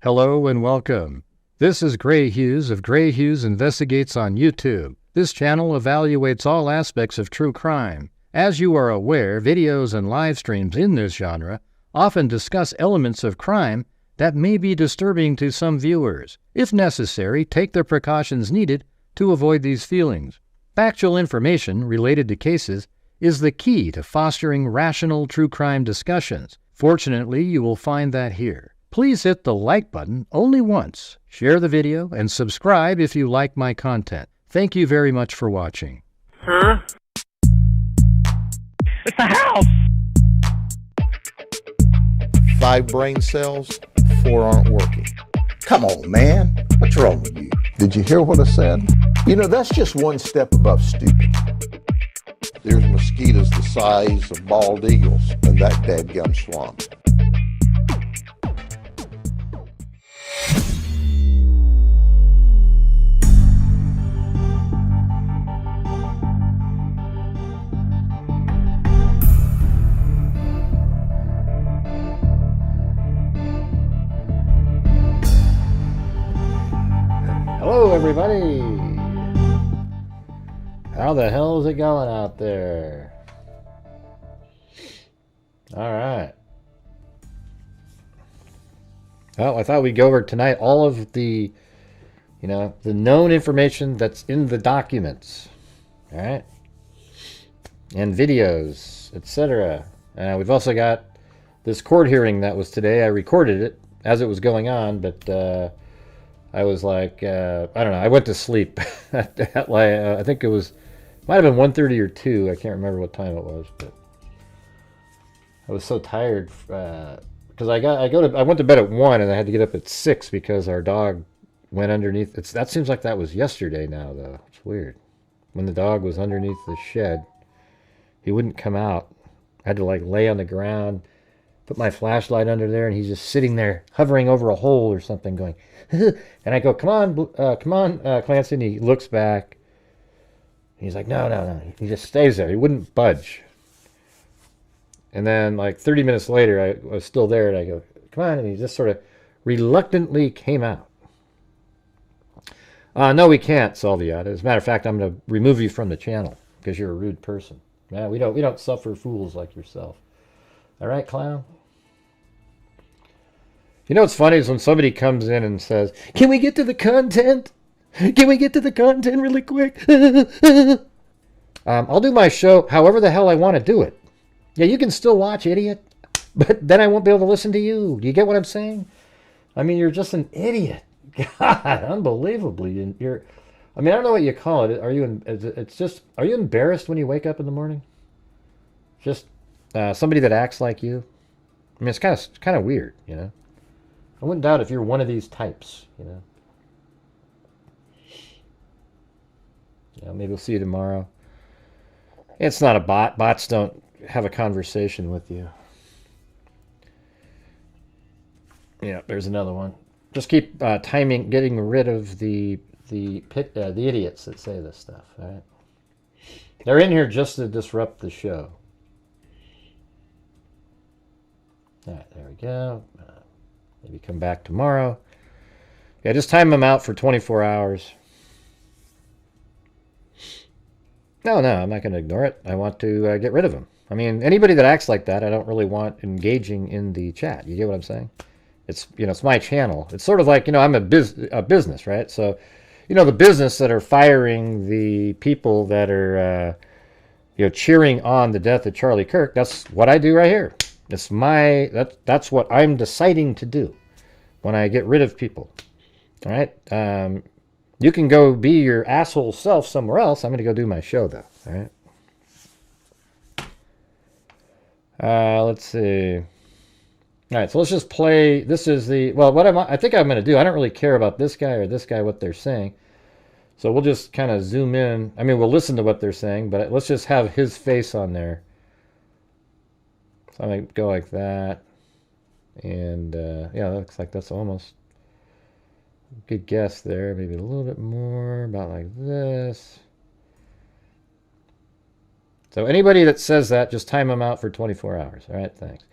Hello and welcome. This is Grant Hughes of Grant Hughes Investigates on YouTube. This channel evaluates all aspects of true crime. As you are aware, videos and live streams in this genre often discuss elements of crime that may be disturbing to some viewers. If necessary, take the precautions needed to avoid these feelings. Factual information related to cases is the key to fostering rational true crime discussions. Fortunately, you will find that here. Please hit the like button only once, share the video, and subscribe if you like my content. Thank you very much for watching. Huh? It's the house! 5 brain cells, 4 aren't working. Come on, man. What's wrong with you? Did you hear what I said? You know, that's just one step above stupid. There's mosquitoes the size of bald eagles in that dadgum swamp. Hello, everybody. How the hell is it going out there? All right. Well, I thought we'd go over tonight all of the, the known information that's in the documents. All right. And videos, etc. We've also got this court hearing that was today. I recorded it as it was going on, but I was like, I don't know. I went to sleep at like, I think it was, might have been 1:30 or 2. I can't remember what time it was, but I was so tired because I went to bed at 1 and I had to get up at 6 because our dog went underneath. That seems like that was yesterday now, though. It's weird. When the dog was underneath the shed, he wouldn't come out. I had to like lay on the ground, put my flashlight under there, and he's just sitting there hovering over a hole or something going, and I go, come on, Clancy, and he looks back. He's like, no. He just stays there. He wouldn't budge. And then like 30 minutes later, I was still there, and I go, come on, and he just sort of reluctantly came out. No, we can't, Salviata. As a matter of fact, I'm going to remove you from the channel because you're a rude person. Yeah, we don't suffer fools like yourself. All right, clown? You know what's funny is when somebody comes in and says, can we get to the content? Can we get to the content really quick? I'll do my show however the hell I want to do it. Yeah, you can still watch, idiot. But then I won't be able to listen to you. Do you get what I'm saying? I mean, you're just an idiot. God, unbelievably. I don't know what you call it. Are you embarrassed when you wake up in the morning? Just somebody that acts like you? I mean, it's kind of weird, I wouldn't doubt if you're one of these types, maybe we'll see you tomorrow. It's not a bot. Bots don't have a conversation with you. Yeah, there's another one. Just keep getting rid of the idiots that say this stuff, all right? They're in here just to disrupt the show. All right, there we go. Maybe come back tomorrow. Yeah, just time them out for 24 hours. No, I'm not going to ignore it. I want to get rid of them. I mean, anybody that acts like that, I don't really want engaging in the chat. You get what I'm saying? It's, it's my channel. It's sort of like, I'm a business, right? So, the business that are firing the people that are, cheering on the death of Charlie Kirk, that's what I do right here. It's that's what I'm deciding to do when I get rid of people. All right? You can go be your asshole self somewhere else. I'm going to go do my show, though. All right? Let's see. All right, so let's just play. This is what I think I'm going to do. I don't really care about this guy or this guy, what they're saying. So we'll just kind of zoom in. I mean, we'll listen to what they're saying, but let's just have his face on there. So I'm going to go like that. And, yeah, looks like that's almost a good guess there. Maybe a little bit more, about like this. So anybody that says that, just time them out for 24 hours. All right, thanks.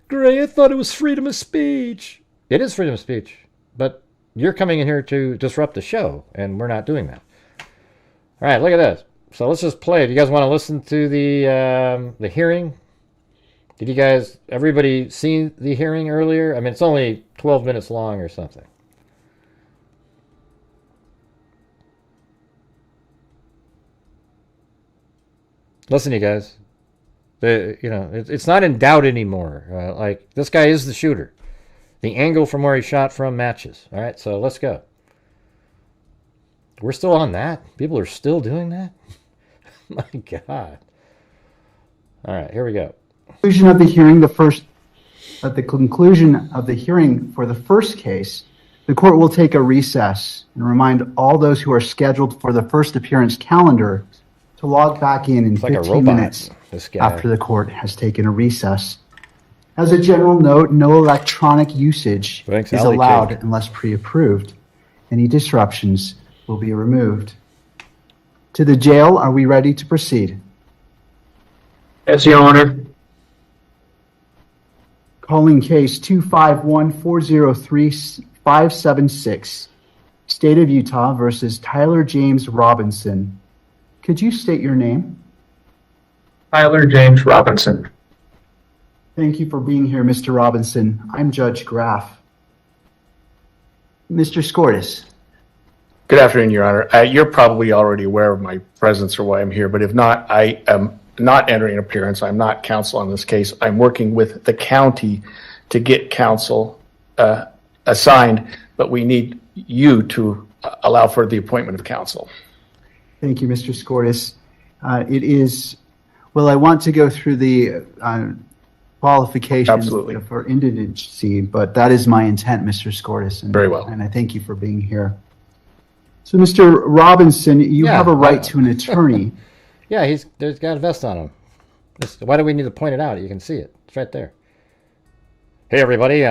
Gray, I thought it was freedom of speech. It is freedom of speech. but you're coming in here to disrupt the show, and we're not doing that. All right, look at this. So let's just play it. You guys want to listen to the hearing? Did you guys, everybody see the hearing earlier? I mean, it's only 12 minutes long or something. Listen, you guys. It's not in doubt anymore. Like, this guy is the shooter. The angle from where he shot from matches. All right, so let's go. We're still on that? People are still doing that? My God. All right, here we go. Conclusion of the hearing, at the conclusion of the hearing for the first case, the court will take a recess and remind all those who are scheduled for the first appearance calendar to log back in 15 minutes after the court has taken a recess. As a general note, no electronic usage is allowed unless pre-approved. Any disruptions will be removed. To the jail, are we ready to proceed? Yes, Your Honor. Calling case 251-403-576, State of Utah versus Tyler James Robinson. Could you state your name? Tyler James Robinson. Thank you for being here, Mr. Robinson. I'm Judge Graff. Mr. Scortis. Good afternoon, Your Honor. You're probably already aware of my presence or why I'm here, but if not, I am not entering an appearance. I'm not counsel on this case. I'm working with the county to get counsel assigned, but we need you to allow for the appointment of counsel. Thank you, Mr. Scortis. I want to go through the qualifications for indigency, but that is my intent, Mr. Scortis. Very well. And I thank you for being here. So, Mr. Robinson, you have a right to an attorney. Yeah, there's got a vest on him. Why do we need to point it out? You can see it. It's right there. Hey, everybody.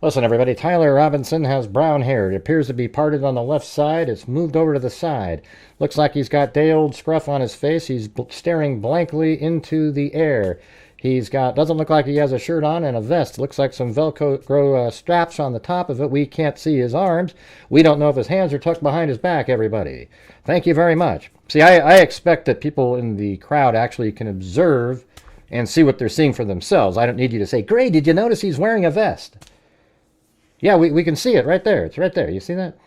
Listen, everybody. Tyler Robinson has brown hair. It appears to be parted on the left side. It's moved over to the side. Looks like he's got day-old scruff on his face. He's staring blankly into the air. Doesn't look like he has a shirt on and a vest. Looks like some Velcro straps on the top of it. We can't see his arms. We don't know if his hands are tucked behind his back, everybody. Thank you very much. See, I expect that people in the crowd actually can observe and see what they're seeing for themselves. I don't need you to say, Gray, did you notice he's wearing a vest? Yeah, we can see it right there. It's right there. You see that?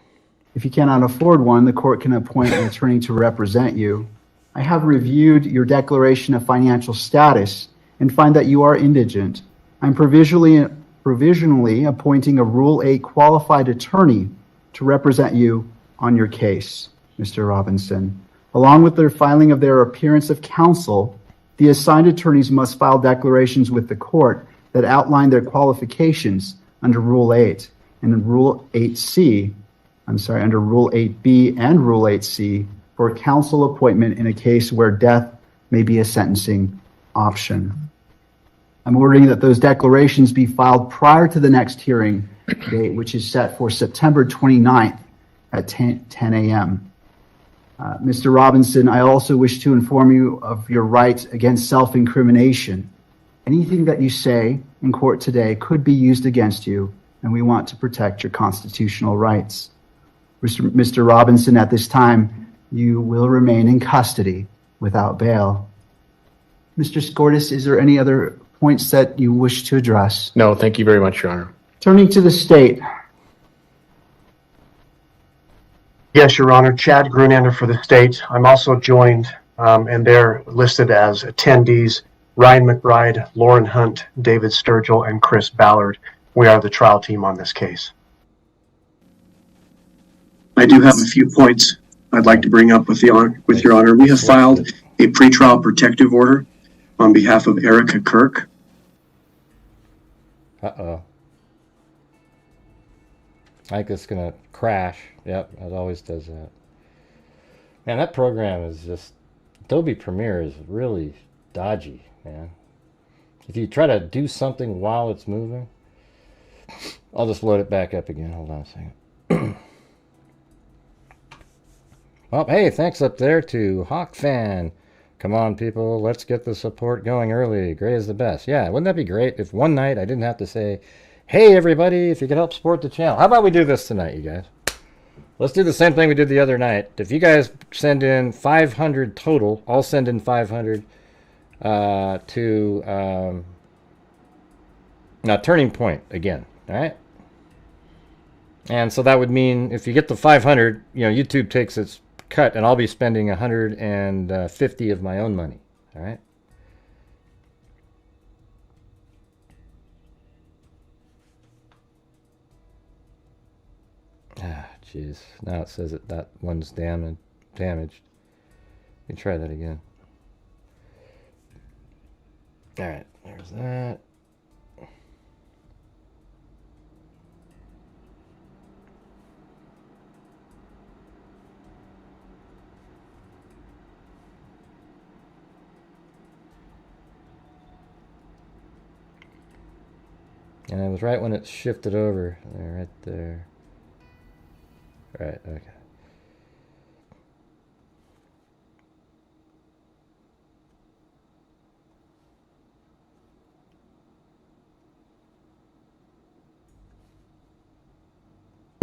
If you cannot afford one, the court can appoint an attorney to represent you. I have reviewed your declaration of financial status and find that you are indigent. I'm provisionally appointing a Rule 8 qualified attorney to represent you on your case, Mr. Robinson. Along with their filing of their appearance of counsel, the assigned attorneys must file declarations with the court that outline their qualifications under Rule 8 and under Rule 8B and Rule 8C for counsel appointment in a case where death may be a sentencing option. I'm ordering that those declarations be filed prior to the next hearing date, which is set for September 29th at 10 a.m. Mr. Robinson, I also wish to inform you of your right against self-incrimination. Anything that you say in court today could be used against you, and we want to protect your constitutional rights. Mr. Robinson, at this time, you will remain in custody without bail. Mr. Scortis, is there any other points that you wish to address? No, thank you very much, Your Honor. Turning to the state. Yes, Your Honor. Chad Grunander for the state. I'm also joined, and they're listed as attendees, Ryan McBride, Lauren Hunt, David Sturgill, and Chris Ballard. We are the trial team on this case. I do have a few points I'd like to bring up with Your Honor. We have filed a pretrial protective order on behalf of Erica Kirk. Uh-oh. I think it's going to crash. Yep, it always does that. Man, that program is just... Adobe Premiere is really dodgy, man. If you try to do something while it's moving... I'll just load it back up again. Hold on a second. Well, hey, thanks up there to Hawk Fan. Come on, people. Let's get the support going early. Gray is the best. Yeah, wouldn't that be great if one night I didn't have to say, Hey, everybody, if you could help support the channel. How about we do this tonight, you guys? Let's do the same thing we did the other night. If you guys send in 500 total, I'll send in 500 to Turning Point again, all right? And so that would mean if you get the 500, YouTube takes its cut, and I'll be spending 150 of my own money, all right? Ah, jeez. Now it says that one's damaged. Let me try that again. All right, there's that. And I was right when it shifted over. There, right there. Right, okay.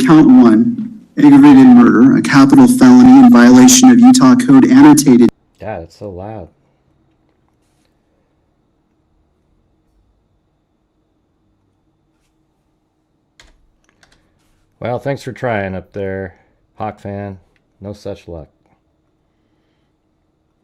Count 1, aggravated murder, a capital felony in violation of Utah Code annotated. God, it's so loud. Well, thanks for trying up there, Hawk fan. No such luck.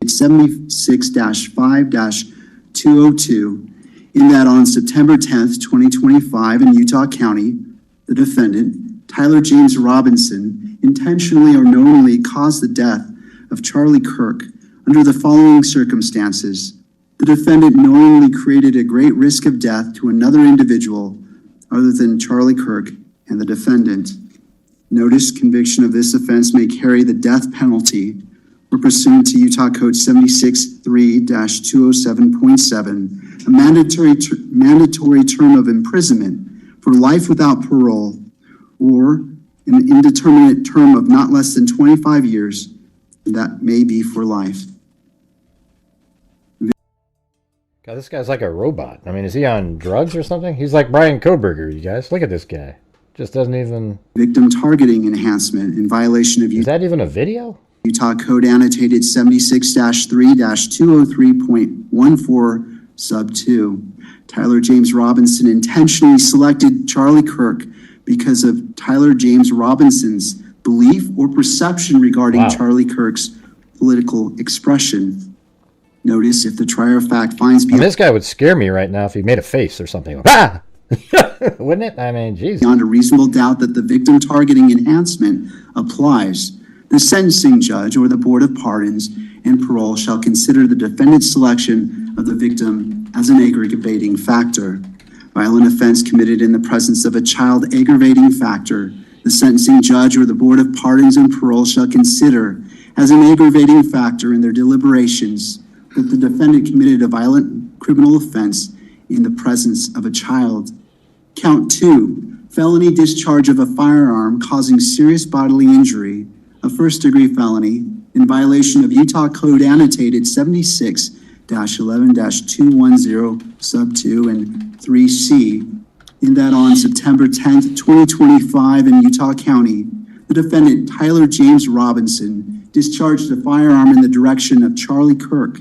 76-5-202, in that on September 10th, 2025, in Utah County, the defendant, Tyler James Robinson, intentionally or knowingly caused the death of Charlie Kirk under the following circumstances. The defendant knowingly created a great risk of death to another individual other than Charlie Kirk and the defendant. Notice conviction of this offense may carry the death penalty or pursuant to Utah Code 76-3-207.7, a mandatory term of imprisonment for life without parole or an indeterminate term of not less than 25 years, that may be for life. God, this guy's like a robot. I mean, is he on drugs or something? He's like Brian Koberger, you guys. Look at this guy. Just doesn't even... Victim targeting enhancement in violation of... Is that even a video? Utah Code annotated 76-3-203.14 sub 2. Tyler James Robinson intentionally selected Charlie Kirk because of Tyler James Robinson's belief or perception regarding Charlie Kirk's political expression. Notice if the trier of fact finds... this guy would scare me right now if he made a face or something. Ah! Wouldn't it? I mean, Jesus. Beyond a reasonable doubt that the victim targeting enhancement applies, the sentencing judge or the Board of Pardons and Parole shall consider the defendant's selection of the victim as an aggravating factor. Violent offense committed in the presence of a child aggravating factor, the sentencing judge or the Board of Pardons and Parole shall consider as an aggravating factor in their deliberations that the defendant committed a violent criminal offense in the presence of a child. Count 2, felony discharge of a firearm causing serious bodily injury, a first-degree felony, in violation of Utah Code annotated 76-11-210 sub 2 and 3C, in that on September 10th, 2025 in Utah County, the defendant Tyler James Robinson discharged a firearm in the direction of Charlie Kirk,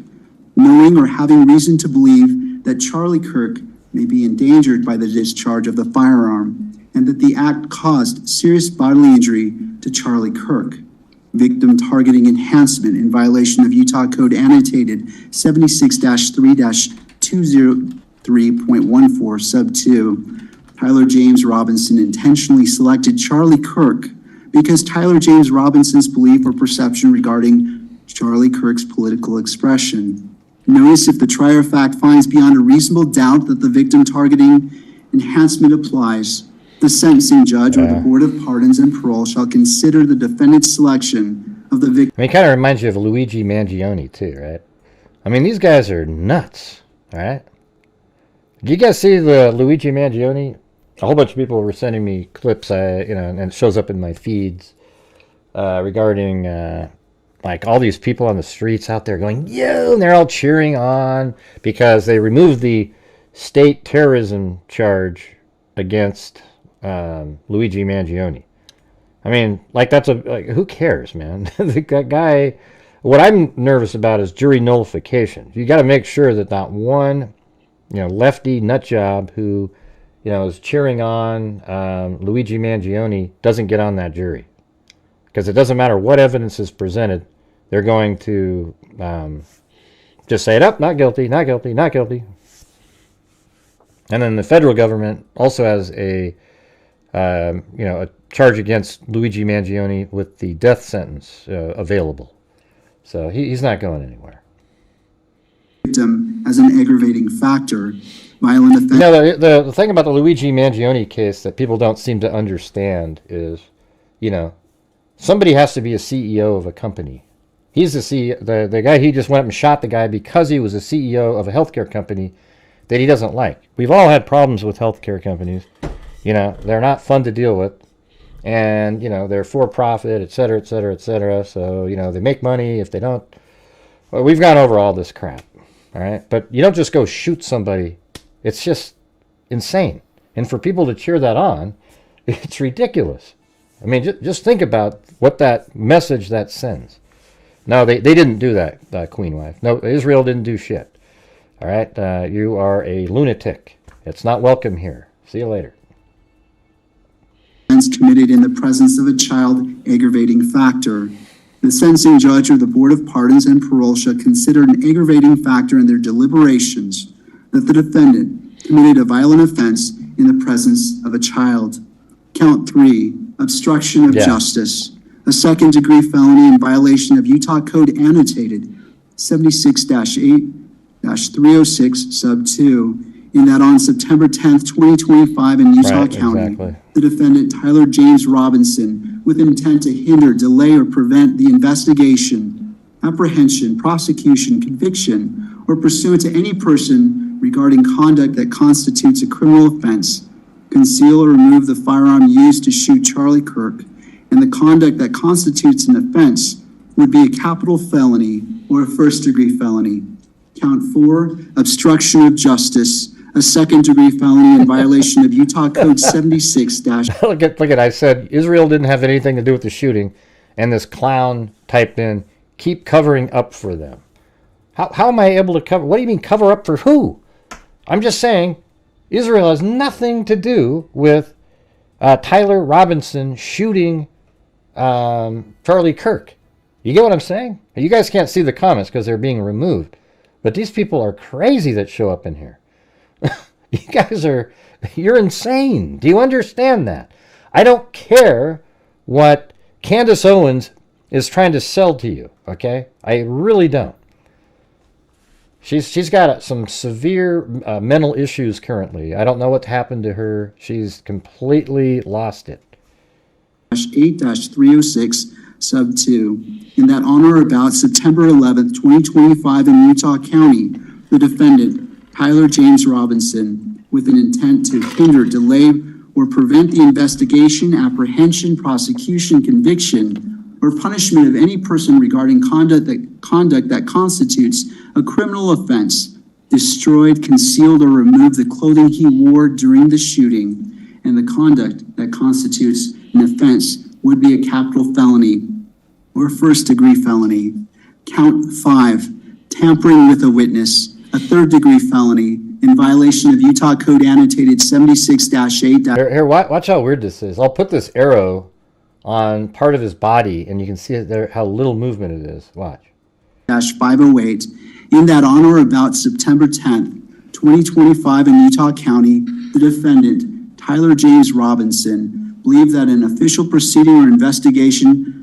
knowing or having reason to believe that Charlie Kirk may be endangered by the discharge of the firearm and that the act caused serious bodily injury to Charlie Kirk. Victim targeting enhancement in violation of Utah Code annotated 76-3-203.14 sub 2. Tyler James Robinson intentionally selected Charlie Kirk because Tyler James Robinson's belief or perception regarding Charlie Kirk's political expression. Notice if the trier of fact finds beyond a reasonable doubt that the victim targeting enhancement applies, the sentencing judge or the Board of Pardons and Parole shall consider the defendant's selection of the victim. I mean, it kind of reminds you of Luigi Mangione, too, right? I mean, these guys are nuts, all right? Did you guys see the Luigi Mangione? A whole bunch of people were sending me clips, and it shows up in my feeds regarding... like all these people on the streets out there going, yo, and they're all cheering on because they removed the state terrorism charge against Luigi Mangione. I mean, like, that's who cares, man? The guy, what I'm nervous about is jury nullification. You got to make sure that not one, lefty nut job who, is cheering on Luigi Mangione doesn't get on that jury. Because it doesn't matter what evidence is presented, they're going to just say it up, not guilty, not guilty, not guilty. And then the federal government also has a charge against Luigi Mangione with the death sentence available. So he's not going anywhere. Victim as an aggravating factor, violent offense. The thing about the Luigi Mangione case that people don't seem to understand is, somebody has to be a CEO of a company. He's the CEO. The guy, he just went up and shot the guy because he was a CEO of a healthcare company that he doesn't like. We've all had problems with healthcare companies. They're not fun to deal with. And, they're for profit, et cetera, et cetera, et cetera. So, they make money. If they don't, well, we've gone over all this crap. All right. But you don't just go shoot somebody. It's just insane. And for people to cheer that on, it's ridiculous. I mean, just think about what that message that sends. No, they didn't do that, Queen Wife. No, Israel didn't do shit. All right. You are a lunatic. It's not welcome here. See you later. Committed in the presence of a child aggravating factor. The sentencing judge or the Board of Pardons and Parole shall consider an aggravating factor in their deliberations that the defendant committed a violent offense in the presence of a child. Count 3, obstruction of justice, a second-degree felony in violation of Utah Code Annotated 76-8-306 sub 2. In that on September 10th, 2025 in Utah County, the defendant Tyler James Robinson, with intent to hinder, delay, or prevent the investigation, apprehension, prosecution, conviction, or pursuant to any person regarding conduct that constitutes a criminal offense, conceal or remove the firearm used to shoot Charlie Kirk, and the conduct that constitutes an offense would be a capital felony or a first-degree felony. Count 4, obstruction of justice, a second-degree felony in violation of Utah Code 76 Look at, I said Israel didn't have anything to do with the shooting, and this clown typed in, keep covering up for them. How am I able to cover? What do you mean cover up for who? I'm just saying Israel has nothing to do with Tyler Robinson shooting Charlie Kirk. You get what I'm saying? You guys can't see the comments because they're being removed. But these people are crazy that show up in here. You guys you're insane. Do you understand that? I don't care what Candace Owens is trying to sell to you, okay? I really don't. She's got some severe mental issues currently. I don't know what happened to her. She's completely lost it. 8-306 sub 2. In that on or about September 11th, 2025 in Utah County, the defendant, Tyler James Robinson, with an intent to hinder, delay, or prevent the investigation, apprehension, prosecution, conviction, or punishment of any person regarding conduct that constitutes a criminal offense, destroyed, concealed, or removed the clothing he wore during the shooting, and the conduct that constitutes an offense would be a capital felony or first-degree felony. Count 5, tampering with a witness, a third-degree felony in violation of Utah Code Annotated 76-8. Here, watch how weird this is. I'll put this arrow on part of his body, and you can see it there how little movement it is. Watch. -508. In that on or about September 10th, 2025 in Utah County, the defendant, Tyler James Robinson, believed that an official proceeding or investigation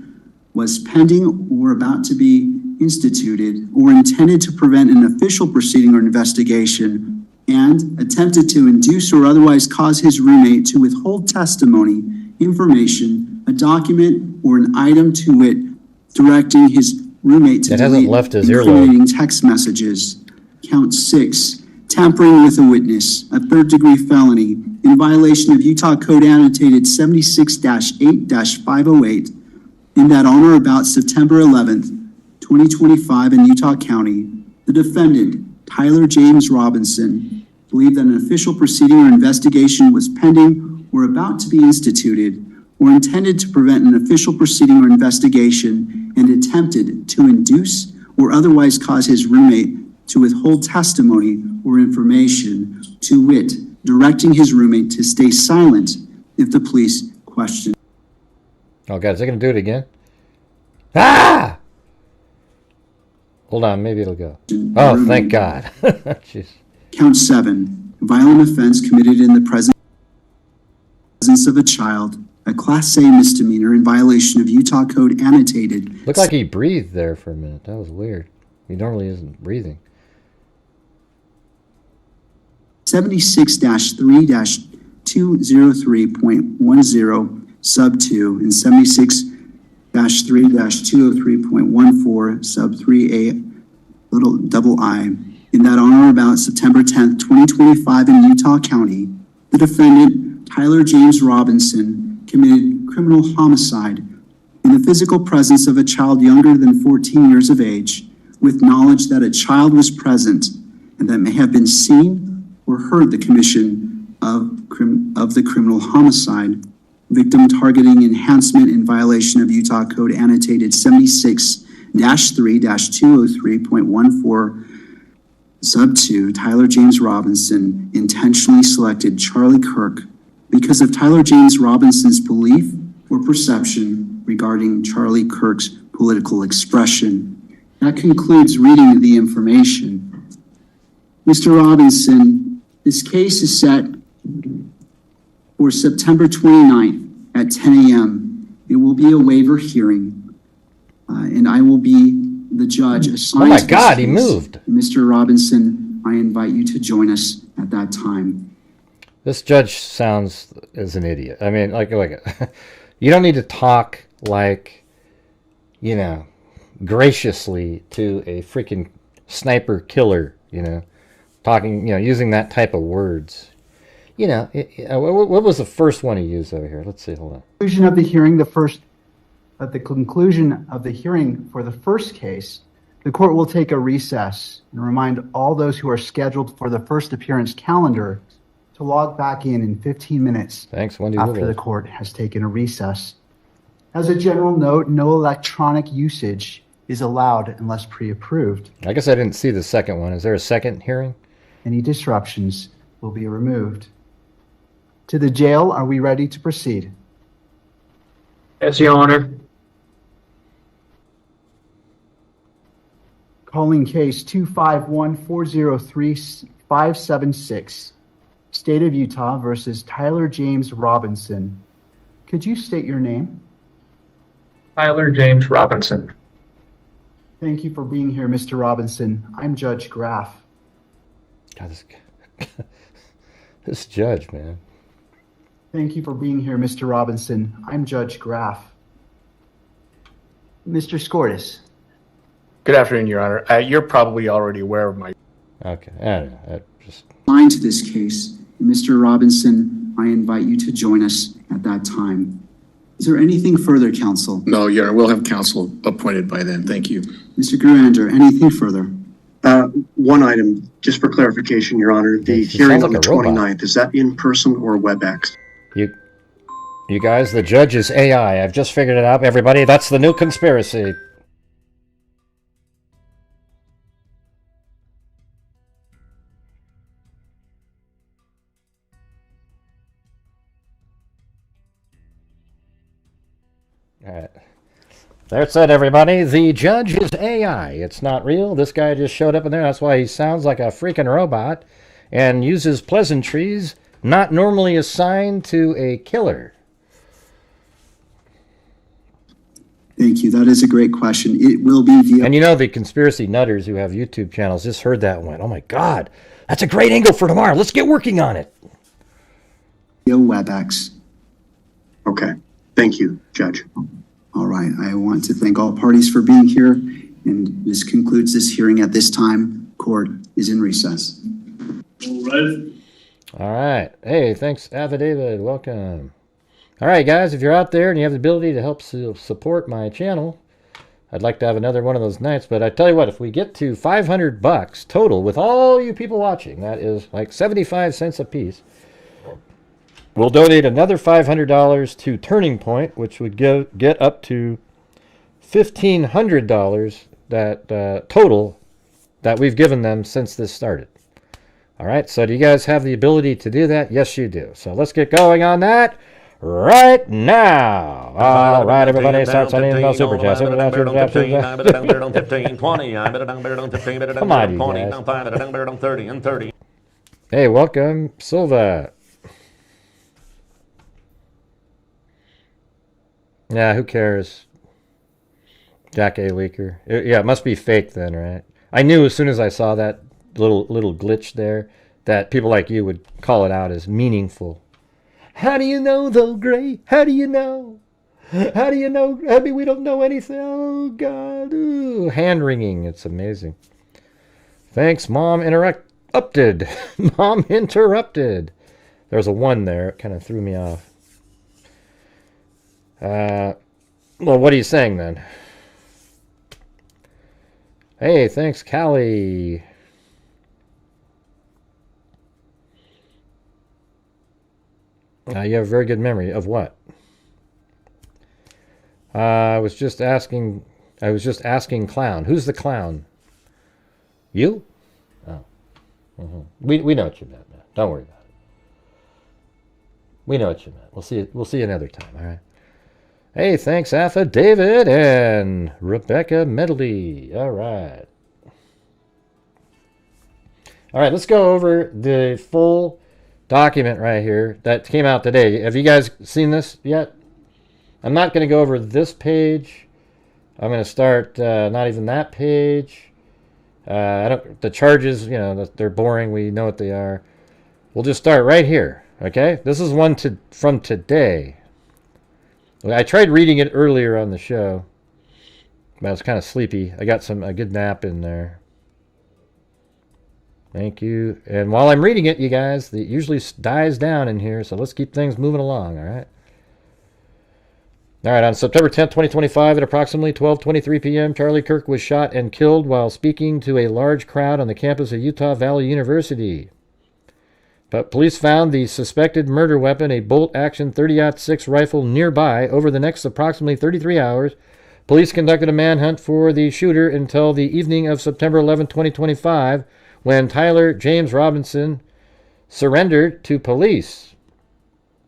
was pending or about to be instituted or intended to prevent an official proceeding or investigation, and attempted to induce or otherwise cause his roommate to withhold testimony, information, a document, or an item to wit, directing his roommate to delete incriminating text messages. Count 6, tampering with a witness, a third-degree felony in violation of Utah Code Annotated 76-8-508. In that on or about September 11th, 2025 in Utah County, the defendant, Tyler James Robinson, believe that an official proceeding or investigation was pending or about to be instituted, or intended to prevent an official proceeding or investigation and attempted to induce or otherwise cause his roommate to withhold testimony or information, to wit, directing his roommate to stay silent if the police question. Oh, God, is it going to do it again? Ah! Hold on, maybe it'll go. Oh, thank God. Jeez. Count 7, violent offense committed in the presence of a child, a Class A misdemeanor in violation of Utah Code annotated. Looked like he breathed there for a minute. That was weird. He normally isn't breathing. 76-3-203.10 sub 2 and 76-3-203.14 sub 3a little double I, in that on or about September 10th, 2025 in Utah County, the defendant, Tyler James Robinson, committed criminal homicide in the physical presence of a child younger than 14 years of age, with knowledge that a child was present and that may have been seen or heard the commission of the criminal homicide. Victim targeting enhancement in violation of Utah Code annotated 76-3-203.14 sub 2, Tyler James Robinson intentionally selected Charlie Kirk because of Tyler James Robinson's belief or perception regarding Charlie Kirk's political expression. That concludes reading the information. Mr. Robinson, this case is set for September 29th at 10 a.m. It will be a waiver hearing, and I will be the judge assigned. Oh my to God, this he case. moved. Mr. Robinson, I invite you to join us at that time. This judge sounds as an idiot. I mean, like you don't need to talk like, you know, graciously to a freaking sniper killer, you know, talking, you know, using that type of words. You know, what was the first one he used over here? Let's see, hold on. Conclusion of the hearing, at the conclusion of the hearing for the first case, the court will take a recess and remind all those who are scheduled for the first appearance calendar to log back in 15 minutes. Thanks, Wendy. After the court has taken a recess. As a general note, no electronic usage is allowed unless pre-approved. I guess I didn't see the second one. Is there a second hearing? Any disruptions will be removed. To the jail, are we ready to proceed? Yes, Your Honor. Calling case 251-403-576, State of Utah versus Tyler James Robinson. Could you state your name? Tyler James Robinson. Thank you for being here, Mr. Robinson. I'm Judge Graff. God, this judge, man. Thank you for being here, Mr. Robinson. I'm Judge Graff. Mr. Scortis. Good afternoon, Your Honor. You're probably already aware of my... Okay, I don't know. Assigned to this case, Mr. Robinson, I invite you to join us at that time. Is there anything further, counsel? No, Your Honor, we'll have counsel appointed by then. Thank you. Mr. Gruander, anything further? One item, just for clarification, Your Honor, the He hearing sounds on the like a robot. 29th, is that in person or WebEx? You guys, the judge is AI. I've just figured it out, everybody. That's the new conspiracy. All right. There's it, everybody. The judge is AI. It's not real. This guy just showed up in there. That's why he sounds like a freaking robot and uses pleasantries not normally assigned to a killer. Thank you. That is a great question. It will be via... And you know, the conspiracy nutters who have YouTube channels just heard that and went, oh my God, that's a great angle for tomorrow. Let's get working on it. via WebEx. Okay. Thank you, Judge. All right. I want to thank all parties for being here, and this concludes this hearing at this time. Court is in recess. All right. Hey, thanks, Affidavit. Welcome. All right, guys, if you're out there and you have the ability to help support my channel, I'd like to have another one of those nights, but I tell you what, if we get to $500 total with all you people watching, that is like 75 cents a piece, we'll donate another $500 to Turning Point, which would get up to $1,500 that total that we've given them since this started. All right, so do you guys have the ability to do that? Yes, you do. So let's get going on that right now. All right, everybody, start sending in those super chats. Come on, you guys. Hey, welcome, Silva. Yeah, who cares? Jack A. Leaker. Yeah, it must be fake then, right? I knew as soon as I saw that little glitch there that people like you would call it out as meaningful. How do you know, though, Gray? How do you know? How do you know? I mean, we don't know anything. Oh, God. Ooh, hand-wringing. It's amazing. Thanks, Mom Interrupted. Mom Interrupted. There's a 1 there. It kind of threw me off. Well, what are you saying, then? Hey, thanks, Callie. You have a very good memory of what? I was just asking clown. Who's the clown? You? Oh. We know what you meant, man. Don't worry about it. We know what you meant. We'll see you another time, all right? Hey, thanks, Alpha David and Rebecca Medley. All right. All right, let's go over the full document right here that came out today. Have you guys seen this yet? I'm not going to go over this page. I'm going to start not even that page. The charges, they're boring. We know what they are. We'll just start right here. Okay, this is one from today. I tried reading it earlier on the show, but I was kind of sleepy. I got a good nap in there. Thank you. And while I'm reading it, you guys, it usually dies down in here, so let's keep things moving along, all right? All right, on September 10th, 2025, at approximately 12:23 p.m., Charlie Kirk was shot and killed while speaking to a large crowd on the campus of Utah Valley University. But police found the suspected murder weapon, a bolt-action 30-06 rifle, nearby. Over the next approximately 33 hours, police conducted a manhunt for the shooter until the evening of September 11, 2025, when Tyler James Robinson surrendered to police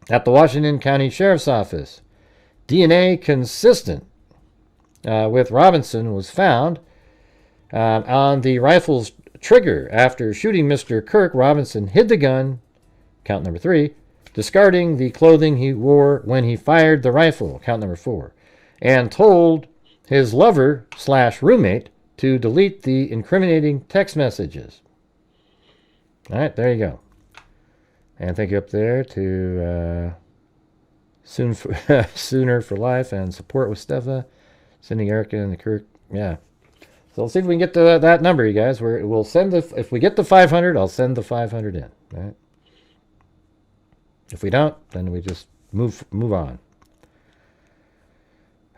at the Washington County Sheriff's Office. DNA consistent with Robinson was found on the rifle's trigger. After shooting Mr. Kirk, Robinson hid the gun, count number 3, discarding the clothing he wore when he fired the rifle, count number 4, and told his lover/roommate to delete the incriminating text messages. All right, there you go. And thank you up there to Sooner for Life and Support with Stefa, sending Erica and the Kirk. Yeah. So let's see if we can get to that number, you guys. We'll send if we get the 500, I'll send the 500 in. All right. If we don't, then we just move on.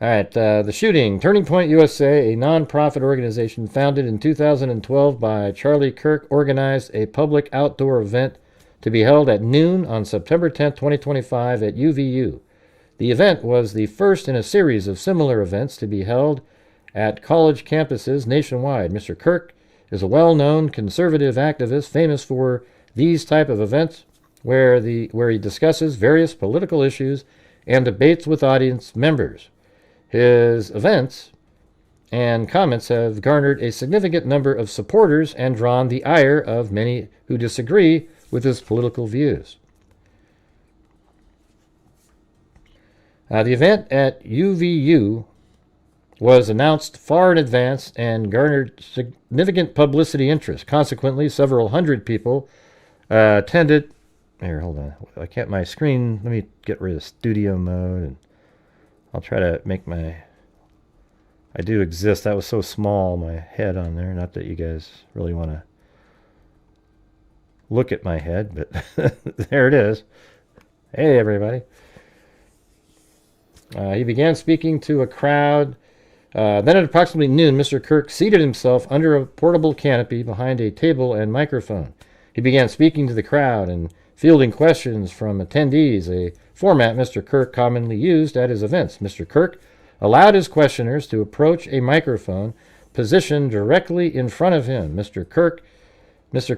All right. The shooting. Turning Point USA, a non-profit organization founded in 2012 by Charlie Kirk, organized a public outdoor event to be held at noon on September 10, 2025 at UVU. The event was the first in a series of similar events to be held at college campuses nationwide. Mr. Kirk is a well-known conservative activist famous for these type of events where he discusses various political issues and debates with audience members. His events and comments have garnered a significant number of supporters and drawn the ire of many who disagree with his political views. The event at UVU was announced far in advance and garnered significant publicity interest. Consequently, several hundred people attended. Here, hold on. I can't, my screen, let me get rid of studio mode, and I'll try to make my, I do exist. That was so small, my head on there. Not that you guys really want to look at my head, but there it is. Hey, everybody. He began speaking to a crowd Then at approximately noon, Mr. Kirk seated himself under a portable canopy behind a table and microphone. He began speaking to the crowd and fielding questions from attendees, a format Mr. Kirk commonly used at his events. Mr. Kirk allowed his questioners to approach a microphone positioned directly in front of him. Mr.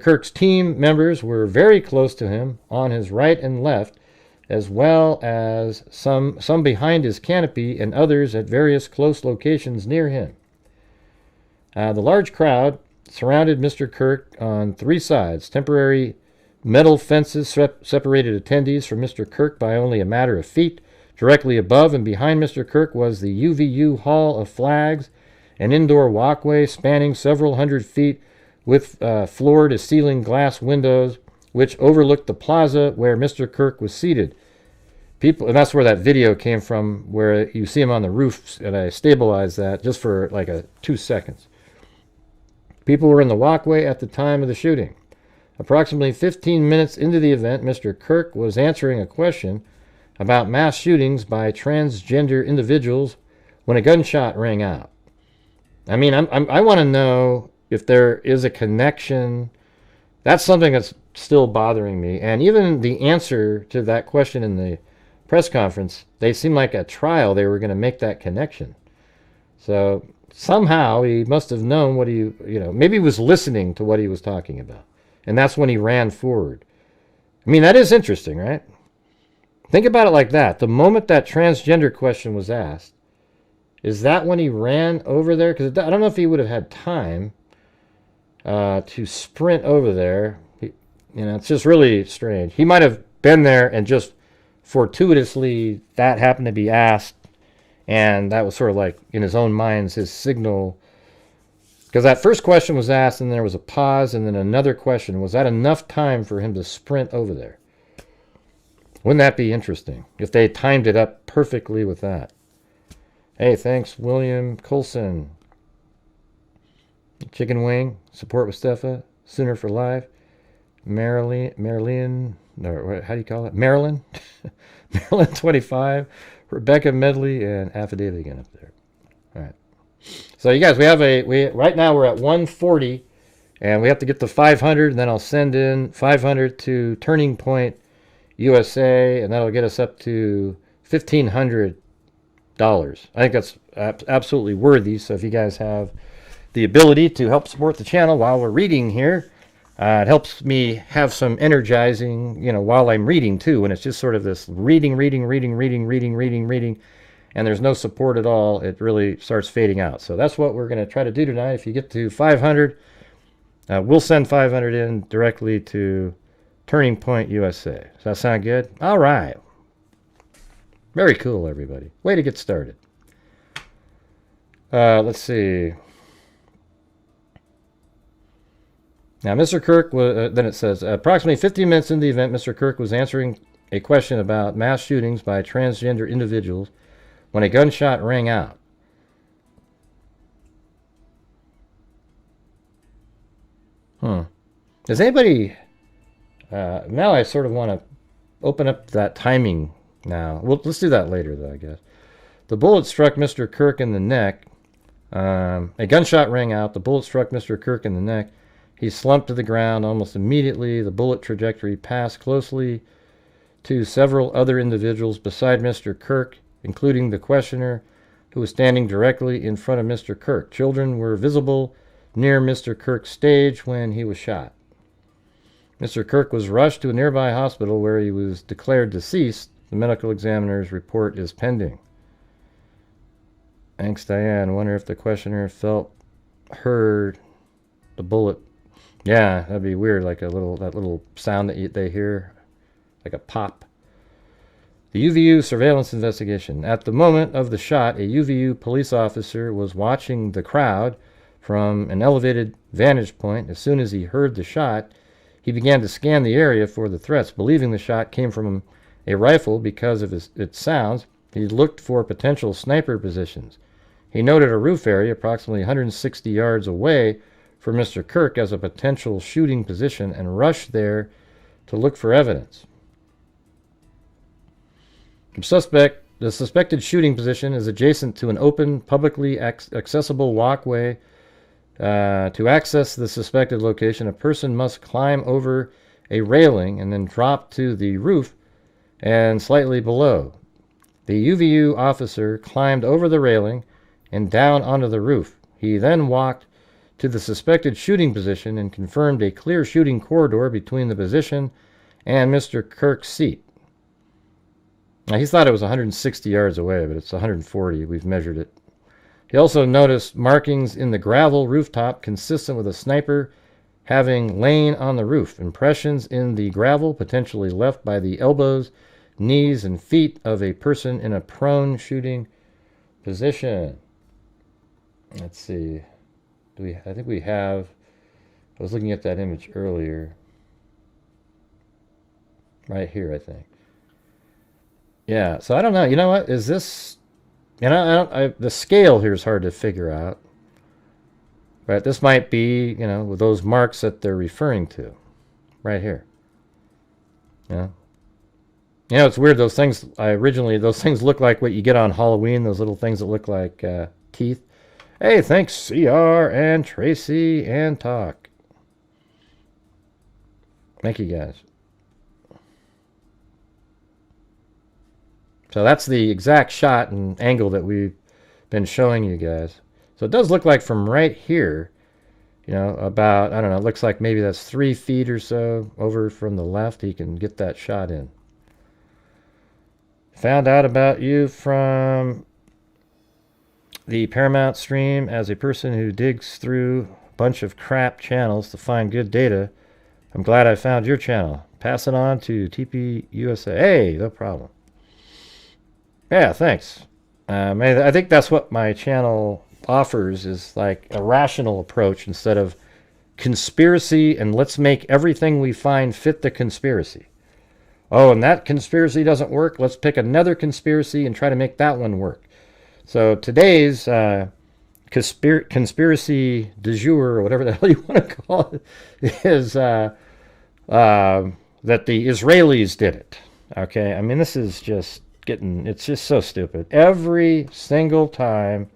Kirk's team members were very close to him on his right and left, as well as some behind his canopy and others at various close locations near him. The large crowd surrounded Mr. Kirk on three sides. Temporary metal fences separated attendees from Mr. Kirk by only a matter of feet. Directly above and behind Mr. Kirk was the UVU Hall of Flags, an indoor walkway spanning several hundred feet with floor-to-ceiling glass windows which overlooked the plaza where Mr. Kirk was seated. And that's where that video came from, where you see him on the roof, and I stabilized that just for like 2 seconds. People were in the walkway at the time of the shooting. Approximately 15 minutes into the event, Mr. Kirk was answering a question about mass shootings by transgender individuals when a gunshot rang out. I mean, I want to know if there is a connection. That's something that's still bothering me. And even the answer to that question in the press conference, they seemed like at trial they were going to make that connection. So somehow he must have known what maybe he was listening to what he was talking about. And that's when he ran forward. I mean, that is interesting, right? Think about it like that. The moment that transgender question was asked, is that when he ran over there? Because I don't know if he would have had time to sprint over there. It's just really strange. He might have been there and just fortuitously that happened to be asked, and that was sort of like in his own mind his signal. Because that first question was asked, and there was a pause, and then another question. Was that enough time for him to sprint over there? Wouldn't that be interesting if they timed it up perfectly with that? Hey, thanks, William Colson. Chicken Wing, support with Steffa, Sooner for Life, Marilyn, or how do you call it? Marilyn? Marilyn 25, Rebecca Medley, and Affidavit again up there. All right. So you guys, right now we're at 140, and we have to get to 500, and then I'll send in 500 to Turning Point USA, and that'll get us up to $1,500. I think that's absolutely worthy. So if you guys have the ability to help support the channel while we're reading here, it helps me have some energizing, while I'm reading too. And it's just sort of this reading, and there's no support at all. It really starts fading out. So that's what we're going to try to do tonight. If you get to 500, we'll send 500 in directly to Turning Point USA. Does that sound good? All right. Very cool, everybody. Way to get started. Let's see. Now, Mr. Kirk, then it says, approximately 15 minutes into the event, Mr. Kirk was answering a question about mass shootings by transgender individuals when a gunshot rang out. Does anybody... now I sort of want to open up that timing now. Well, let's do that later, though, I guess. The bullet struck Mr. Kirk in the neck. A gunshot rang out. The bullet struck Mr. Kirk in the neck. He slumped to the ground almost immediately. The bullet trajectory passed closely to several other individuals beside Mr. Kirk, including the questioner, who was standing directly in front of Mr. Kirk. Children were visible near Mr. Kirk's stage when he was shot. Mr. Kirk was rushed to a nearby hospital where he was declared deceased. The medical examiner's report is pending. Thanks, Diane. Wonder if the questioner heard the bullet. Yeah, that'd be weird, like that little sound that they hear, like a pop. The UVU surveillance investigation. At the moment of the shot, a UVU police officer was watching the crowd from an elevated vantage point. As soon as he heard the shot, he began to scan the area for the threats. Believing the shot came from a rifle because of its sounds, he looked for potential sniper positions. He noted a roof area approximately 160 yards away from Mr. Kirk as a potential shooting position and rushed there to look for evidence. The suspect The suspected shooting position is adjacent to an open, publicly accessible walkway. To access the suspected location, a person must climb over a railing and then drop to the roof and slightly below. The UVU officer climbed over the railing and down onto the roof. He then walked to the suspected shooting position and confirmed a clear shooting corridor between the position and Mr. Kirk's seat. Now, he thought it was 160 yards away, but it's 140. We've measured it. He also noticed markings in the gravel rooftop consistent with a sniper having lain on the roof. Impressions in the gravel potentially left by the elbows, knees, and feet of a person in a prone shooting position. Let's see. I think we have... I was looking at that image earlier. Right here, I think. Yeah, so I don't know. You know what? Is this... the scale here is hard to figure out. But this might be, with those marks that they're referring to. Right here. Yeah. It's weird. Those things look like what you get on Halloween. Those little things that look like teeth. Hey, thanks CR and Tracy and Talk. Thank you, guys. So that's the exact shot and angle that we've been showing you guys. So it does look like from right here, about, I don't know, it looks like maybe that's 3 feet or so over from the left. He can get that shot in. Found out about you from the Paramount stream as a person who digs through a bunch of crap channels to find good data. I'm glad I found your channel. Pass it on to TP USA. Hey, no problem. Yeah, thanks. I think that's what my channel offers, is like a rational approach instead of conspiracy and let's make everything we find fit the conspiracy. Oh, and that conspiracy doesn't work. Let's pick another conspiracy and try to make that one work. So today's conspiracy du jour, or whatever the hell you want to call it, is that the Israelis did it. Okay, I mean, this is just it's just so stupid. Every single time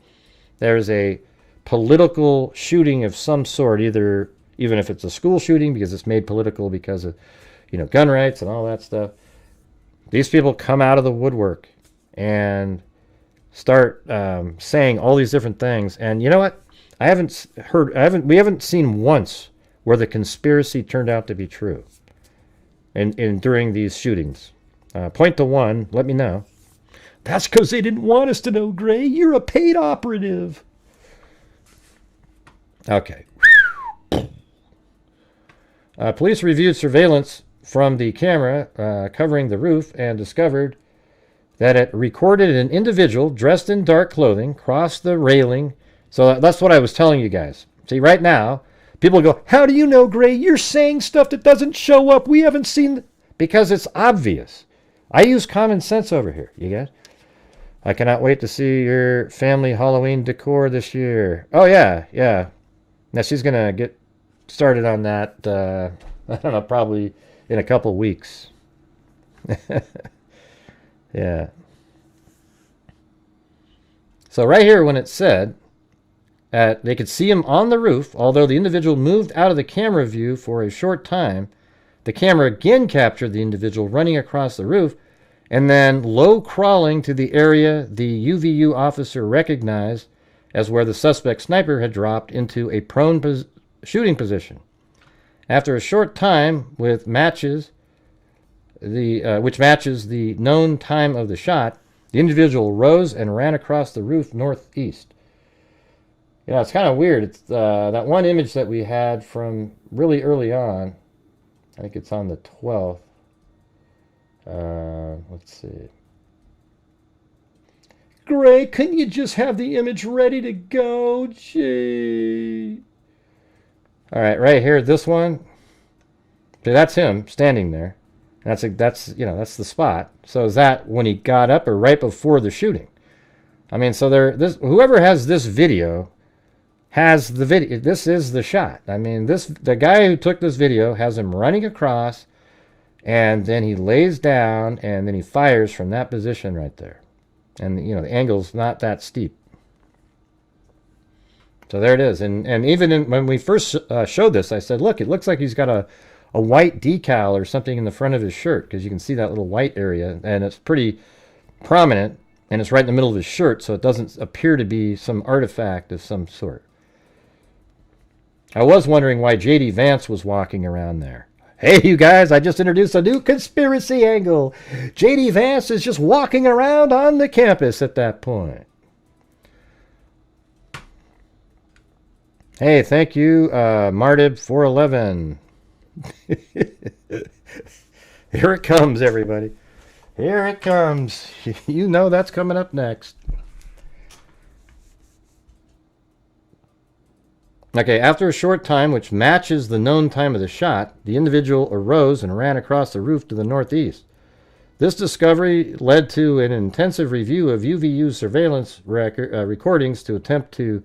there's a political shooting of some sort, even if it's a school shooting because it's made political because of, gun rights and all that stuff, these people come out of the woodwork and start saying all these different things. And you know what? We haven't seen once where the conspiracy turned out to be true. And during these shootings. Point to one, let me know. That's because they didn't want us to know, Gray. You're a paid operative. Okay. Police reviewed surveillance from the camera covering the roof and discovered that it recorded an individual dressed in dark clothing cross the railing. So that's what I was telling you guys. See, right now, people go, how do you know, Gray? You're saying stuff that doesn't show up. We haven't seen... Because it's obvious. I use common sense over here, you guys. I cannot wait to see your family Halloween decor this year. Oh, yeah, yeah. Now, she's going to get started on that, I don't know, probably in a couple weeks. Yeah. So right here, when it said they could see him on the roof, although the individual moved out of the camera view for a short time, the camera again captured the individual running across the roof and then low crawling to the area the UVU officer recognized as where the suspect sniper had dropped into a prone shooting position. After a short time which matches the known time of the shot, the individual rose and ran across the roof northeast. It's kind of weird. It's that one image that we had from really early on. I think it's on the 12th. Let's see. Gray, couldn't you just have the image ready to go? Gee. All right, right here, this one. See, that's him standing there. That's the spot. So is that when he got up or right before the shooting? I mean, so whoever has this video has the video. This is the shot. I mean, the guy who took this video has him running across, and then he lays down, and then he fires from that position right there. And, you know, the angle's not that steep. So there it is. And even when we first showed this, I said, look, it looks like he's got a white decal or something in the front of his shirt, because you can see that little white area, and it's pretty prominent, and it's right in the middle of his shirt, so it doesn't appear to be some artifact of some sort. I was wondering why J.D. Vance was walking around there. Hey, you guys, I just introduced a new conspiracy angle. J.D. Vance is just walking around on the campus at that point. Hey, thank you, Mardib411. Here it comes, everybody. Here it comes. You know that's coming up next. Okay, after a short time, which matches the known time of the shot, the individual arose and ran across the roof to the northeast. This discovery led to an intensive review of UVU surveillance recordings to attempt to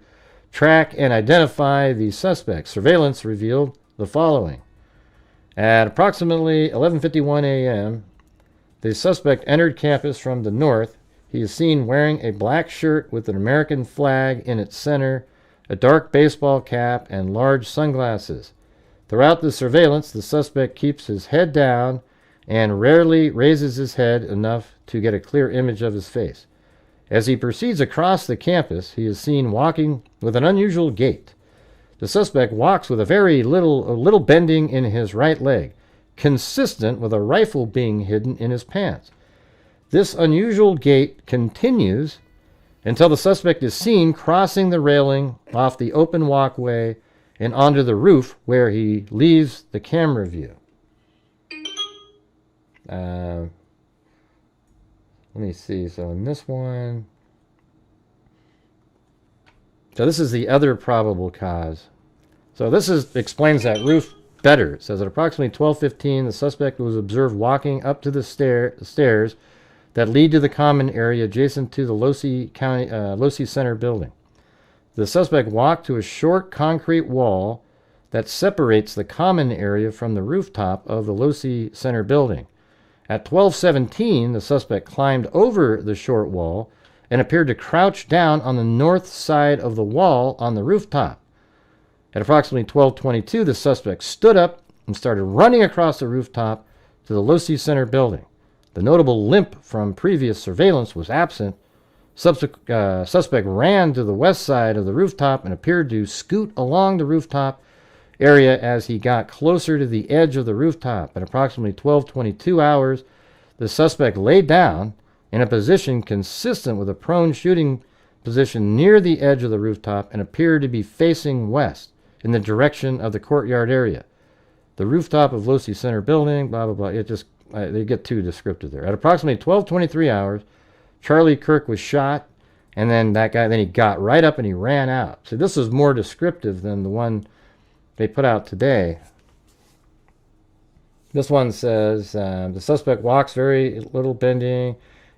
track and identify the suspect. Surveillance revealed the following. At approximately 11:51 a.m., the suspect entered campus from the north. He is seen wearing a black shirt with an American flag in its center, a dark baseball cap, and large sunglasses. Throughout the surveillance, the suspect keeps his head down and rarely raises his head enough to get a clear image of his face. As he proceeds across the campus, he is seen walking with an unusual gait. The suspect walks with a little bending in his right leg, consistent with a rifle being hidden in his pants. This unusual gait continues until the suspect is seen crossing the railing off the open walkway and onto the roof, where he leaves the camera view. Let me see. So in this one, so this is the other probable cause. So this explains that roof better. It says at approximately 12:15, the suspect was observed walking up to the stairs that lead to the common area adjacent to the Losi Center building. The suspect walked to a short concrete wall that separates the common area from the rooftop of the Losi Center building. At 12:17, the suspect climbed over the short wall and appeared to crouch down on the north side of the wall on the rooftop. At approximately 12:22, the suspect stood up and started running across the rooftop to the Losi Center building. The notable limp from previous surveillance was absent. Suspect ran to the west side of the rooftop and appeared to scoot along the rooftop area as he got closer to the edge of the rooftop. At approximately 12:22 hours, the suspect laid down in a position consistent with a prone shooting position near the edge of the rooftop and appeared to be facing west in the direction of the courtyard area. The rooftop of Losi Center building, blah, blah, blah. It just, they get too descriptive there. At approximately 12:23 hours, Charlie Kirk was shot, and then he got right up and he ran out. So this is more descriptive than the one they put out today. This one says, the suspect walks very little bending.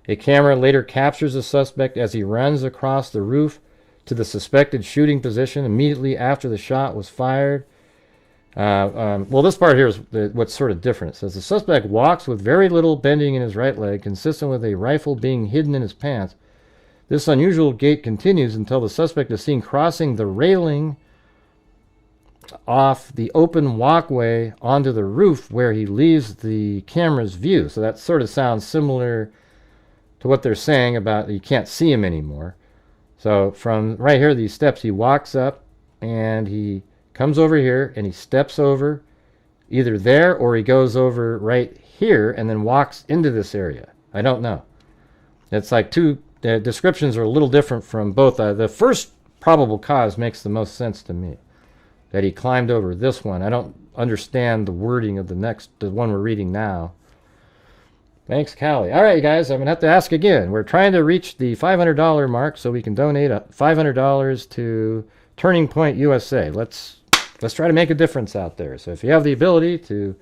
A camera later captures the suspect as he runs across the roof to the suspected shooting position immediately after the shot was fired. Well, this part here is what's sort of different. It says the suspect walks with very little bending in his right leg, consistent with a rifle being hidden in his pants. This unusual gait continues until the suspect is seen crossing the railing off the open walkway onto the roof, where he leaves the camera's view. So that sort of sounds similar to what they're saying about you can't see him anymore. So from right here, these steps, he walks up and he comes over here and he steps over either there or he goes over right here and then walks into this area. I don't know. It's like the descriptions are a little different from both. The first probable cause makes the most sense to me, that he climbed over this one. I don't understand the wording of the one we're reading now. Thanks, Callie. All right, you guys, I'm going to have to ask again. We're trying to reach the $500 mark so we can donate $500 to Turning Point USA. Let's try to make a difference out there. So if you have the ability to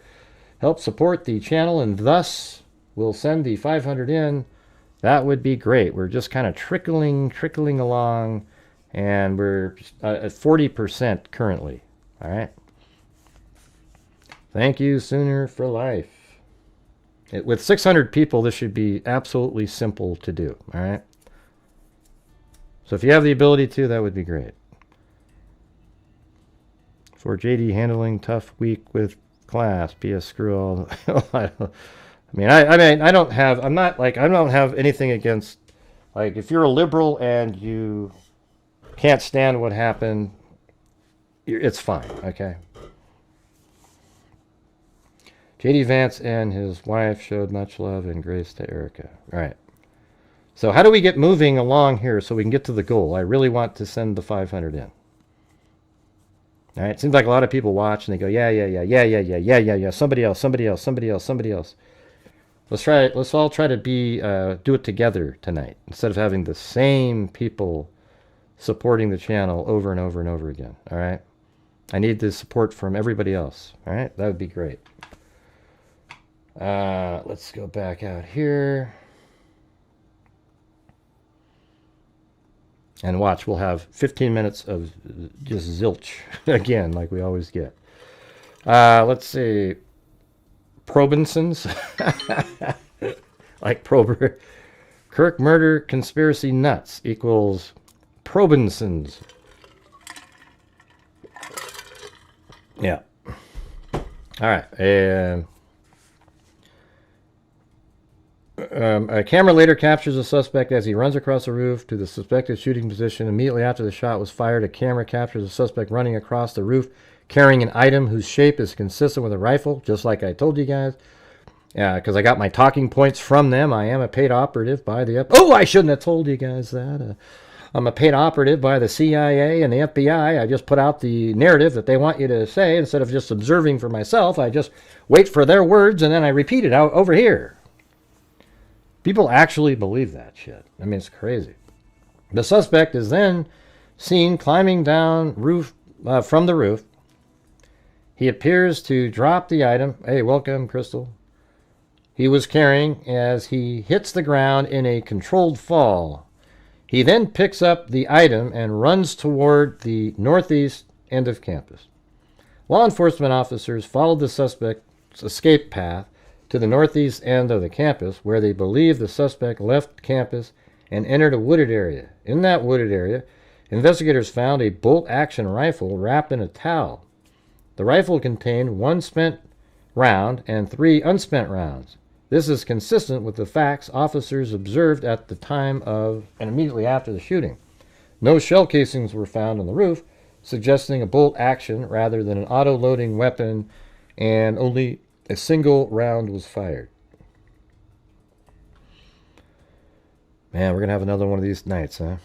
help support the channel and thus we'll send the 500 in, that would be great. We're just kind of trickling along, and we're at 40% currently. All right. Thank you, Sooner for Life. With 600 people, this should be absolutely simple to do. All right. So if you have the ability to, that would be great. For JD handling tough week with class. PS screw all. I don't have anything against, like, if you're a liberal and you can't stand what happened, it's fine, okay? JD Vance and his wife showed much love and grace to Erica. All right. So how do we get moving along here so we can get to the goal? I really want to send the 500 in. All right. Seems like a lot of people watch and they go, yeah. Somebody else. Let's all try to do it together tonight instead of having the same people supporting the channel over and over and over again. All right. I need the support from everybody else. All right. That would be great. Let's go back out here. And watch, we'll have 15 minutes of just zilch again, like we always get. Let's see. Probinsons. Like Prober. Kirk murder conspiracy nuts equals Probinsons. Yeah. All right. And a camera later captures a suspect as he runs across the roof to the suspected shooting position. Immediately after the shot was fired, a camera captures a suspect running across the roof carrying an item whose shape is consistent with a rifle, just like I told you guys. Yeah, because I got my talking points from them. I am a paid operative by the... I shouldn't have told you guys that. I'm a paid operative by the CIA and the FBI. I just put out the narrative that they want you to say. Instead of just observing for myself, I just wait for their words and then I repeat it out over here. People actually believe that shit. I mean, it's crazy. The suspect is then seen climbing down from the roof. He appears to drop the item. Hey, welcome, Crystal. He was carrying as he hits the ground in a controlled fall. He then picks up the item and runs toward the northeast end of campus. Law enforcement officers followed the suspect's escape path to the northeast end of the campus, where they believe the suspect left campus and entered a wooded area. In that wooded area, investigators found a bolt-action rifle wrapped in a towel. The rifle contained 1 spent round and 3 unspent rounds. This is consistent with the facts officers observed at the time of and immediately after the shooting. No shell casings were found on the roof, suggesting a bolt action rather than an auto-loading weapon, and only a single round was fired. Man, we're going to have another one of these nights, huh?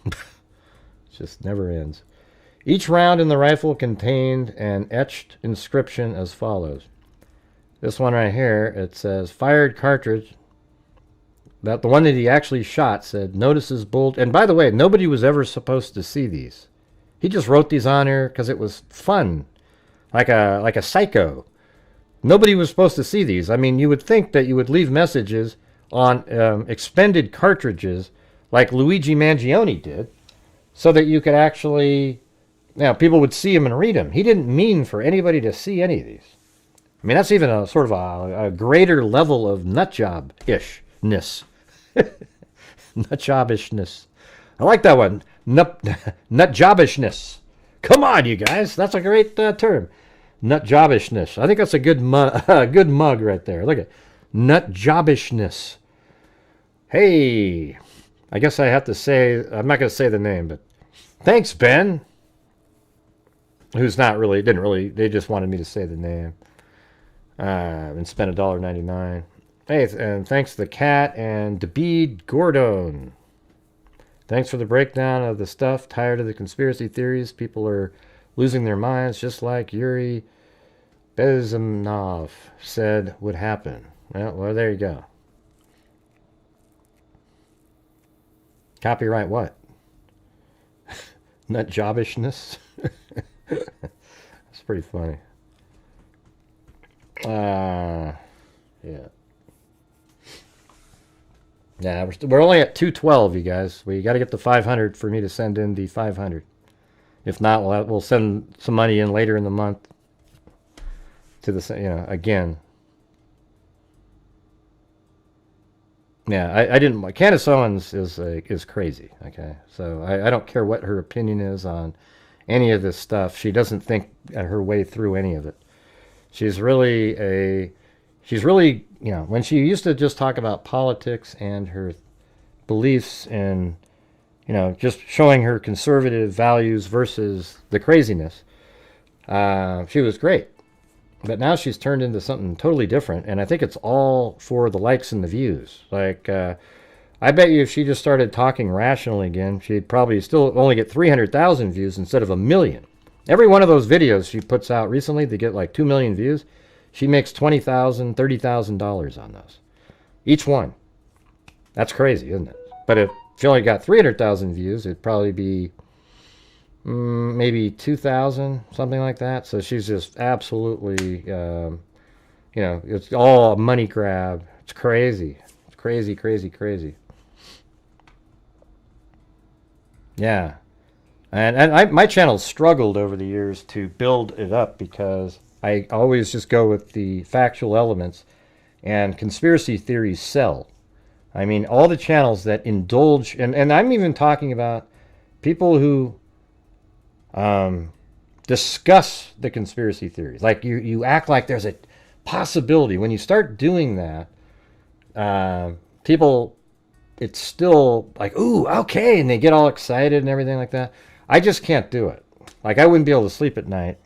It just never ends. Each round in the rifle contained an etched inscription as follows. This one right here, it says, fired cartridge. The one that he actually shot said, notices bolt. And by the way, nobody was ever supposed to see these. He just wrote these on here because it was fun. Like a psycho. Nobody was supposed to see these. I mean, you would think that you would leave messages on expended cartridges like Luigi Mangione did so that you could actually, people would see them and read them. He didn't mean for anybody to see any of these. I mean, that's even a sort of a greater level of nutjob-ishness. Nutjob-ishness. I like that one. Nutjob-ishness. Come on, you guys. That's a great term. Nutjob-ishness. I think that's a good mug right there. Look at nutjob-ishness. Hey, I guess I have to say, I'm not going to say the name, but thanks, Ben. Who's not really, didn't really, they just wanted me to say the name. And spent $1.99. Hey, and thanks to the cat and David Gordon. Thanks for the breakdown of the stuff. Tired of the conspiracy theories. People are losing their minds, just like Yuri Bezmenov said would happen. Well, there you go. Copyright what? Nutjobbishness? That's pretty funny. Yeah. Yeah, we're only at 212, you guys. We got to get the 500 for me to send in the 500. If not, we'll send some money in later in the month to the, again. Yeah, I didn't. Candace Owens is crazy. Okay, so I don't care what her opinion is on any of this stuff. She doesn't think her way through any of it. She's really, when she used to just talk about politics and her beliefs and, just showing her conservative values versus the craziness, she was great. But now she's turned into something totally different, and I think it's all for the likes and the views. Like, I bet you if she just started talking rationally again, she'd probably still only get 300,000 views instead of 1 million. Every one of those videos she puts out recently to get like 2 million views, she makes $20,000, $30,000 on those. Each one. That's crazy, isn't it? But if she only got 300,000 views, it'd probably be maybe 2,000, something like that. So she's just absolutely, it's all a money grab. It's crazy. It's crazy, crazy, crazy. Yeah. And my channel struggled over the years to build it up because I always just go with the factual elements, and conspiracy theories sell. I mean, all the channels that indulge, and I'm even talking about people who discuss the conspiracy theories. Like you act like there's a possibility. When you start doing that, people, it's still like, ooh, okay, and they get all excited and everything like that. I just can't do it. Like, I wouldn't be able to sleep at night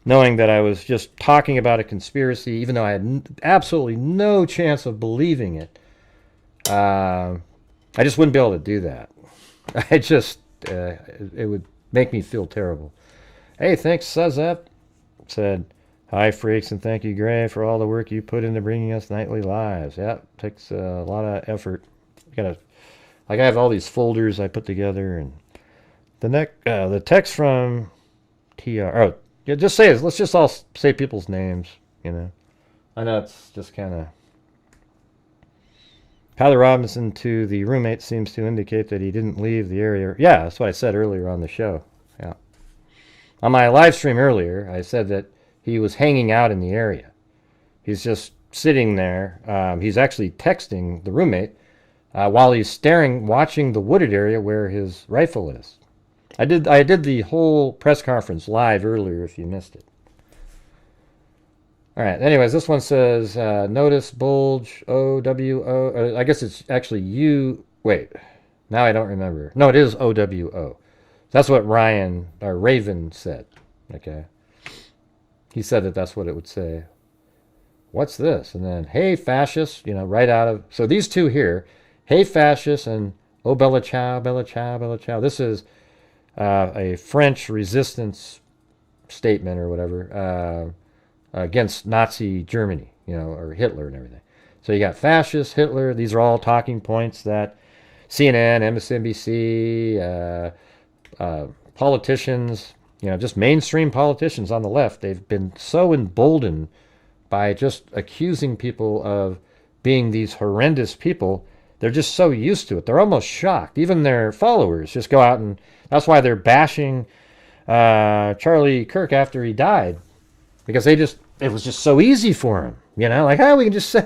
knowing that I was just talking about a conspiracy, even though I had absolutely no chance of believing it. I just wouldn't be able to do that. I just, it would make me feel terrible. Hey, thanks, Suzep. Said, hi, freaks, and thank you, Gray, for all the work you put into bringing us nightly lives. Yeah, it takes a lot of effort. I have all these folders I put together, and the text from TR. Oh, yeah, just say it. Let's just all say people's names. I know it's just kind of. Tyler Robinson to the roommate seems to indicate that he didn't leave the area. Yeah, that's what I said earlier on the show. Yeah. On my live stream earlier, I said that he was hanging out in the area. He's just sitting there. He's actually texting the roommate while he's watching the wooded area where his rifle is. I did the whole press conference live earlier if you missed it. All right. Anyways, this one says, notice bulge OWO. I guess it's actually U. Wait. Now I don't remember. No, it is OWO. That's what Raven said. Okay. He said that's what it would say. What's this? And then, hey, fascist, right out of. So these two here, hey, fascist, and oh, Bella Ciao, Bella Ciao, Bella Ciao. This is a French resistance statement or whatever. Against Nazi Germany, or Hitler and everything. So you got fascist, Hitler. These are all talking points that CNN, MSNBC, politicians, just mainstream politicians on the left, they've been so emboldened by just accusing people of being these horrendous people. They're just so used to it. They're almost shocked. Even their followers just go out, and that's why they're bashing Charlie Kirk after he died. Because it was just so easy for him, like, we can just say,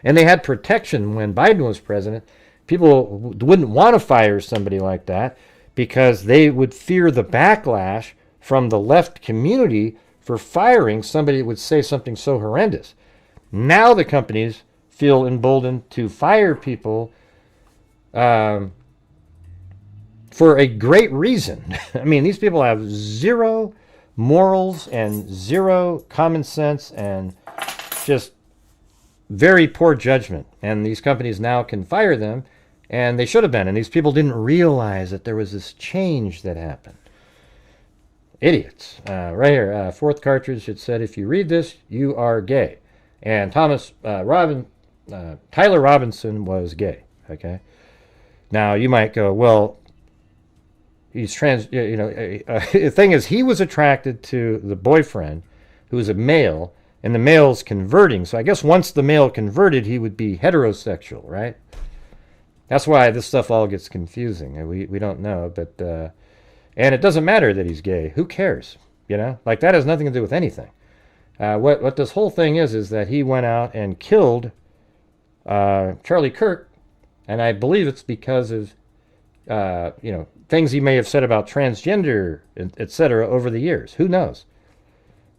and they had protection when Biden was president. People wouldn't want to fire somebody like that because they would fear the backlash from the left community for firing somebody that would say something so horrendous. Now the companies feel emboldened to fire people for a great reason. I mean, these people have zero morals and zero common sense and just very poor judgment. And these companies now can fire them, and they should have been. And these people didn't realize that there was this change that happened. Idiots. Right here, fourth cartridge, it said, if you read this, you are gay. And Tyler Robinson was gay. Okay. Now you might go, well, he's trans, the thing is, he was attracted to the boyfriend, who was a male, and the male's converting. So I guess once the male converted, he would be heterosexual, right? That's why this stuff all gets confusing. We don't know, but, and it doesn't matter that he's gay. Who cares? Like, that has nothing to do with anything. What this whole thing is that he went out and killed Charlie Kirk, and I believe it's because of things he may have said about transgender, etc. over the years. Who knows,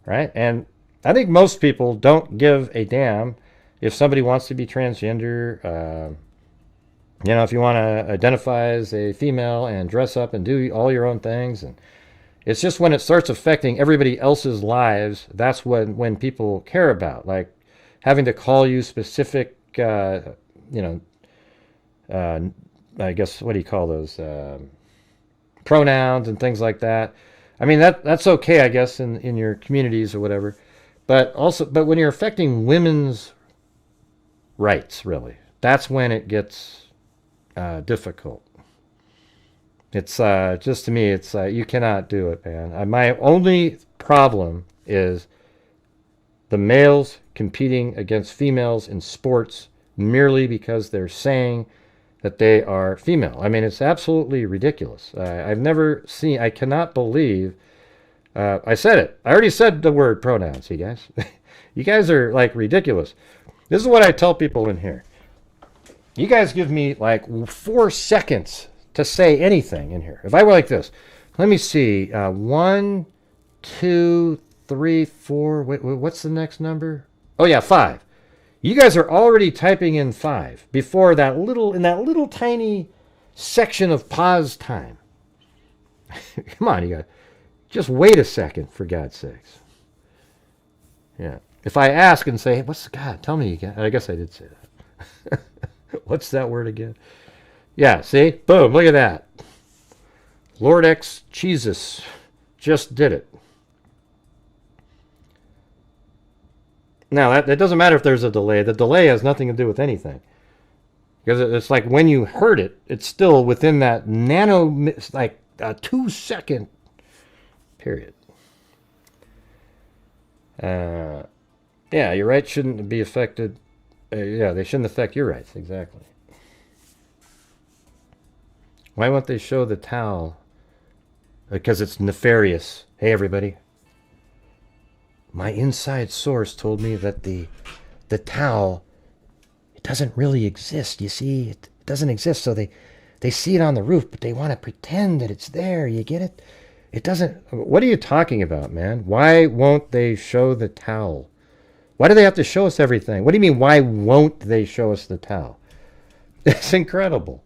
right? And I think most people don't give a damn if somebody wants to be transgender. If you want to identify as a female and dress up and do all your own things, and it's just when it starts affecting everybody else's lives, that's when people care about, like having to call you specific, I guess, what do you call those, pronouns and things like that. I mean, that's okay, I guess, in your communities or whatever, but when you're affecting women's rights, really, that's when it gets difficult. It's just, to me, it's you cannot do it, man. My only problem is the males competing against females in sports merely because they're saying that they are female. I mean, it's absolutely ridiculous. I've never seen, I cannot believe, I said it. I already said the word pronouns, you guys. You guys are like ridiculous. This is what I tell people in here. You guys give me like 4 seconds to say anything in here. If I were like this, let me see, 1, 2, 3, 4, wait, what's the next number? Oh yeah, 5. You guys are already typing in 5 before that little tiny section of pause time. Come on, you guys. Just wait a second, for God's sakes. Yeah. If I ask and say, hey, what's the God? Tell me again. I guess I did say that. What's that word again? Yeah, see? Boom, look at that. Lord X Jesus just did it. Now, that doesn't matter if there's a delay. The delay has nothing to do with anything. Because it's like when you heard it, it's still within that like a 2-second period. Yeah, your rights shouldn't be affected. Yeah, they shouldn't affect your rights, exactly. Why won't they show the towel? Because it's nefarious. Hey, everybody. My inside source told me that the towel, it doesn't really exist. You see, it doesn't exist. So they see it on the roof, but they want to pretend that it's there. You get it? It doesn't. What are you talking about, man? Why won't they show the towel? Why do they have to show us everything? What do you mean, why won't they show us the towel? It's incredible.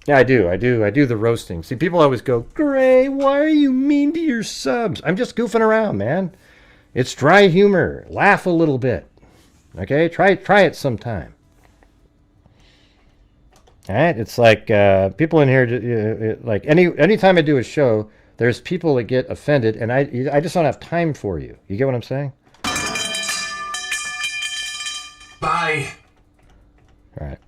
Yeah, I do the roasting. See, people always go, Gray, why are you mean to your subs? I'm just goofing around, man. It's dry humor. Laugh a little bit. Okay? Try it sometime. All right? It's like people in here, like anytime I do a show, there's people that get offended, and I just don't have time for you. You get what I'm saying? Bye. All right.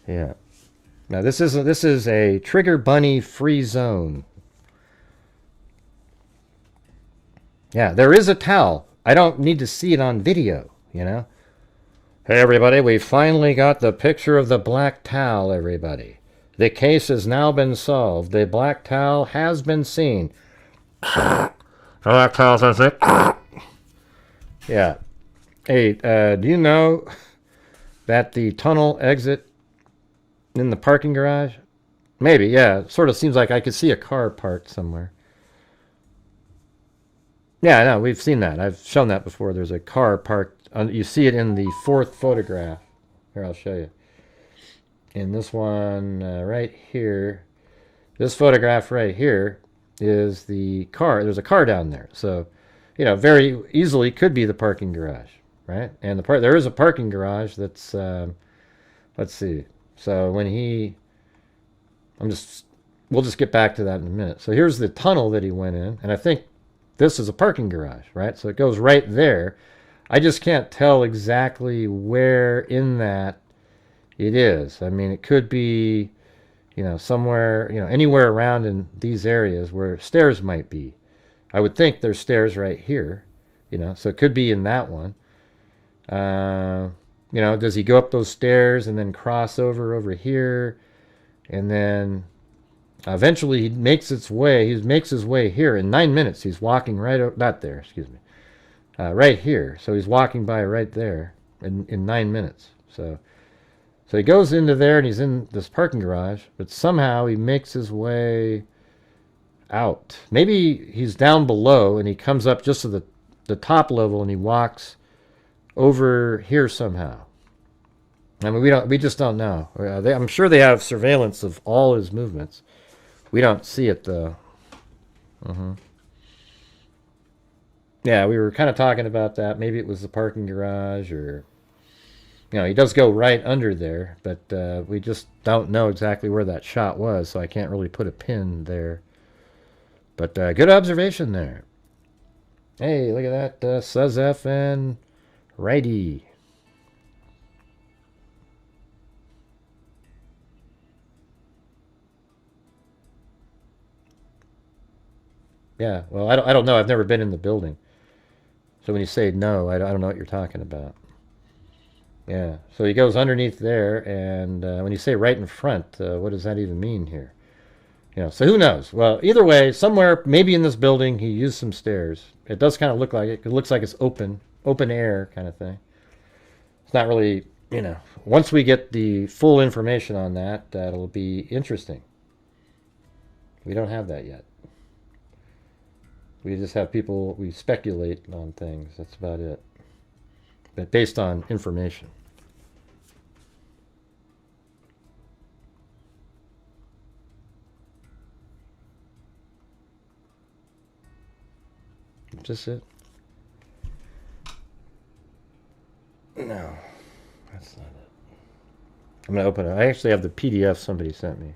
Yeah. Now this is a trigger bunny free zone. Yeah, there is a towel. I don't need to see it on video, you know. Hey everybody, we finally got the picture of the black towel, everybody. The case has now been solved. The black towel has been seen. The black towel's been seen. Yeah. Hey, do you know that the tunnel exit in the parking garage? Maybe, yeah. It sort of seems like I could see a car parked somewhere. Yeah, I know. We've seen that. I've shown that before. There's a car parked. You see it in the 4th photograph. Here, I'll show you. In this one right here, this photograph right here is the car. There's a car down there. So, you know, very easily could be the parking garage, right? And there is a parking garage that's, let's see. So when we'll just get back to that in a minute. So here's the tunnel that he went in, and I think this is a parking garage, right? So it goes right there. I just can't tell exactly where in that it is. I mean, it could be, you know, somewhere, you know, anywhere around in these areas where stairs might be. I would think there's stairs right here, you know, so it could be in that one. You know, does he go up those stairs and then cross over here, and then eventually he makes his way here in 9 minutes. He's walking right over, not there, excuse me. right here. So he's walking by right there in 9 minutes. So he goes into there and he's in this parking garage, but somehow he makes his way out. Maybe he's down below and he comes up just to the top level and he walks over here somehow. I mean, we just don't know. I'm sure they have surveillance of all his movements. We don't see it though. Yeah, we were kind of talking about that. Maybe it was the parking garage, or he does go right under there, but we just don't know exactly where that shot was, so I can't really put a pin there. But good observation there. Hey, look at that, Suzef and Righty. Yeah, well, I don't know. I've never been in the building. So when you say no, I don't know what you're talking about. Yeah, so he goes underneath there, and when you say right in front, what does that even mean here? So who knows? Well, either way, somewhere, maybe in this building, he used some stairs. It does kind of look like it. It looks like it's open air kind of thing. It's not really, once we get the full information on that, that'll be interesting. We don't have that yet. We just have people, we speculate on things. That's about it. But based on information. Just it? No, that's not it. I'm going to open it. I actually have the PDF somebody sent me.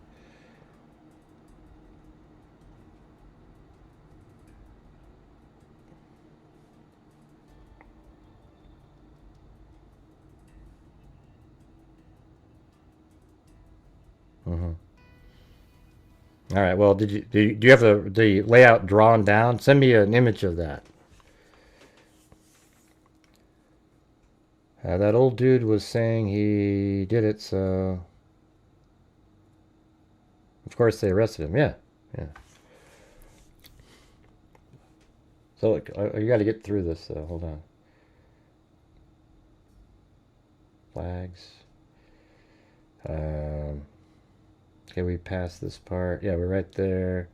All right. Well, do you have the layout drawn down? Send me an image of that. That old dude was saying he did it, so of course they arrested him. Yeah. So look, you got to get through this. Hold on. Flags. Okay, we passed this part. Yeah, we're right there.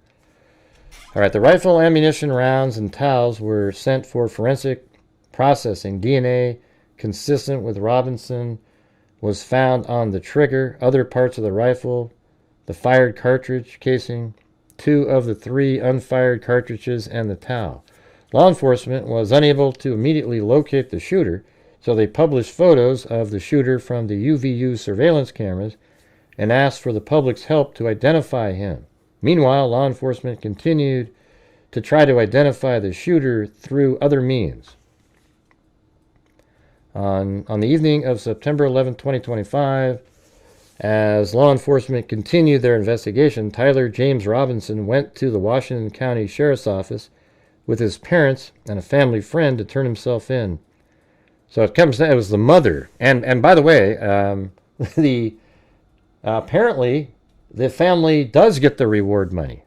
All right, the rifle, ammunition, rounds, and towels were sent for forensic processing. DNA consistent with Robinson was found on the trigger, other parts of the rifle, the fired cartridge casing, 2 of the 3 unfired cartridges, and the towel. Law enforcement was unable to immediately locate the shooter, so they published photos of the shooter from the UVU surveillance cameras and asked for the public's help to identify him. Meanwhile, law enforcement continued to try to identify the shooter through other means. On the evening of September 11, 2025, as law enforcement continued their investigation, Tyler James Robinson went to the Washington County Sheriff's Office with his parents and a family friend to turn himself in. So it was the mother. And by the way, apparently the family does get the reward money.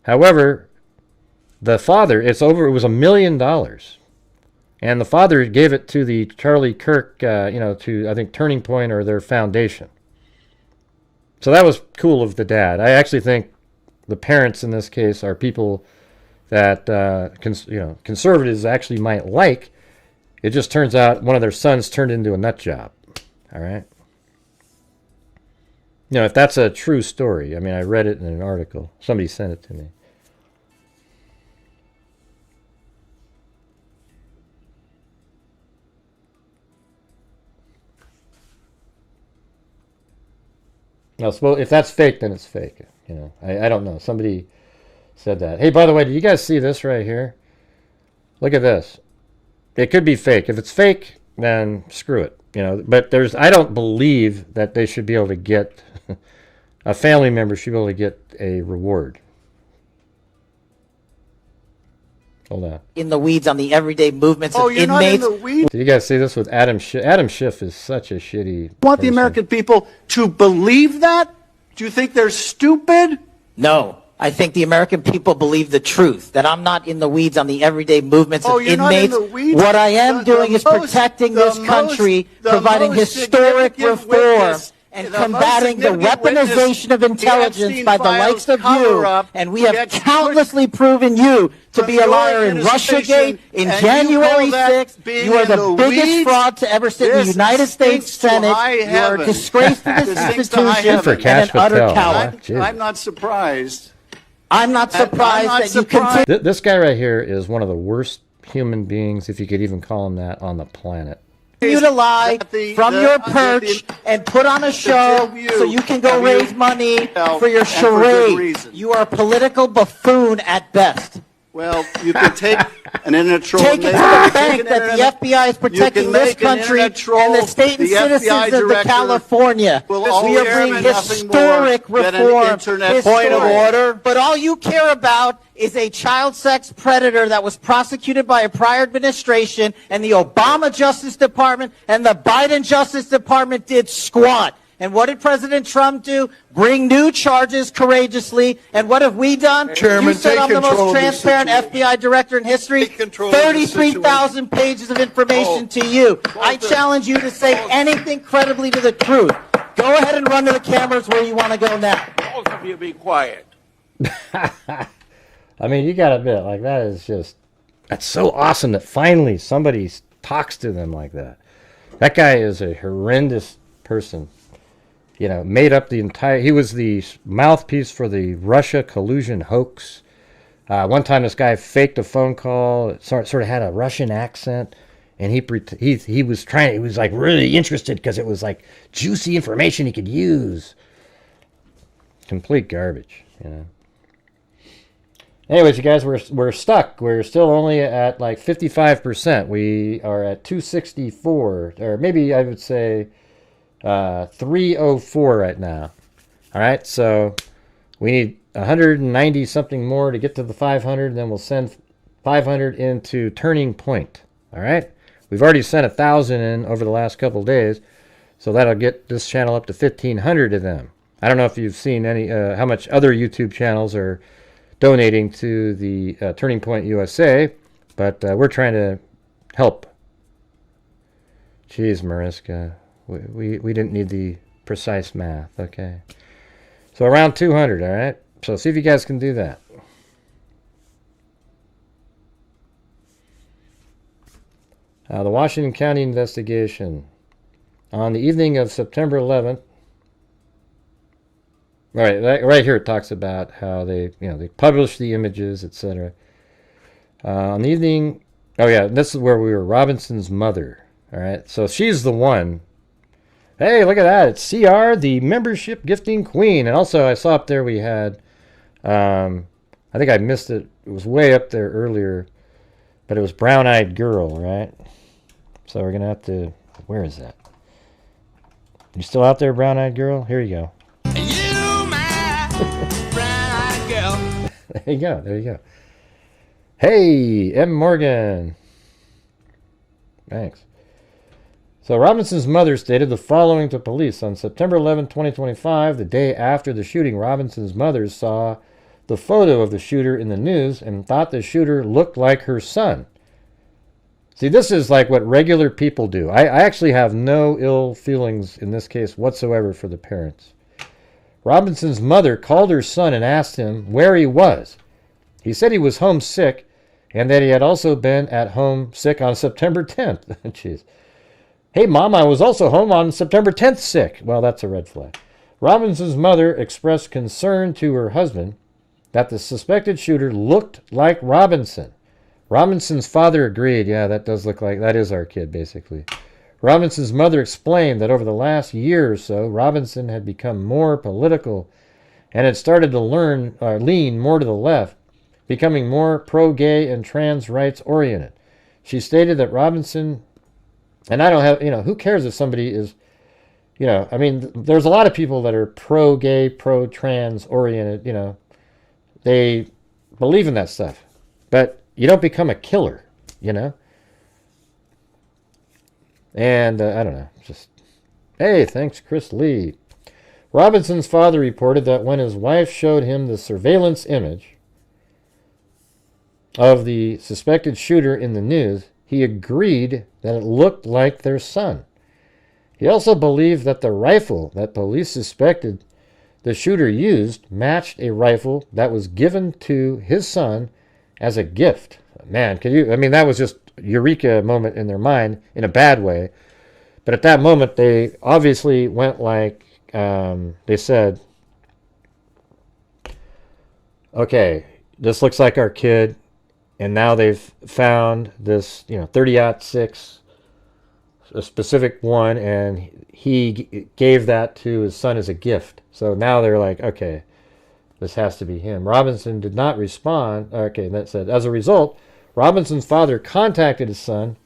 However, the father, it was $1 million. And the father gave it to the Charlie Kirk, to, I think, Turning Point or their foundation. So that was cool of the dad. I actually think the parents in this case are people that, conservatives actually might like. It just turns out one of their sons turned into a nut job. All right? If that's a true story. I mean, I read it in an article. Somebody sent it to me. No, if that's fake, then it's fake. I don't know. Somebody said that. Hey, by the way, do you guys see this right here? Look at this. It could be fake. If it's fake, then screw it. But I don't believe that they should be able to get, a family member should be able to get a reward. Hold on. In the weeds on the everyday movements of you're inmates. Not in the weeds? Did you guys see this with Adam Schiff? Adam Schiff is such a shitty Want person. the American people to believe that? Do you think they're stupid? No. I think the American people believe the truth, that I'm not in the weeds on the everyday movements of you're not in inmates. the weeds. What I am doing is protecting this country, providing historic reform, and combating the weaponization of intelligence by the likes of you. And we have countlessly proven you to be a liar in Russiagate, in January 6th. You are the biggest fraud to ever sit in the United States Senate. You are a disgrace to this institution and an utter coward. I'm not surprised. I'm not surprised that you continue. This guy right here is one of the worst human beings, if you could even call him that, on the planet. You to lie from your perch and put on a show so you can go raise money for your charade. You are a political buffoon at best. Well, you can take an internet troll. Take it to the bank that the FBI is protecting this country and the state and citizens of the California. We are bringing historic reform. Point of order. But all you care about is a child sex predator that was prosecuted by a prior administration, and the Obama Justice Department and the Biden Justice Department did squat. And what did President Trump do? Bring new charges courageously. And what have we done? Chairman, you said I'm the most transparent FBI director in history. 33,000 pages of information to you. I challenge you to say anything credibly to the truth. Go ahead and run to the cameras where you want to go now. Both of you be quiet. I mean, you got to admit, like, that is just, that's so awesome that finally somebody talks to them like that. That guy is a horrendous person. You know, made up the entire, he was the mouthpiece for the Russia collusion hoax. One time this guy faked a phone call, sort of had a Russian accent, and he was like really interested because it was like juicy information he could use. Complete garbage, you know. Anyways, you guys, we're stuck. We're still only at like 55%. We are at 264, or maybe I would say 304 right now. All right, so we need 190 something more to get to the 500. Then we'll send 500 into Turning Point. All right, we've already sent 1,000 in over the last couple days, so that'll get this channel up to 1,500 of them. I don't know if you've seen any how much other YouTube channels are donating to the Turning Point USA, but we're trying to help. Jeez, Mariska, we didn't need the precise math. Okay, so around 200. All right, so see if you guys can do that. The Washington County investigation on the evening of September 11th. Right here it talks about how they published the images, etc. On the evening, oh yeah, this is where we were. Robinson's mother. All right, so she's the one. Hey, look at that! It's CR, the membership gifting queen, and also I saw up there we had. I think I missed it. It was way up there earlier, but it was Brown Eyed Girl, right? So we're gonna have to. Where is that? You still out there, Brown Eyed Girl? Here you go. There you go. There you go. Hey, M. Morgan. Thanks. So Robinson's mother stated the following to police. On September 11, 2025, the day after the shooting, Robinson's mother saw the photo of the shooter in the news and thought the shooter looked like her son. See, this is like what regular people do. I actually have no ill feelings in this case whatsoever for the parents. Robinson's mother called her son and asked him where he was. He said he was homesick and that he had also been at home sick on September 10th. Jeez. Hey, Mom, I was also home on September 10th sick. Well, that's a red flag. Robinson's mother expressed concern to her husband that the suspected shooter looked like Robinson. Robinson's father agreed. Yeah, that does look like, that is our kid, basically. Robinson's mother explained that over the last year or so, Robinson had become more political and had started to lean more to the left, becoming more pro-gay and trans rights oriented. She stated that Robinson, and I don't have, who cares if somebody is, I mean, there's a lot of people that are pro-gay, pro-trans oriented, they believe in that stuff, but you don't become a killer, And I don't know, just, hey, thanks, Chris Lee. Robinson's father reported that when his wife showed him the surveillance image of the suspected shooter in the news, he agreed that it looked like their son. He also believed that the rifle that police suspected the shooter used matched a rifle that was given to his son as a gift. Man, that was just a eureka moment in their mind in a bad way. But at that moment, they obviously went like, they said, okay, this looks like our kid. And now they've found this, 30-06, a specific one, and he gave that to his son as a gift. So now they're like, okay, this has to be him. Robinson did not respond. Okay, that said, as a result, Robinson's father contacted his son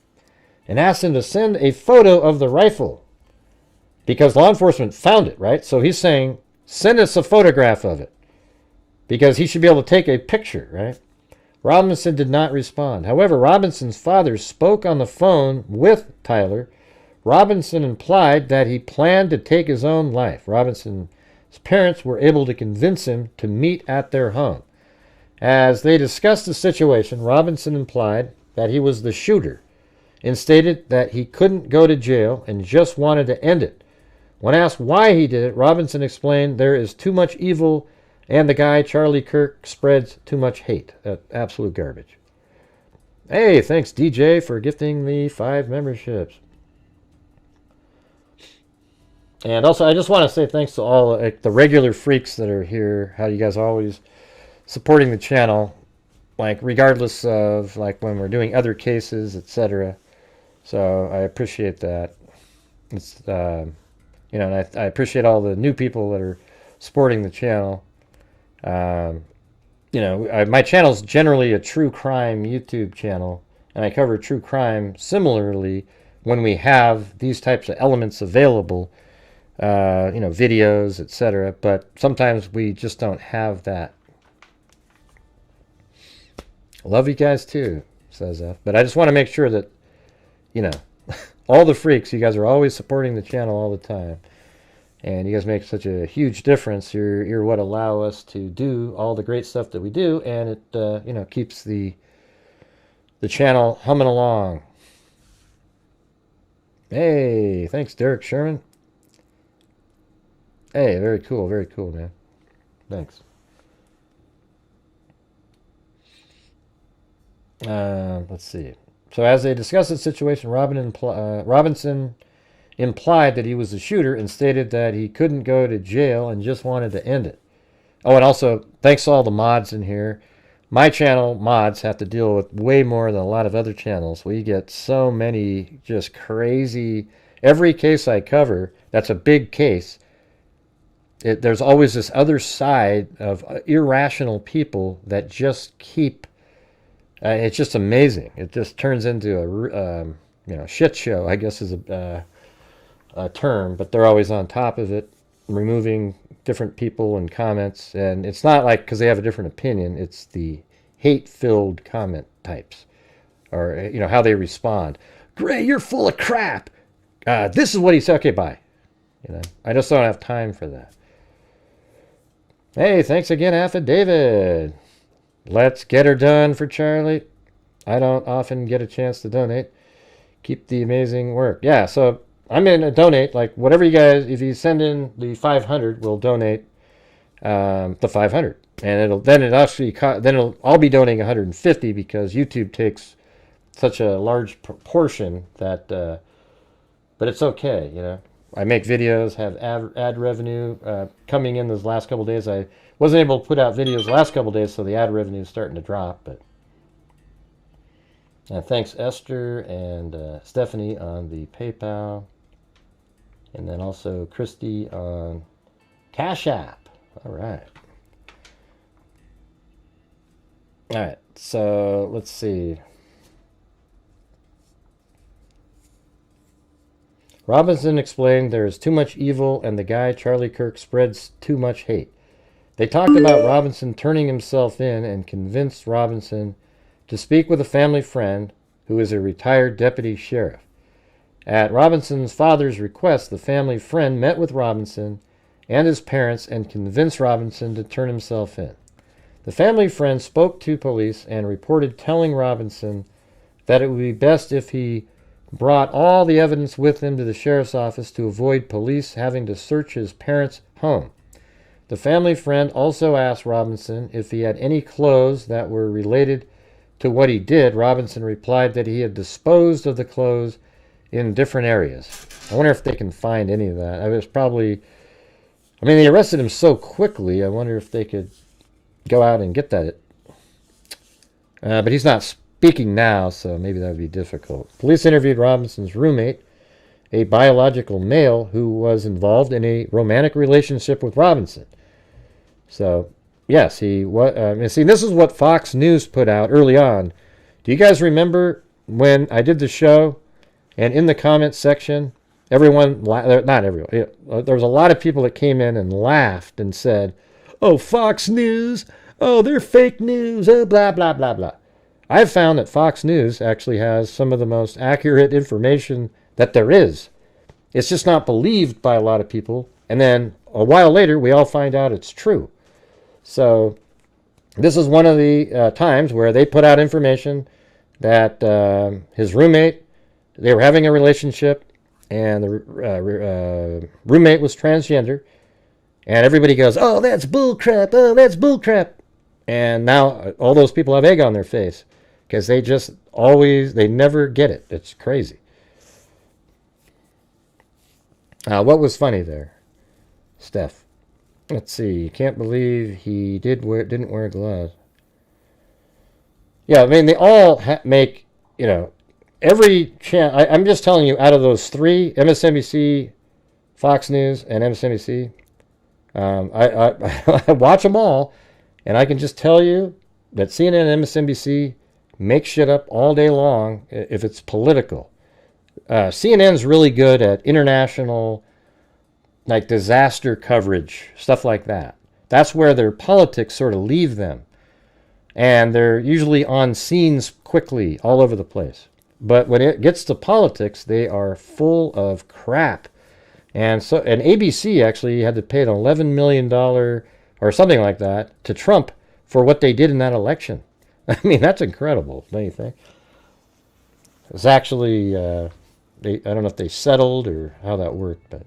and asked him to send a photo of the rifle because law enforcement found it, right? So he's saying, send us a photograph of it because he should be able to take a picture, right? Robinson did not respond. However, Robinson's father spoke on the phone with Tyler. Robinson implied that he planned to take his own life. Robinson's parents were able to convince him to meet at their home. As they discussed the situation, Robinson implied that he was the shooter and stated that he couldn't go to jail and just wanted to end it. When asked why he did it, Robinson explained there is too much evil and the guy, KIrk, spreads too much hate. Absolute garbage. Hey, thanks, DJ, for gifting the 5 memberships. And also, I just want to say thanks to all the regular freaks that are here. How you guys are always supporting the channel, regardless of, when we're doing other cases, etc. So, I appreciate that. It's, and I appreciate all the new people that are supporting the channel. My channel is generally a true crime YouTube channel, and I cover true crime similarly when we have these types of elements available, videos, etc. But sometimes we just don't have that. Love you guys too, says F. But I just want to make sure that, all the freaks, you guys are always supporting the channel all the time. And you guys make such a huge difference. You're what allow us to do all the great stuff that we do, and it keeps the channel humming along. Hey, thanks, Derek Sherman. Hey, very cool, man. Thanks. Let's see. So as they discussed the situation, Robinson implied that he was the shooter and stated that he couldn't go to jail and just wanted to end it. Oh, and also, thanks to all the mods in here. My channel mods have to deal with way more than a lot of other channels. We get so many just crazy... Every case I cover, that's a big case, there's always this other side of irrational people that just keep... it's just amazing. It just turns into a shit show, I guess is a term, but they're always on top of it, removing different people and comments. And it's not like because they have a different opinion, it's the hate-filled comment types, or how they respond. Gray, you're full of crap. This is what he said. Okay, bye. I just don't have time for that. Hey, thanks again, Affidavit. Let's get her done for Charlie. I don't often get a chance to donate. Keep the amazing work. Yeah, so I'm in a donate, whatever you guys, if you send in the 500, we'll donate the 500. And I'll be donating 150 because YouTube takes such a large proportion that, but it's okay, I make videos, have ad revenue coming in those last couple of days. I wasn't able to put out videos the last couple of days, so the ad revenue is starting to drop. But thanks Esther and Stephanie on the PayPal, and then also Christy on Cash App. All right. So let's see. Robinson explained there is too much evil and the guy, KIrk, spreads too much hate. They talked about Robinson turning himself in and convinced Robinson to speak with a family friend who is a retired deputy sheriff. At Robinson's father's request, the family friend met with Robinson and his parents and convinced Robinson to turn himself in. The family friend spoke to police and reported telling Robinson that it would be best if he brought all the evidence with him to the sheriff's office to avoid police having to search his parents' home. The family friend also asked Robinson if he had any clothes that were related to what he did. Robinson replied that he had disposed of the clothes in different areas. I wonder if they can find any of that. They arrested him so quickly, I wonder if they could go out and get that. But he's not speaking now, so maybe that would be difficult. Police interviewed Robinson's roommate, a biological male who was involved in a romantic relationship with Robinson. So, yes, he was. See, this is what Fox News put out early on. Do you guys remember when I did the show, and in the comments section, everyone, not everyone, there was a lot of people that came in and laughed and said, "Oh, Fox News, oh, they're fake news, oh, blah, blah, blah, blah." I've found that Fox News actually has some of the most accurate information that there is. It's just not believed by a lot of people, and then a while later, we all find out it's true. So this is one of the times where they put out information that his roommate, they were having a relationship, and the roommate was transgender, and everybody goes, "Oh, that's bullcrap, oh, that's bullcrap." And now all those people have egg on their face because they never get it. It's crazy. What was funny there, Steph? Let's see. Can't believe he didn't wear gloves. Yeah, they all make, every channel. I'm just telling you, out of those three, MSNBC, Fox News, and MSNBC, I watch them all, and I can just tell you that CNN and MSNBC make shit up all day long if it's political. CNN's really good at international, like disaster coverage, stuff like that. That's where their politics sort of leave them. And they're usually on scenes quickly all over the place. But when it gets to politics, they are full of crap. And ABC actually had to pay an $11 million or something like that to Trump for what they did in that election. That's incredible, don't you think? It's actually, I don't know if they settled or how that worked, but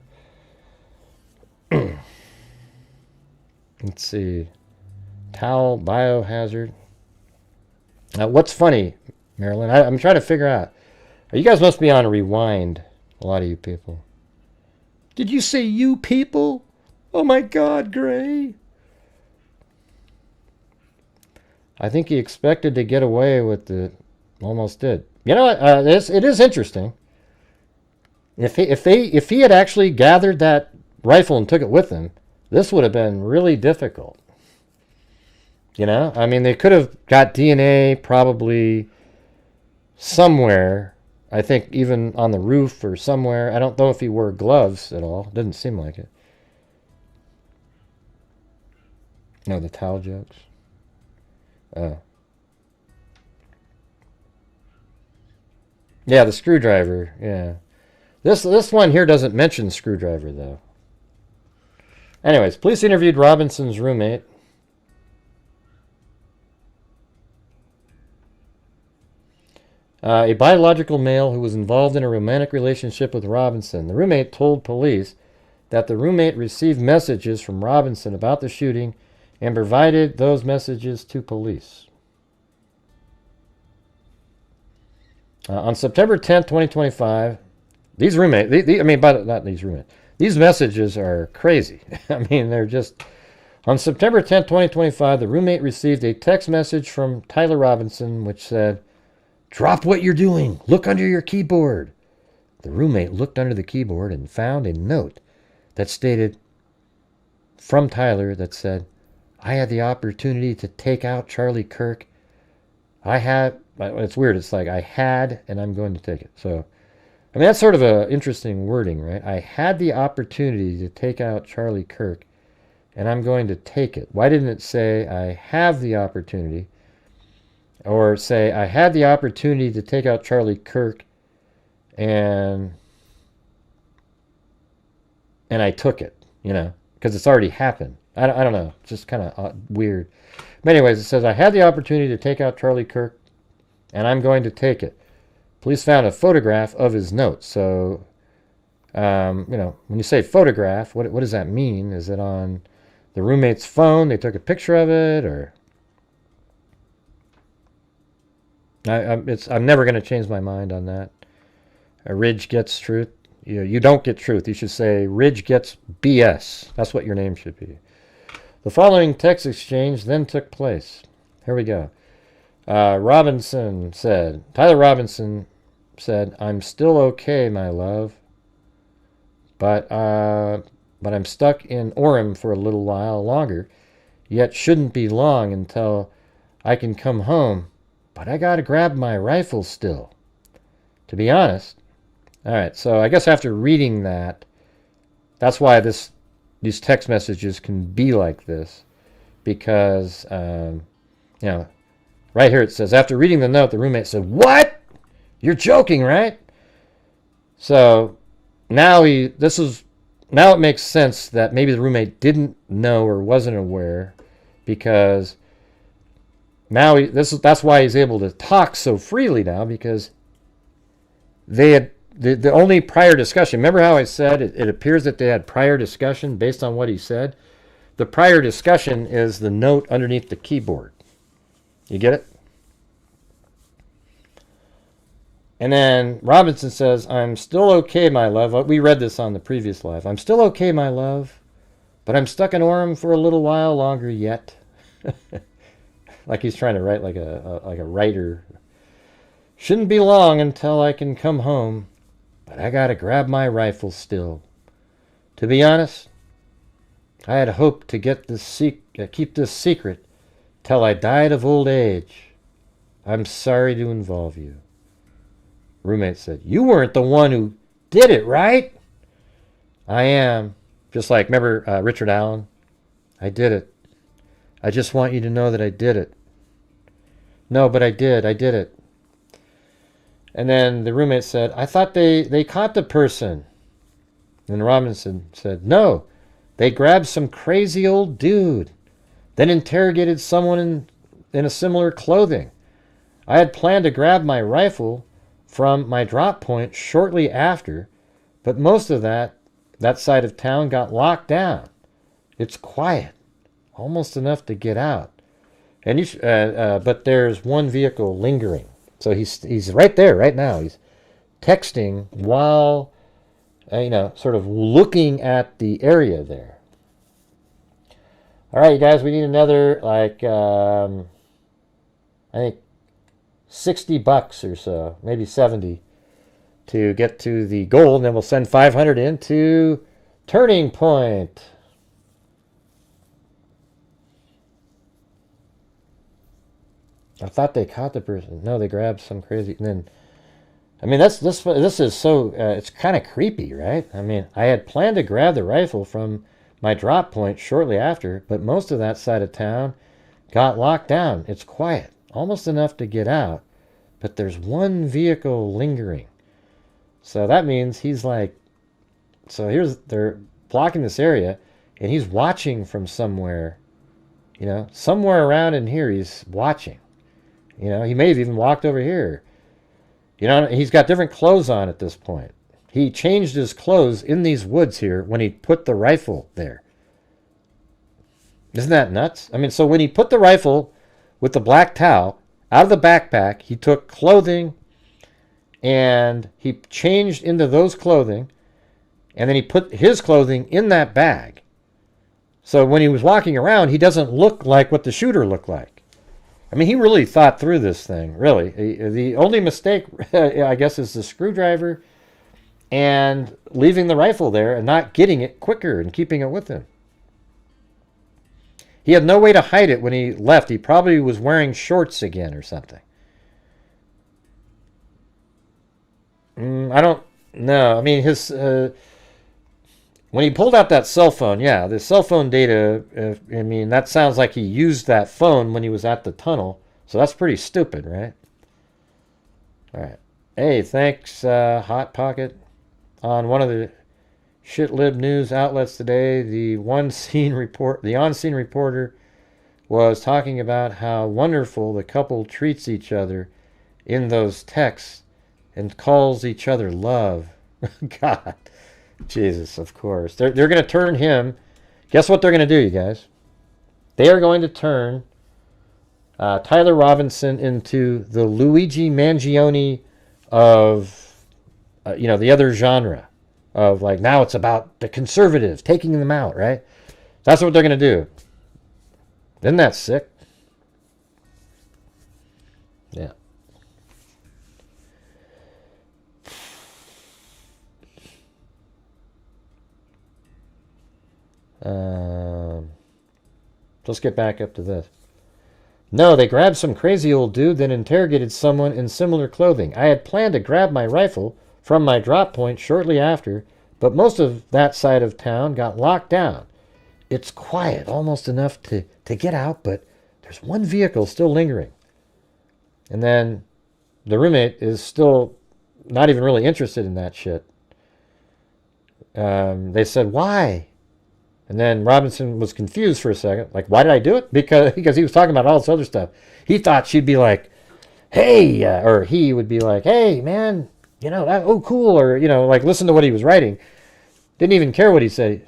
let's see. Towel biohazard. What's funny, Marilyn? I'm trying to figure out. You guys must be on rewind, a lot of you people. Did you say you people? Oh my God, Gray. I think he expected to get away with it. Almost did. You know what? It is interesting. If he had actually gathered that rifle and took it with him, this would have been really difficult. They could have got DNA probably somewhere. I think even on the roof or somewhere. I don't know if he wore gloves at all. Doesn't seem like it. No, the towel jokes. Oh. Yeah, the screwdriver. Yeah. This one here doesn't mention screwdriver, though. Anyways, police interviewed Robinson's roommate. A biological male who was involved in a romantic relationship with Robinson. The roommate told police that the roommate received messages from Robinson about the shooting and provided those messages to police. On September 10th, 2025, these messages are crazy. They're just... On September 10th, 2025, the roommate received a text message from Tyler Robinson which said, "Drop what you're doing. Look under your keyboard." The roommate looked under the keyboard and found a note that stated, from Tyler, that said, "I had the opportunity to take out Charlie Kirk. It's weird. It's like, I had, and I'm going to take it." So, that's sort of an interesting wording, right? I had the opportunity to take out Charlie Kirk, and I'm going to take it. Why didn't it say, I have the opportunity? Or say, I had the opportunity to take out Charlie Kirk, and I took it, because it's already happened. I don't know. It's just kind of weird. But anyways, it says, I had the opportunity to take out Charlie Kirk, and I'm going to take it. Police found a photograph of his note. So, you know, when you say photograph, what does that mean? Is it on the roommate's phone? They took a picture of it, or... I'm never going to change my mind on that. Ridge gets truth. You don't get truth. You should say Ridge gets BS. That's what your name should be. The following text exchange then took place. Here we go. Tyler Robinson said, I'm still okay, my love, but I'm stuck in Orem for a little while longer, yet shouldn't be long until I can come home. But I got to grab my rifle still. To be honest. All right, so I guess after reading that, that's why these text messages can be like this. Because, you know, right here it says, after reading the note, the roommate said, what? You're joking, right? So now now it makes sense that maybe the roommate didn't know or wasn't aware, because... Now that's why he's able to talk so freely now, because they had the only prior discussion. Remember how I said it appears that they had prior discussion based on what he said? The prior discussion is the note underneath the keyboard. You get it? And then Robinson says, I'm still okay, my love. We read this on the previous live. I'm still okay, my love, but I'm stuck in Orem for a little while longer yet. Like he's trying to write like a writer. Shouldn't be long until I can come home, but I gotta grab my rifle still. To be honest, I had hoped to keep this secret till I died of old age. I'm sorry to involve you. Roommate said, you weren't the one who did it, right? I am. Just like, remember Richard Allen? I did it. I just want you to know that I did it. No, but I did it. And then the roommate said, I thought they caught the person. And Robinson said, no, they grabbed some crazy old dude, then interrogated someone in a similar clothing. I had planned to grab my rifle from my drop point shortly after, but most of that side of town got locked down. It's quiet. Almost enough to get out, and but there's one vehicle lingering. So he's right there right now. He's texting while, you know, sort of looking at the area there. All right, you guys, we need another like I think $60 or so, maybe 70, to get to the goal, and then we'll send 500 into Turning Point. I thought they caught the person. No, they grabbed some crazy. And then, I mean, this is so. It's kind of creepy, right? I mean, I had planned to grab the rifle from my drop point shortly after, but most of that side of town got locked down. It's quiet, almost enough to get out, but there's one vehicle lingering. So that means he's like. So they're blocking this area, and he's watching from somewhere. You know, somewhere around in here, he's watching. You know, he may have even walked over here. You know, he's got different clothes on at this point. He changed his clothes in these woods here when he put the rifle there. Isn't that nuts? I mean, so when he put the rifle with the black towel out of the backpack, he took clothing and he changed into those clothing, and then he put his clothing in that bag. So when he was walking around, he doesn't look like what the shooter looked like. I mean, he really thought through this thing, really. The only mistake, I guess, is the screwdriver and leaving the rifle there and not getting it quicker and keeping it with him. He had no way to hide it when he left. He probably was wearing shorts again or something. I don't know. I mean, when he pulled out that cell phone, yeah, the cell phone data, I mean, that sounds like he used that phone when he was at the tunnel. So that's pretty stupid, right? All right. Hey, thanks, Hot Pocket. On one of the shitlib news outlets today. The on-scene reporter was talking about how wonderful the couple treats each other in those texts and calls each other love. God, Jesus, of course. They're going to turn him. Guess what they're going to do, you guys? They are going to turn Tyler Robinson into the Luigi Mangione of, the other genre of, like, now it's about the conservatives taking them out, right? That's what they're going to do. Isn't that sick? Yeah. Let's get back up to this. No, they grabbed some crazy old dude, then interrogated someone in similar clothing. I had planned to grab my rifle from my drop point shortly after, but most of that side of town got locked down. It's quiet, almost enough to get out, but there's one vehicle still lingering. And then the roommate is still not even really interested in that shit. They said, why? And then Robinson was confused for a second. Like, why did I do it? Because he was talking about all this other stuff. He thought she'd be like, hey, or he would be like, hey, man, oh, cool. Or, like, listen to what he was writing. Didn't even care what he said.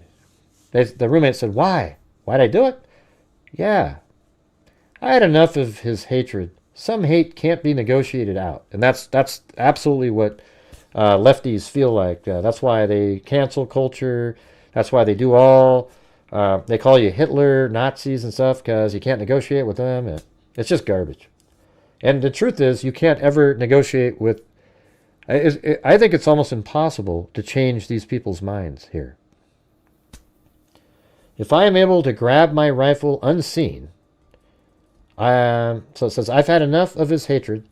The roommate said, why? Why'd I do it? Yeah. I had enough of his hatred. Some hate can't be negotiated out. And that's absolutely what lefties feel like. That's why they cancel culture. That's why they do all. They call you Hitler, Nazis and stuff because you can't negotiate with them. It's just garbage. And the truth is, you can't ever negotiate with... I think it's almost impossible to change these people's minds here. If I am able to grab my rifle unseen... so it says, I've had enough of his hatred.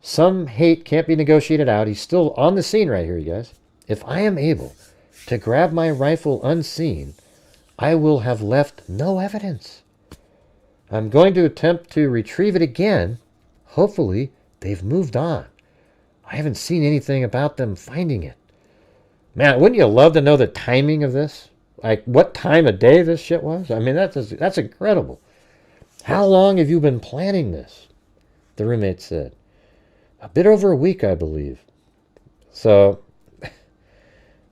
Some hate can't be negotiated out. He's still on the scene right here, you guys. If I am able to grab my rifle unseen, I will have left no evidence. I'm going to attempt to retrieve it again. Hopefully, they've moved on. I haven't seen anything about them finding it. Man, wouldn't you love to know the timing of this? Like, what time of day this shit was? I mean, that's incredible. How long have you been planning this? The roommate said. A bit over a week, I believe. So...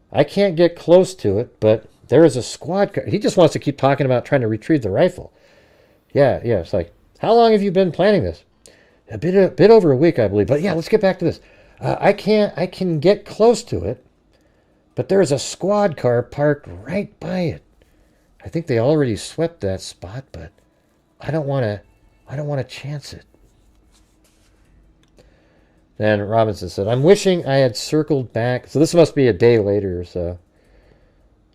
I can't get close to it, but there is a squad car. He just wants to keep talking about trying to retrieve the rifle. Yeah, it's like, how long have you been planning this? A bit over a week, I believe. But yeah, let's get back to this. I can get close to it, but there is a squad car parked right by it. I think they already swept that spot, but I don't want to chance it. Then Robinson said, I'm wishing I had circled back. So this must be a day later or so.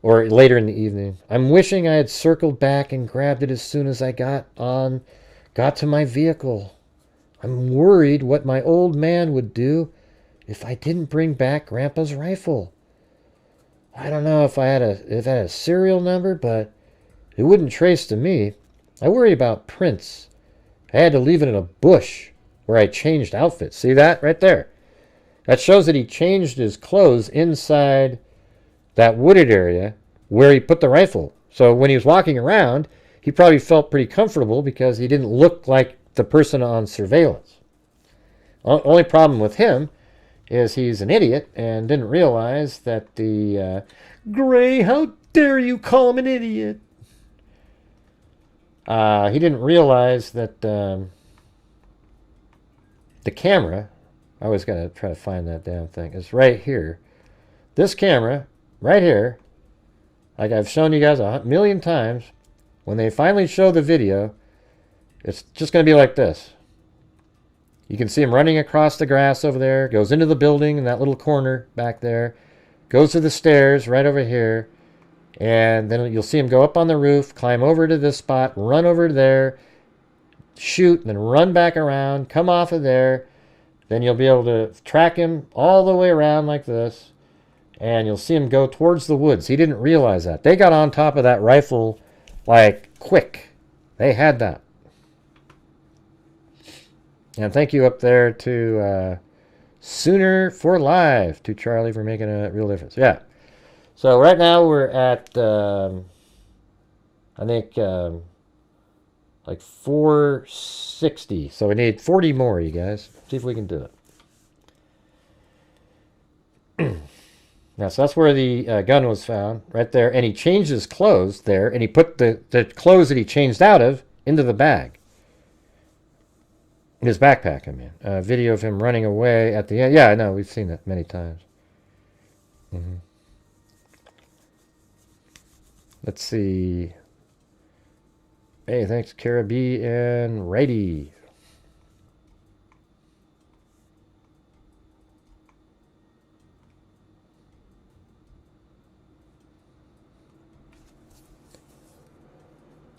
Or later in the evening. I'm wishing I had circled back and grabbed it as soon as I got to my vehicle. I'm worried what my old man would do if I didn't bring back Grandpa's rifle. I don't know if I had a serial number, but it wouldn't trace to me. I worry about prints. I had to leave it in a bush where I changed outfits. See that right there? That shows that he changed his clothes inside that wooded area where he put the rifle. So when he was walking around, he probably felt pretty comfortable because he didn't look like the person on surveillance. Only problem with him is he's an idiot and didn't realize that the... Gray, how dare you call him an idiot? He didn't realize that... the camera, I always got to try to find that damn thing, is right here. This camera, right here, like I've shown you guys a million times, when they finally show the video, it's just going to be like this. You can see him running across the grass over there, goes into the building in that little corner back there, goes to the stairs right over here, and then you'll see him go up on the roof, climb over to this spot, run over to there, shoot, and then run back around, come off of there. Then you'll be able to track him all the way around like this, and you'll see him go towards the woods. He didn't realize that. They got on top of that rifle like quick. They had that. And thank you up there to Sooner for Live, to Charlie for making a real difference. Yeah. So right now we're at, I think, like 460. So we need 40 more, you guys. See if we can do it. Now, so that's where the gun was found, right there. And he changed his clothes there, and he put the clothes that he changed out of into the bag. His backpack, I mean. Video of him running away at the end. Yeah, I know. We've seen that many times. Let's see. Hey, thanks, Caribbean Righty.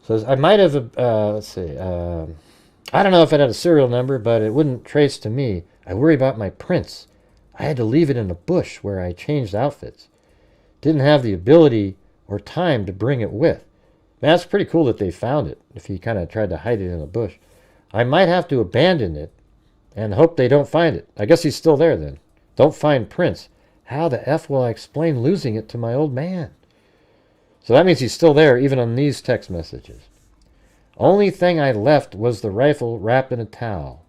So I might have, let's see, I don't know if it had a serial number, but it wouldn't trace to me. I worry about my prints. I had to leave it in a bush where I changed outfits. Didn't have the ability or time to bring it with. Man, that's pretty cool that they found it, if he kind of tried to hide it in a bush. I might have to abandon it and hope they don't find it. I guess he's still there then. Don't find prints. How the F will I explain losing it to my old man? So that means he's still there, even on these text messages. Only thing I left was the rifle wrapped in a towel.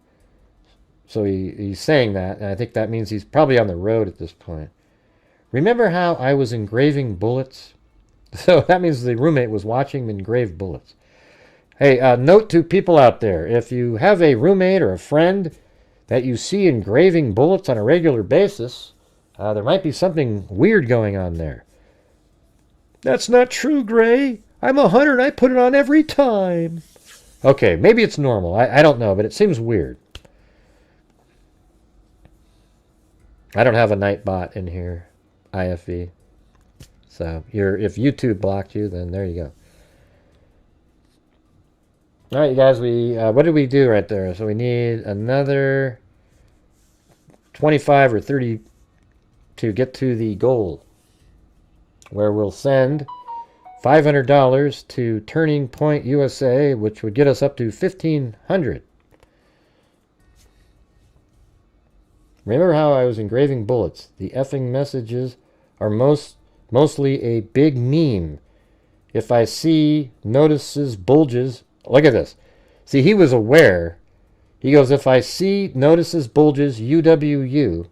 So he's saying that, and I think that means he's probably on the road at this point. Remember how I was engraving bullets? So that means the roommate was watching him engrave bullets. Hey, note to people out there, if you have a roommate or a friend that you see engraving bullets on a regular basis, there might be something weird going on there. That's not true, Gray. I'm a hunter and I put it on every time. Okay, maybe it's normal. I don't know, but it seems weird. I don't have a Nightbot in here, IFV. So if YouTube blocked you, then there you go. All right, you guys, what did we do right there? So we need another 25 or 30 to get to the goal, where we'll send $500 to Turning Point USA, which would get us up to $1,500. Remember how I was engraving bullets? The effing messages are mostly a big meme. If I see notices bulges, look at this. See, he was aware. He goes, if I see notices bulges UWU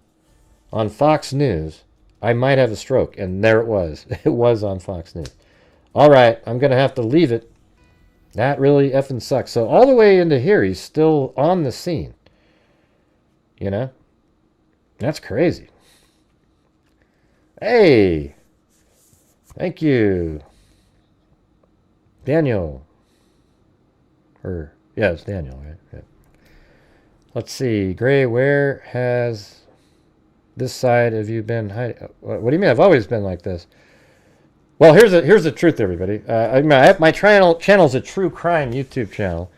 on Fox News, I might have a stroke. And there it was. It was on Fox News. All right, I'm going to have to leave it. That really effing sucks. So all the way into here, he's still on the scene. You know? That's crazy. Hey! Thank you. Daniel. Yeah, it's Daniel, right? Yeah. Let's see. Gray, where has this side of you been hiding? What do you mean? I've always been like this. Well, here's the truth, everybody. My channel's a true crime YouTube channel.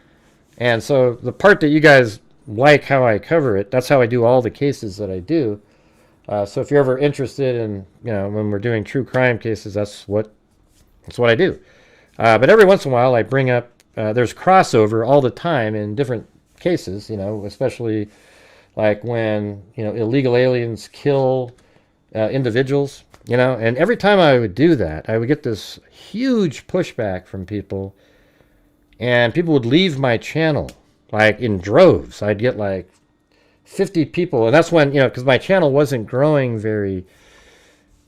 And so the part that you guys like how I cover it, that's how I do all the cases that I do. So if you're ever interested in, when we're doing true crime cases, that's what I do. But every once in a while I bring up, there's crossover all the time in different cases, especially like when, illegal aliens kill individuals, and every time I would do that, I would get this huge pushback from people, and people would leave my channel, like in droves. I'd get like 50 people, and that's when, because my channel wasn't growing very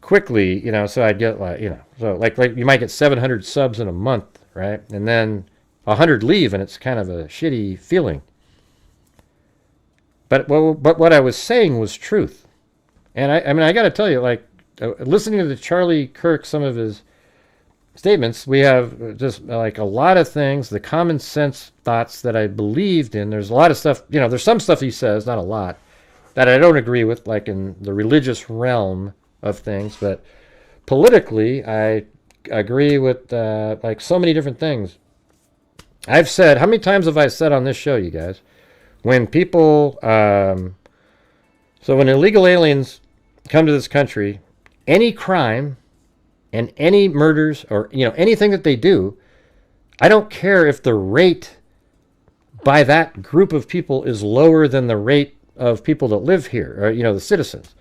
quickly, so I'd get like, so like you might get 700 subs in a month, right? And then 100 leave, and it's kind of a shitty feeling. But what I was saying was truth. And I got to tell you, like, listening to Charlie Kirk, some of his statements, we have just like a lot of things, the common sense thoughts that I believed in. There's a lot of stuff, there's some stuff he says, not a lot, that I don't agree with, like in the religious realm of things. But politically, I agree with like so many different things. I've said, how many times have I said on this show, you guys, when people, so when illegal aliens come to this country, any crime and any murders or, anything that they do, I don't care if the rate by that group of people is lower than the rate of people that live here, or, the citizens.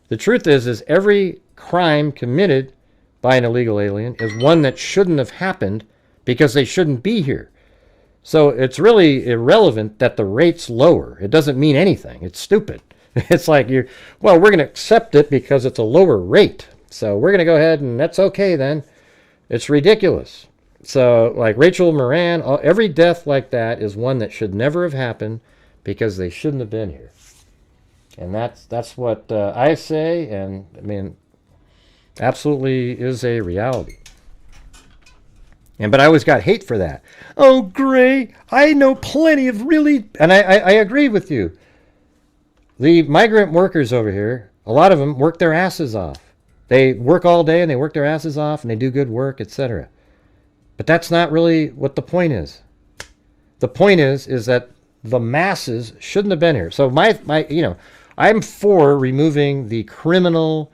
The truth is every crime committed by an illegal alien is one that shouldn't have happened because they shouldn't be here. So it's really irrelevant that the rate's lower. It doesn't mean anything. It's stupid. It's like we're going to accept it because it's a lower rate. So we're going to go ahead and that's okay then. It's ridiculous. So like Rachel Moran, every death like that is one that should never have happened because they shouldn't have been here. And that's what I say, and I mean, absolutely is a reality. But I always got hate for that. Oh, Gray, I know plenty of really, and I agree with you. The migrant workers over here, a lot of them work their asses off. They work all day and they work their asses off and they do good work, etc. But that's not really what the point is. The point is that the masses shouldn't have been here. So I'm for removing the criminal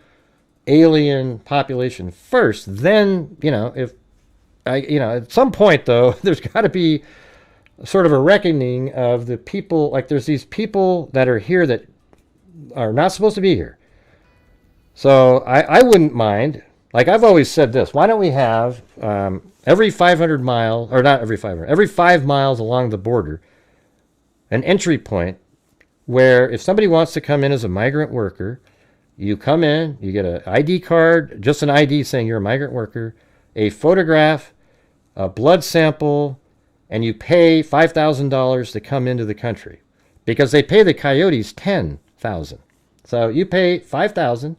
alien population first. Then, at some point though, there's got to be sort of a reckoning of the people. Like there's these people that are here that are not supposed to be here. So I wouldn't mind. Like I've always said this. Why don't we have every 500 miles, or not every 500, every 5 miles along the border, an entry point where if somebody wants to come in as a migrant worker, you come in, you get an ID card, just an ID saying you're a migrant worker, a photograph, a blood sample, and you pay $5,000 to come into the country. Because they pay the coyotes $10,000. So you pay $5,000,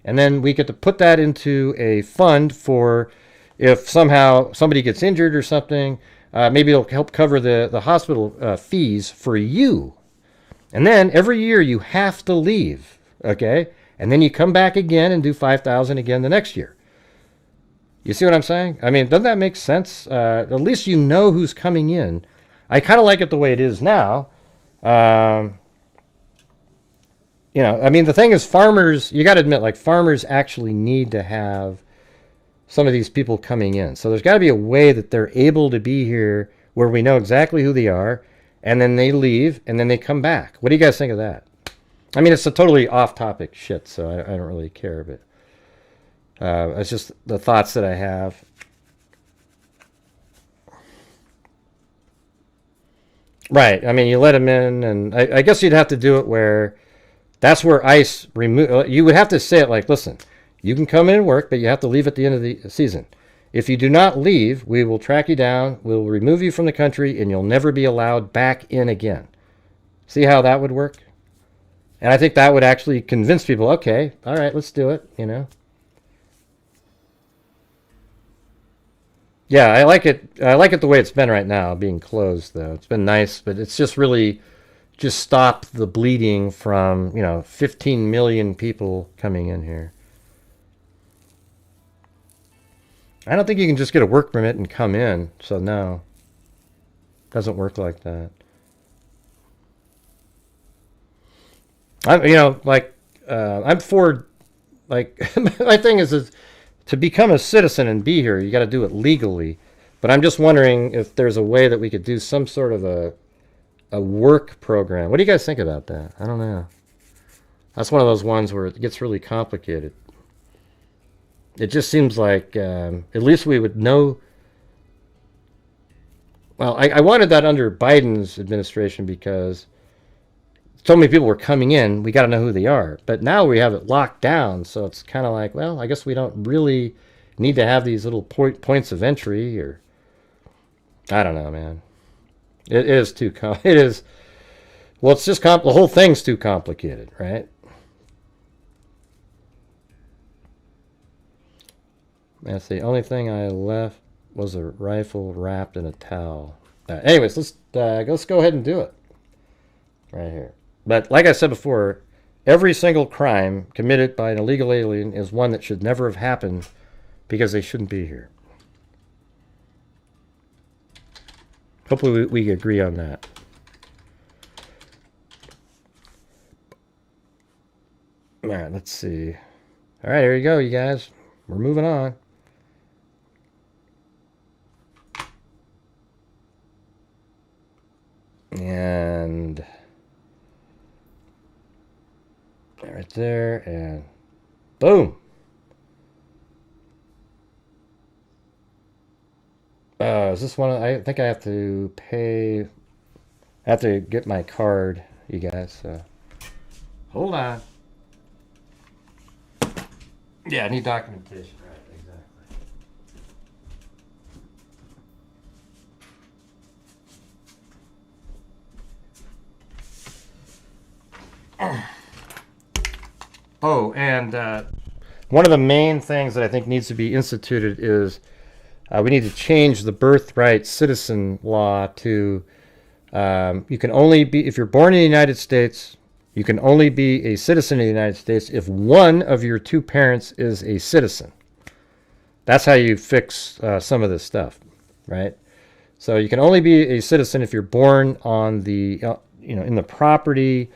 and then we get to put that into a fund for if somehow somebody gets injured or something, maybe it'll help cover the hospital fees for you. And then every year you have to leave, okay? And then you come back again and do $5,000 again the next year. You see what I'm saying? I mean, doesn't that make sense? At least you know who's coming in. I kind of like it the way it is now. I mean, the thing is farmers, you got to admit, like farmers actually need to have some of these people coming in. So there's got to be a way that they're able to be here where we know exactly who they are, and then they leave, and then they come back. What do you guys think of that? I mean, it's a totally off-topic shit, so I don't really care, but it's just the thoughts that I have. Right. I mean, you let them in, and I guess you'd have to do it where that's where ICE remove. You would have to say it like, listen, you can come in and work, but you have to leave at the end of the season. If you do not leave, we will track you down, we'll remove you from the country, and you'll never be allowed back in again. See how that would work? And I think that would actually convince people, okay, all right, let's do it, Yeah, I like it. I like it the way it's been right now, being closed, though. It's been nice, but it's just really just stopped the bleeding from, 15 million people coming in here. I don't think you can just get a work permit and come in, so no. Doesn't work like that. I'm for, my thing is to become a citizen and be here, you got to do it legally. But I'm just wondering if there's a way that we could do some sort of a work program. What do you guys think about that? I don't know. That's one of those ones where it gets really complicated. It just seems like at least we would know. Well, I wanted that under Biden's administration because so many people were coming in, we got to know who they are. But now we have it locked down, so it's kind of like, well, I guess we don't really need to have these little points of entry, or I don't know, man. It is too it is. Well, it's just the whole thing's too complicated, right? That's the only thing I left was a rifle wrapped in a towel. Anyways, let's go ahead and do it right here. But like I said before, every single crime committed by an illegal alien is one that should never have happened because they shouldn't be here. Hopefully we agree on that. All right, let's see. All right, here you go, you guys. We're moving on. And right there, and boom. Is this one? I think I have to pay. I have to get my card, you guys. Hold on. Yeah, I need documentation. Right, exactly. Oh, and one of the main things that I think needs to be instituted is we need to change the birthright citizen law to you can only be, if you're born in the United States, you can only be a citizen of the United States if one of your two parents is a citizen. That's how you fix some of this stuff, right? So you can only be a citizen if you're born on the, in the property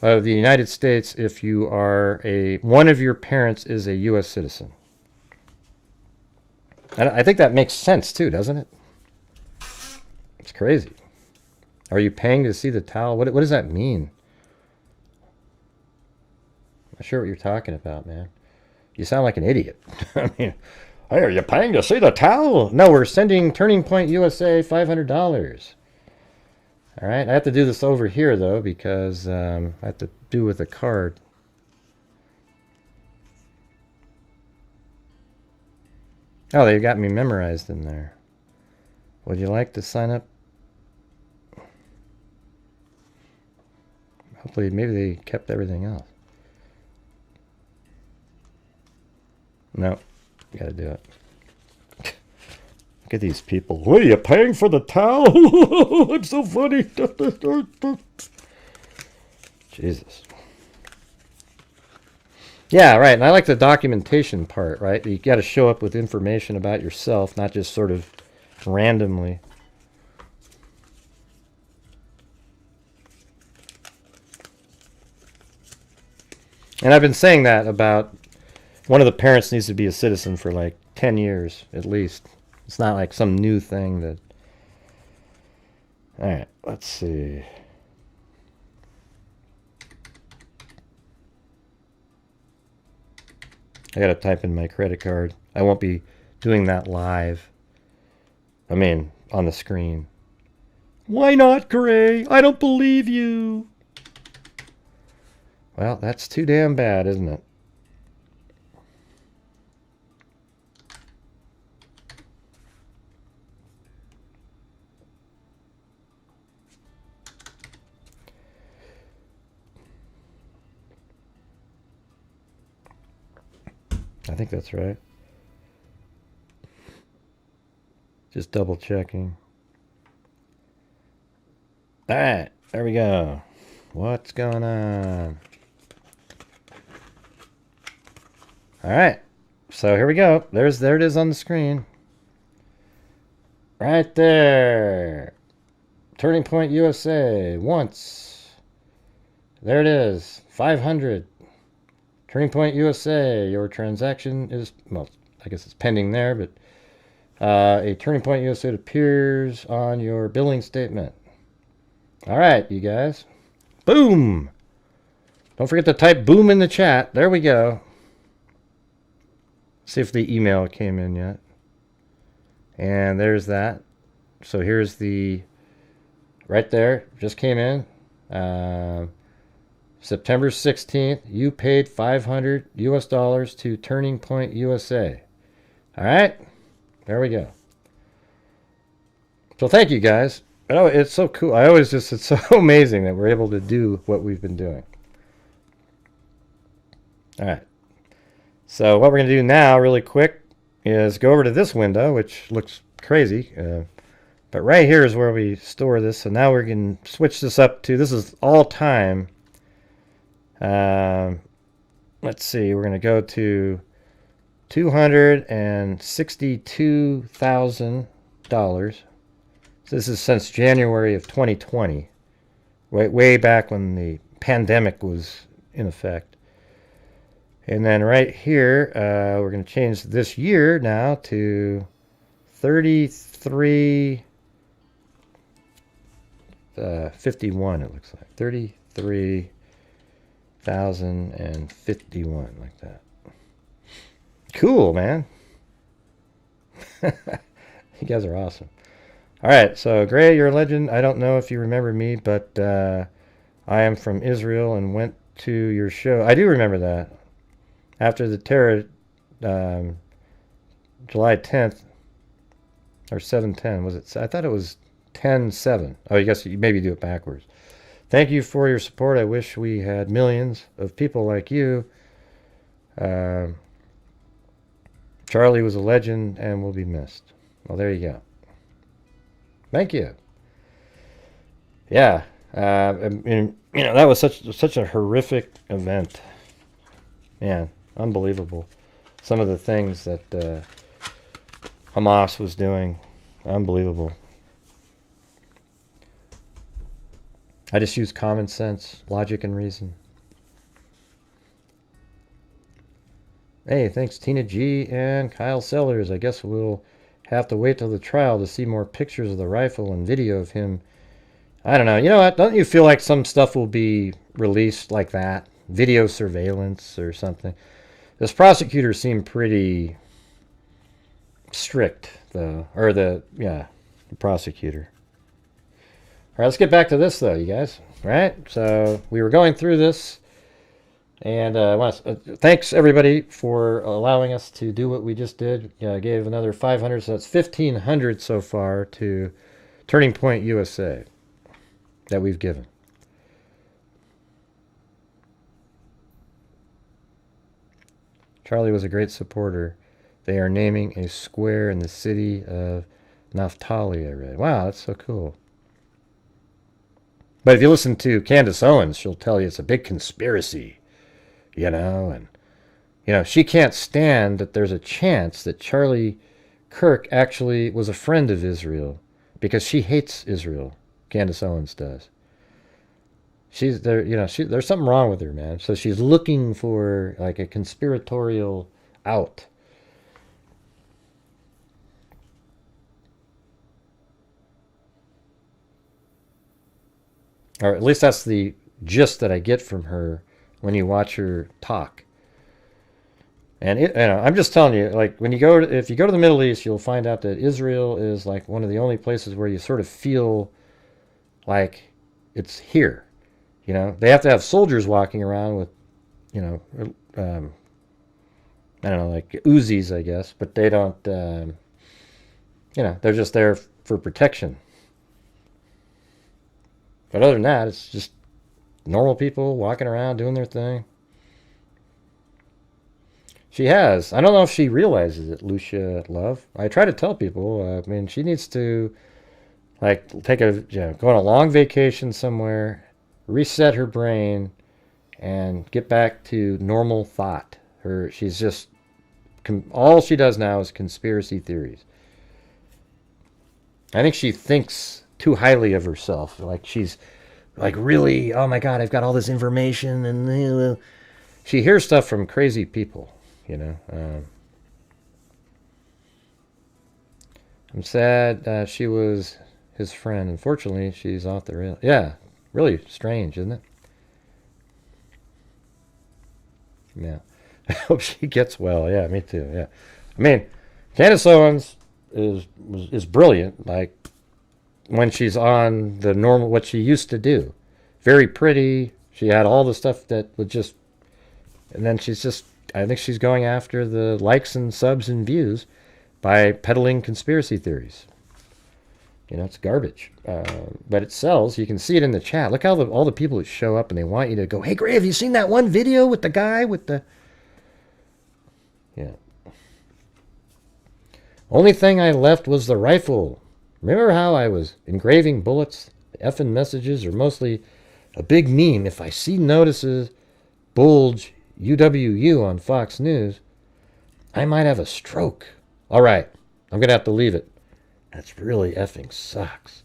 of the United States if you are one of your parents is a U.S. citizen. And I think that makes sense too, doesn't it? It's crazy. Are you paying to see the towel? What does that mean? I'm not sure what you're talking about, man. You sound like an idiot. I mean, hey, are you paying to see the towel? No, we're sending Turning Point USA $500. All right, I have to do this over here, though, because I have to do with a card. Oh, they got me memorized in there. Would you like to sign up? Hopefully, maybe they kept everything else. No, you gotta do it. Look at these people. What are you paying for the towel? It's so funny. Jesus. Yeah, right. And I like the documentation part, right? You got to show up with information about yourself, not just sort of randomly. And I've been saying that about one of the parents needs to be a citizen for like 10 years at least. It's not like some new thing that... All right, let's see. I gotta type in my credit card. I won't be doing that live. I mean, on the screen. Why not, Gray? I don't believe you. Well, that's too damn bad, isn't it? I think that's right. Just double checking. All right, there we go. What's going on? All right, so here we go. There it is on the screen. Right there. Turning Point USA. Once. There it is. 500. Turning Point USA. Your transaction is, well, I guess it's pending there, but a Turning Point USA appears on your billing statement. All right, you guys. Boom. Don't forget to type boom in the chat. There we go. See if the email came in yet. And there's that. So here's the, right there, just came in. September 16th, you paid $500 US to Turning Point USA. All right, there we go. So thank you guys. Oh, it's so cool. It's so amazing that we're able to do what we've been doing. All right. So what we're going to do now, really quick, is go over to this window, which looks crazy. But right here is where we store this. So now we can switch this up to, this is all time. Let's see, we're going to go to $262,000. So this is since January of 2020, way back when the pandemic was in effect. And then right here, we're going to change this year now to 3351. It looks like 33,051, like that. Cool, man. You guys are awesome. All right, so Gray, you're a legend. I don't know if you remember me, but I am from Israel and went to your show. I do remember that. After the terror, July 10th, or 7/10, was it? I thought it was 10/7. Oh, I guess you maybe do it backwards. Thank you for your support. I wish we had millions of people like you. Charlie was a legend and will be missed. Well, there you go. Thank you. Yeah, and, you know, that was such a horrific event. Man, unbelievable. Some of the things that Hamas was doing, unbelievable. I just use common sense, logic, and reason. Hey, thanks Tina G and Kyle Sellers. I guess we'll have to wait till the trial to see more pictures of the rifle and video of him. I don't know. You know what? Don't you feel like some stuff will be released like that? Video surveillance or something. This prosecutor seemed pretty strict, though. Or the prosecutor. All right, let's get back to this, though, you guys. All right? So we were going through this. And thanks, everybody, for allowing us to do what we just did. I gave another 500, so that's 1,500 so far to Turning Point USA that we've given. Charlie was a great supporter. They are naming a square in the city of Naphtali, I read. Wow, that's so cool. But if you listen to Candace Owens, she'll tell you it's a big conspiracy. You know, and, you know, she can't stand that there's a chance that Charlie Kirk actually was a friend of Israel because she hates Israel. Candace Owens does. She's there, you know, there's something wrong with her, man. So she's looking for like a conspiratorial out. Or at least that's the gist that I get from her when you watch her talk. And you know, I'm just telling you, like, when you go to, if you go to the Middle East, you'll find out that Israel is like one of the only places where you sort of feel like it's here. You know, they have to have soldiers walking around with, you know, I don't know, like Uzis, I guess, but they don't, you know, they're just there for protection. But other than that, it's just normal people walking around doing their thing. She has. I don't know if she realizes it, Lucia Love. I try to tell people, I mean, she needs to, like, take a, you know, go on a long vacation somewhere, reset her brain, and get back to normal thought. She's just, all she does now is conspiracy theories. I think she thinks too highly of herself. Like, she's, like, really, oh my God, I've got all this information, and she hears stuff from crazy people, you know. I'm sad she was his friend. Unfortunately, she's off the rail. Yeah, really strange, isn't it? Yeah. I hope she gets well. Yeah, me too. Yeah. I mean, Candace Owens is brilliant. Like, when she's on the normal, what she used to do. Very pretty. She had all the stuff that would just, and then she's just, I think she's going after the likes and subs and views by peddling conspiracy theories. You know, it's garbage. But it sells. You can see it in the chat. Look how all the people that show up and they want you to go, hey, Gray, have you seen that one video with the guy with the... Yeah. Only thing I left was the rifle. Remember how I was engraving bullets? The effing messages are mostly a big meme. If I see notices bulge UWU on Fox News, I might have a stroke. All right, I'm going to have to leave it. That's really effing sucks.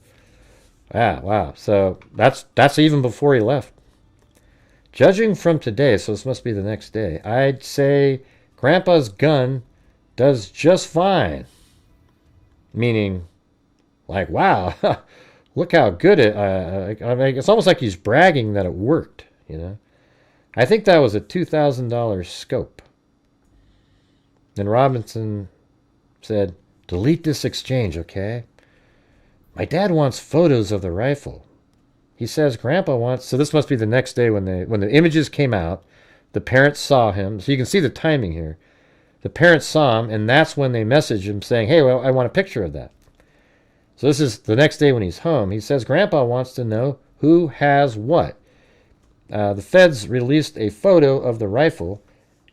Wow. So that's even before he left. Judging from today, so this must be the next day, I'd say Grandpa's gun does just fine. Meaning, like, wow, look how good it, I mean, it's almost like he's bragging that it worked, you know. I think that was a $2,000 scope. Then Robinson said, delete this exchange, okay? My dad wants photos of the rifle. He says Grandpa wants... So this must be the next day when the images came out. The parents saw him. So you can see the timing here. The parents saw him, and that's when they messaged him saying, hey, well, I want a picture of that. So this is the next day when he's home. He says Grandpa wants to know who has what. The feds released a photo of the rifle,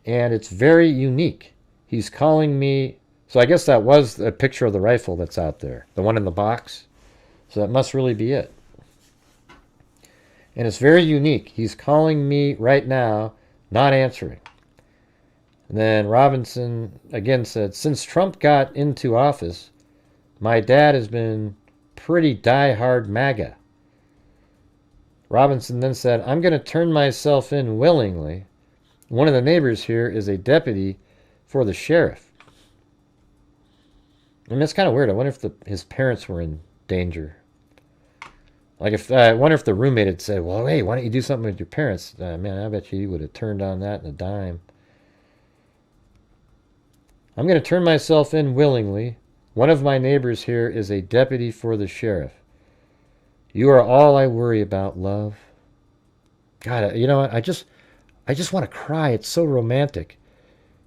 and it's very unique. He's calling me... So I guess that was a picture of the rifle that's out there. The one in the box. So that must really be it. And it's very unique. He's calling me right now, not answering. And then Robinson again said, since Trump got into office, my dad has been pretty die-hard MAGA. Robinson then said, I'm going to turn myself in willingly. One of the neighbors here is a deputy for the sheriff. I mean, it's kind of weird. I wonder if his parents were in danger. Like, I wonder if the roommate had said, well, hey, why don't you do something with your parents? Man, I bet you would have turned on that in a dime. I'm going to turn myself in willingly. One of my neighbors here is a deputy for the sheriff. You are all I worry about, love. God, you know what? I just want to cry. It's so romantic.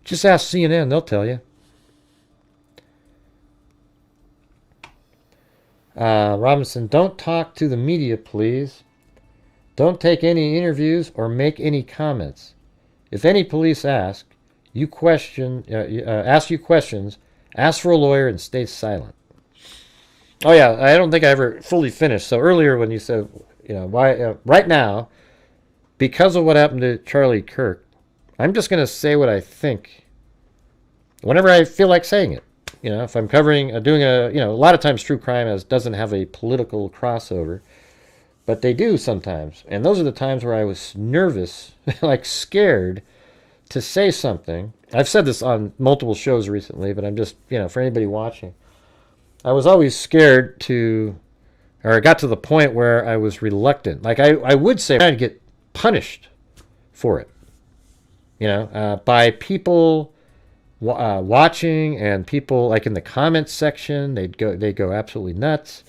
Just ask CNN. They'll tell you. Robinson, don't talk to the media, please. Don't take any interviews or make any comments. If any police ask you questions, ask for a lawyer and stay silent. Oh yeah, I don't think I ever fully finished. So earlier when you said, why right now, because of what happened to Charlie Kirk, I'm just going to say what I think whenever I feel like saying it. If I'm doing a lot of times true crime doesn't have a political crossover, but they do sometimes. And those are the times where I was nervous, like scared to say something. I've said this on multiple shows recently, but I'm just, for anybody watching, I was always scared or it got to the point where I was reluctant. Like I would say I'd get punished for it, by people watching and people like in the comments section. They go absolutely nuts.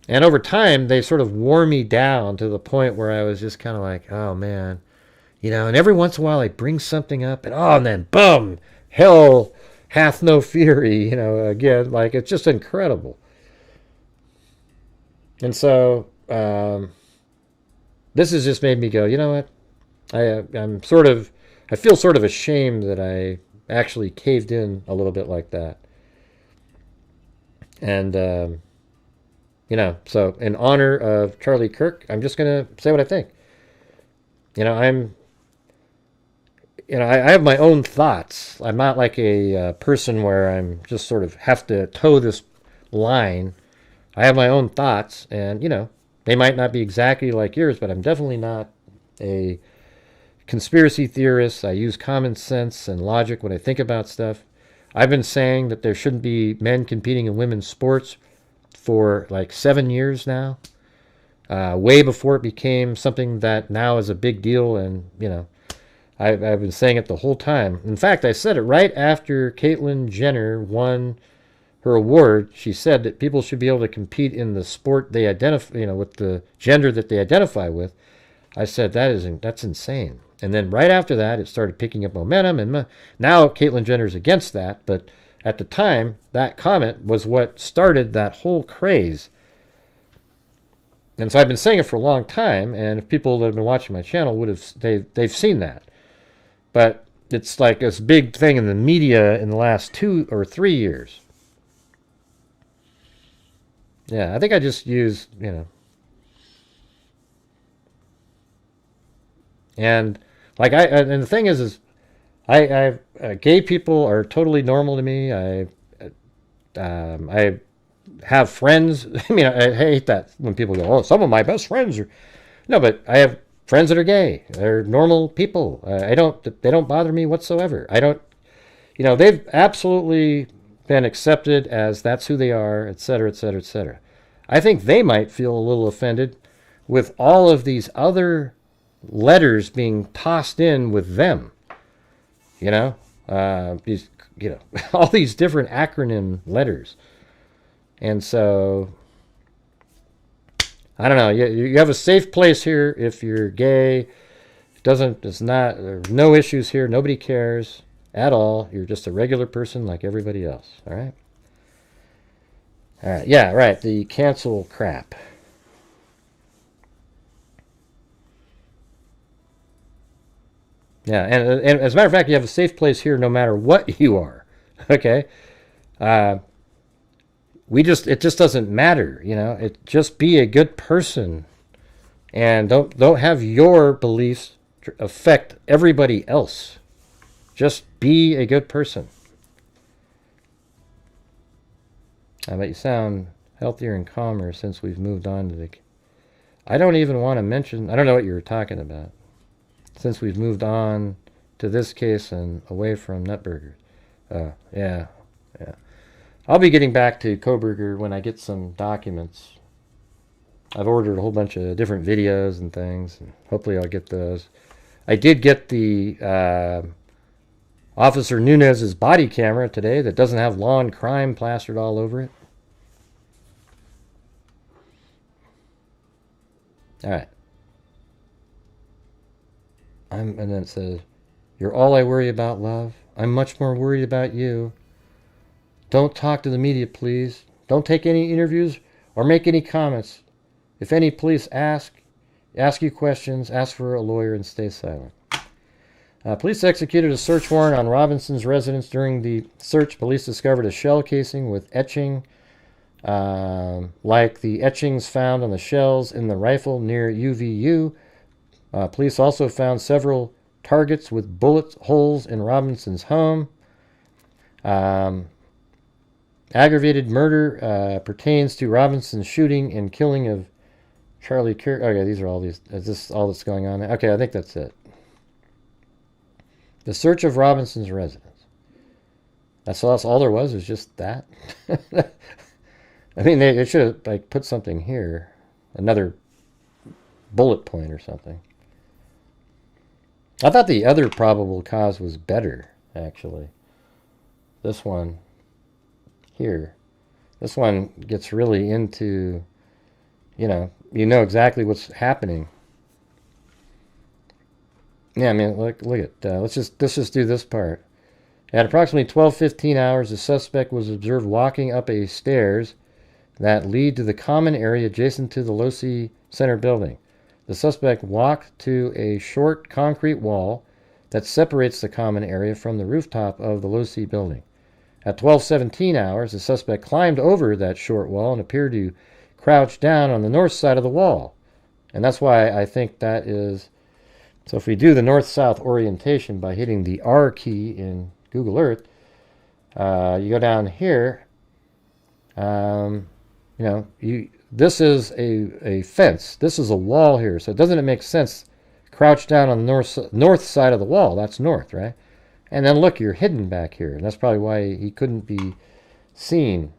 And over time, they sort of wore me down to the point where I was just kind of like, oh man, and every once in a while I bring something up and then boom, hell hath no fury, again, like it's just incredible. And so this has just made me go, you know what? I feel sort of ashamed that I actually caved in a little bit like that. And, so in honor of Charlie Kirk, I'm just going to say what I think. I have my own thoughts. I'm not like a person where I'm just sort of have to toe this line. I have my own thoughts, and, they might not be exactly like yours, but I'm definitely not a conspiracy theorist. I use common sense and logic when I think about stuff. I've been saying that there shouldn't be men competing in women's sports for like 7 years now, way before it became something that now is a big deal. And, I've been saying it the whole time. In fact, I said it right after Caitlyn Jenner won her award. She said that people should be able to compete in the sport they identify, with the gender that they identify with. I said that's insane. And then right after that, it started picking up momentum. And now Caitlyn Jenner's against that. But at the time, that comment was what started that whole craze. And so I've been saying it for a long time. And if people that have been watching my channel they've seen that. But it's like this big thing in the media in the last 2 or 3 years. Yeah, I think I just used, and like and the thing is gay people are totally normal to me. I have friends. I mean, I hate that when people go, "Oh, some of my best friends are." No, but I have friends that are gay. They're normal people. They don't bother me whatsoever. I don't, they've absolutely been accepted as that's who they are, etc., etc., etc. I think they might feel a little offended with all of these other letters being tossed in with them. these, all these different acronym letters. And so, I don't know. You have a safe place here if you're gay. There's no issues here. Nobody cares at all. You're just a regular person like everybody else. All right? All right. Yeah, right. The cancel crap. Yeah, and as a matter of fact, you have a safe place here no matter what you are. Okay? It just doesn't matter, just be a good person, and don't have your beliefs affect everybody else. Just be a good person. I bet you sound healthier and calmer since we've moved on to the... I don't even want to mention... I don't know what you were talking about. Since we've moved on to this case and away from Nutburgers. Yeah. I'll be getting back to Koberger when I get some documents. I've ordered a whole bunch of different videos and things, and hopefully I'll get those. I did get the Officer Nunez's body camera today that doesn't have law and crime plastered all over it. All right. And then it says, "You're all I worry about, love. I'm much more worried about you. Don't talk to the media, please. Don't take any interviews or make any comments. If any police ask you questions, ask for a lawyer and stay silent." Police executed a search warrant on Robinson's residence. During the search, police discovered a shell casing with etching, like the etchings found on the shells in the rifle near UVU. Police also found several targets with bullet holes in Robinson's home. Aggravated murder pertains to Robinson's shooting and killing of Charlie KIrk. Okay, these are all these. Is this all that's going on? Okay, I think that's it. The search of Robinson's residence. That's all there was just that. I mean, they should have put something here, another bullet point or something. I thought the other probable cause was better, actually. This one here. This one gets really into, you know exactly what's happening. Yeah, I mean, look at, let's just do this part. At approximately 12:15 hours, the suspect was observed walking up a stairs that lead to the common area adjacent to the Losi Center building. The suspect walked to a short concrete wall that separates the common area from the rooftop of the Losi building. At 12:17 hours, the suspect climbed over that short wall and appeared to crouch down on the north side of the wall. And that's why I think that is... So if we do the north-south orientation by hitting the R key in Google Earth, you go down here, this is a fence. This is a wall here. So doesn't it make sense? Crouch down on the north side of the wall. That's north, right? And then look, you're hidden back here. And that's probably why he couldn't be seen.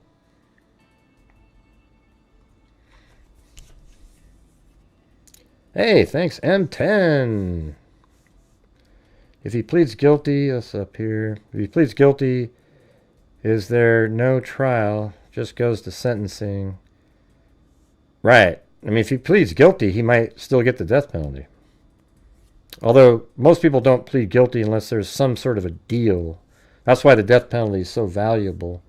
Hey, thanks, M10. If he pleads guilty, that's up here. If he pleads guilty, is there no trial? Just goes to sentencing. Right. I mean, if he pleads guilty, he might still get the death penalty. Although most people don't plead guilty unless there's some sort of a deal. That's why the death penalty is so valuable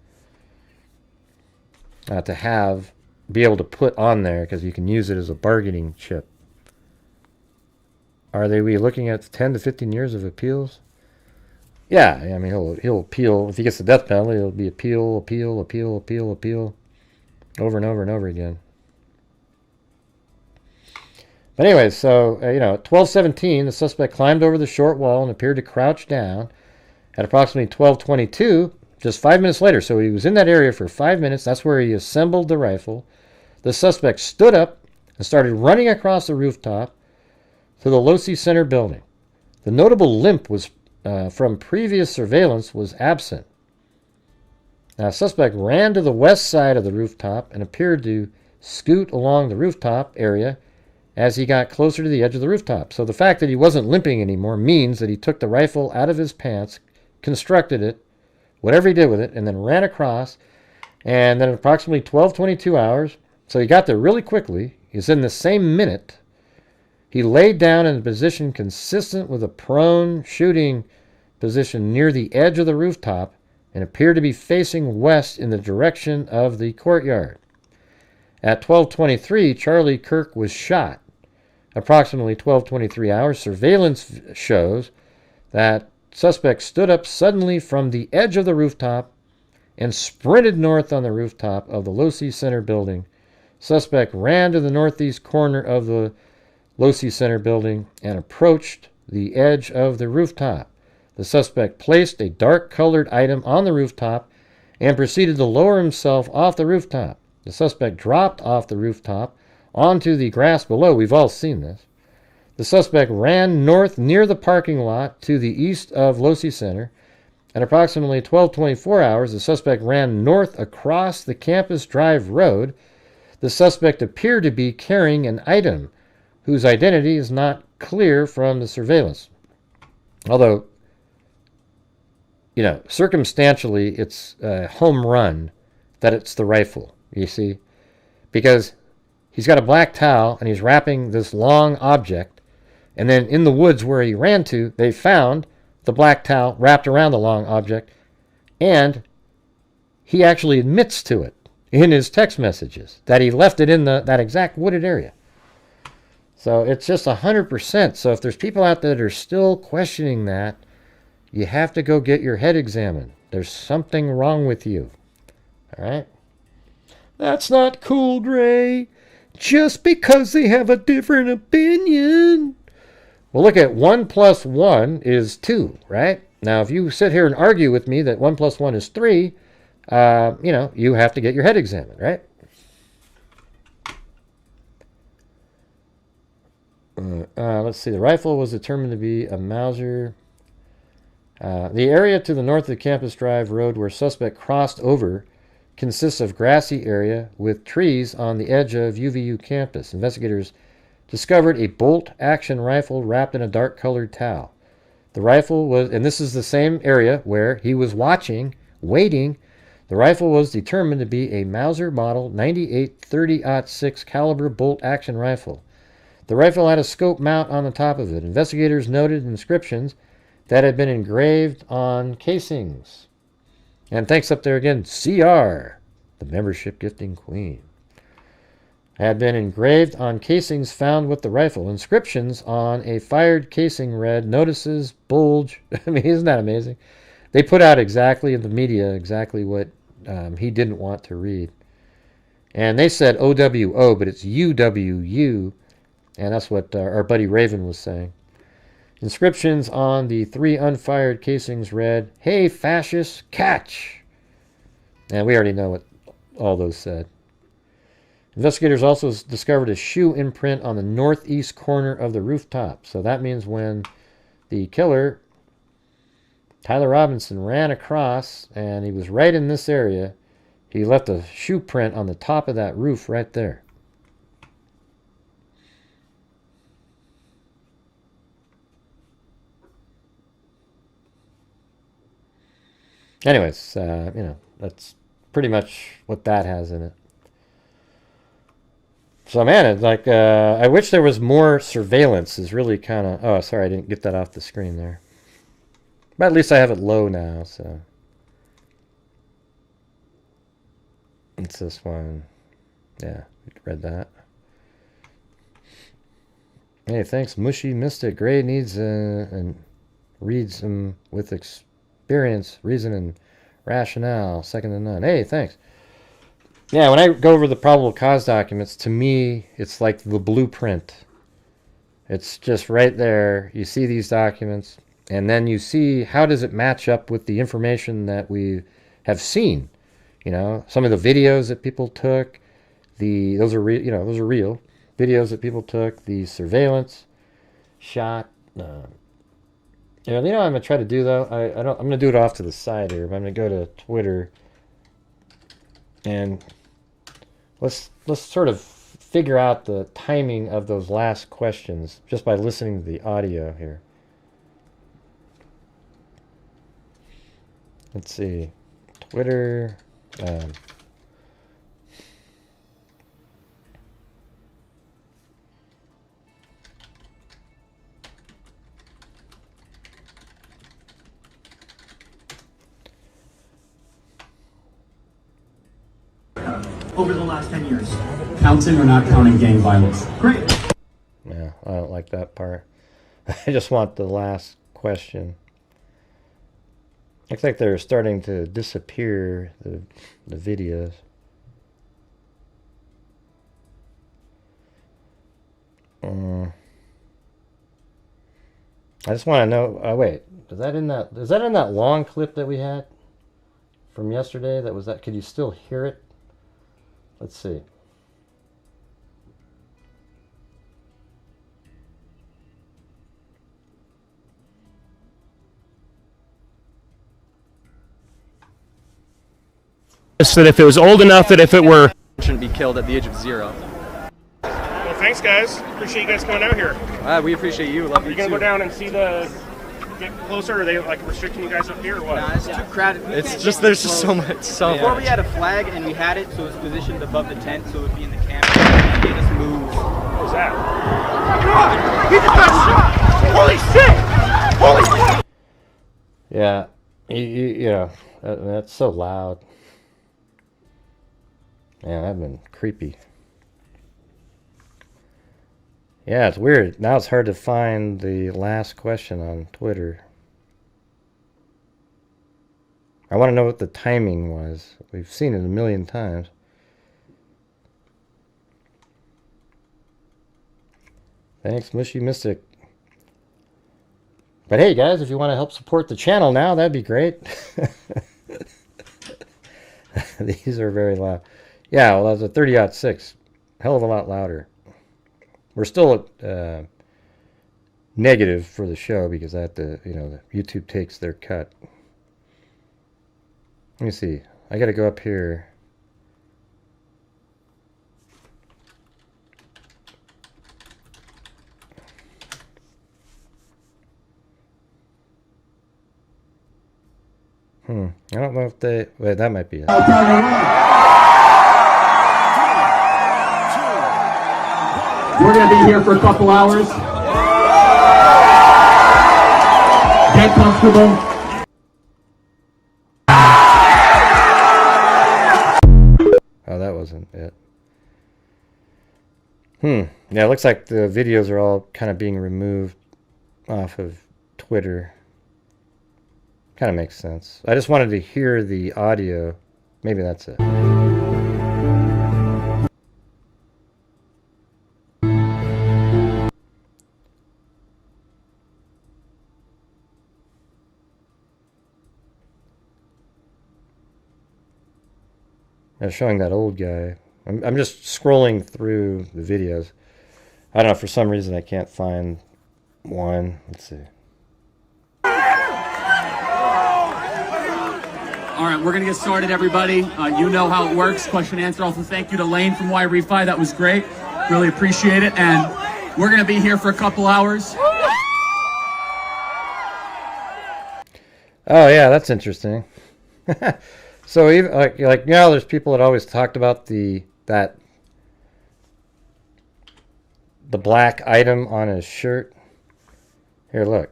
to be able to put on there, because you can use it as a bargaining chip. Are we looking at 10 to 15 years of appeals? Yeah, I mean, he'll appeal. If he gets the death penalty, it'll be appeal, over and over and over again. But anyway, so, at 12:17, the suspect climbed over the short wall and appeared to crouch down. At approximately 12:22, just 5 minutes later, so he was in that area for 5 minutes. That's where he assembled the rifle. The suspect stood up and started running across the rooftop to the Losi Center building. The notable limp from previous surveillance was absent. Now, the suspect ran to the west side of the rooftop and appeared to scoot along the rooftop area as he got closer to the edge of the rooftop. So the fact that he wasn't limping anymore means that he took the rifle out of his pants, constructed it, whatever he did with it, and then ran across. And then approximately 12:22 hours, so he got there really quickly. He's in the same minute. He laid down in a position consistent with a prone shooting position near the edge of the rooftop and appeared to be facing west in the direction of the courtyard. At 12:23, Charlie Kirk was shot. Approximately 12:23 hours, surveillance shows that suspect stood up suddenly from the edge of the rooftop and sprinted north on the rooftop of the Losi Center building. Suspect ran to the northeast corner of the Losi Center building and approached the edge of the rooftop. The suspect placed a dark-colored item on the rooftop and proceeded to lower himself off the rooftop. The suspect dropped off the rooftop onto the grass below. We've all seen this. The suspect ran north near the parking lot to the east of Losi Center. At approximately 12:24 hours, the suspect ran north across the Campus Drive Road. The suspect appeared to be carrying an item whose identity is not clear from the surveillance. Although, circumstantially, it's a home run that it's the rifle, you see? Because he's got a black towel and he's wrapping this long object. And then in the woods where he ran to, they found the black towel wrapped around the long object. And he actually admits to it in his text messages that he left it in that exact wooded area. So it's just 100%. So if there's people out there that are still questioning that, you have to go get your head examined. There's something wrong with you. All right? That's not cool, Gray. Just because they have a different opinion. Well, look at 1 + 1 is 2, right? Now, if you sit here and argue with me that 1 + 1 is 3, you have to get your head examined, right? Let's see. The rifle was determined to be a Mauser. The area to the north of the Campus Drive Road where suspect crossed over consists of grassy area with trees on the edge of UVU campus. Investigators discovered a bolt-action rifle wrapped in a dark-colored towel. The rifle was, and this is the same area where he was waiting. The rifle was determined to be a Mauser model 98 30-06 caliber bolt-action rifle. The rifle had a scope mount on the top of it. Investigators noted inscriptions that had been engraved on casings. And thanks up there again, CR, the membership gifting queen. Had been engraved on casings found with the rifle. Inscriptions on a fired casing read, notices, bulge. I mean, isn't that amazing? They put out exactly in the media exactly what he didn't want to read. And they said OWO, but it's UWU. And that's what our buddy Raven was saying. Inscriptions on the 3 unfired casings read, "Hey, fascists, catch!" And we already know what all those said. Investigators also discovered a shoe imprint on the northeast corner of the rooftop. So that means when the killer, Tyler Robinson, ran across and he was right in this area, he left a shoe print on the top of that roof right there. Anyways, that's pretty much what that has in it. So, man, it's like, I wish there was more surveillance is really kind of... Oh, sorry, I didn't get that off the screen there. But at least I have it low now, so... It's this one. Yeah, read that. Hey, thanks, Mushy Mystic. Gray needs and reads them with experience, reason, and rationale. Second to none. Hey, thanks. Yeah, when I go over the probable cause documents, to me, it's like the blueprint. It's just right there. You see these documents, and then you see how does it match up with the information that we have seen. You know, some of the videos that people took, those are real videos that people took. The surveillance shot. You know what I'm gonna try to do though. I'm gonna do it off to the side here. But I'm gonna go to Twitter and let's sort of figure out the timing of those last questions just by listening to the audio here. Let's see. Twitter. Over the last 10 years. Counting or not counting gang violence? Great. Yeah, I don't like that part. I just want the last question. Looks like they're starting to disappear, the videos. I just want to know. Oh wait, is that in that long clip that we had from yesterday? That was that. Could you still hear it? Let's see. That if it was old enough that if it were shouldn't be killed at the age of 0. Well, thanks guys. Appreciate you guys coming out here. We appreciate you. Love you. Are you gonna go down and see get closer? Or are they like restricting you guys up here or what? Nah, it's too crowded. It's just there's just so much. Before we had a flag and we had it so it was positioned above the tent so it would be in the camera and made us move. What was that? Oh my God! He just got shot! Holy shit! Holy shit! Yeah, you know that's so loud. Yeah, that'd been creepy. Yeah, it's weird. Now it's hard to find the last question on Twitter. I want to know what the timing was. We've seen it a million times. Thanks, Mushy Mystic. But hey, guys, if you want to help support the channel now, that'd be great. These are very loud. Yeah, well, that was a 30-06. Hell of a lot louder. We're still at negative for the show because the YouTube takes their cut. Let me see. I got to go up here. I don't know if they... Wait, that might be it. We're going to be here for a couple hours. Get comfortable. Oh, that wasn't it. Yeah, it looks like the videos are all kind of being removed off of Twitter. Kind of makes sense. I just wanted to hear the audio. Maybe that's it. They're showing that old guy. I'm just scrolling through the videos. I don't know, for some reason I can't find one. Let's see. All right, we're going to get started, everybody. You know how it works. Question and answer. Also, thank you to Lane from Y-Refi. That was great. Really appreciate it. And we're going to be here for a couple hours. Oh, yeah, that's interesting. So even there's people that always talked about the black item on his shirt. Here, look.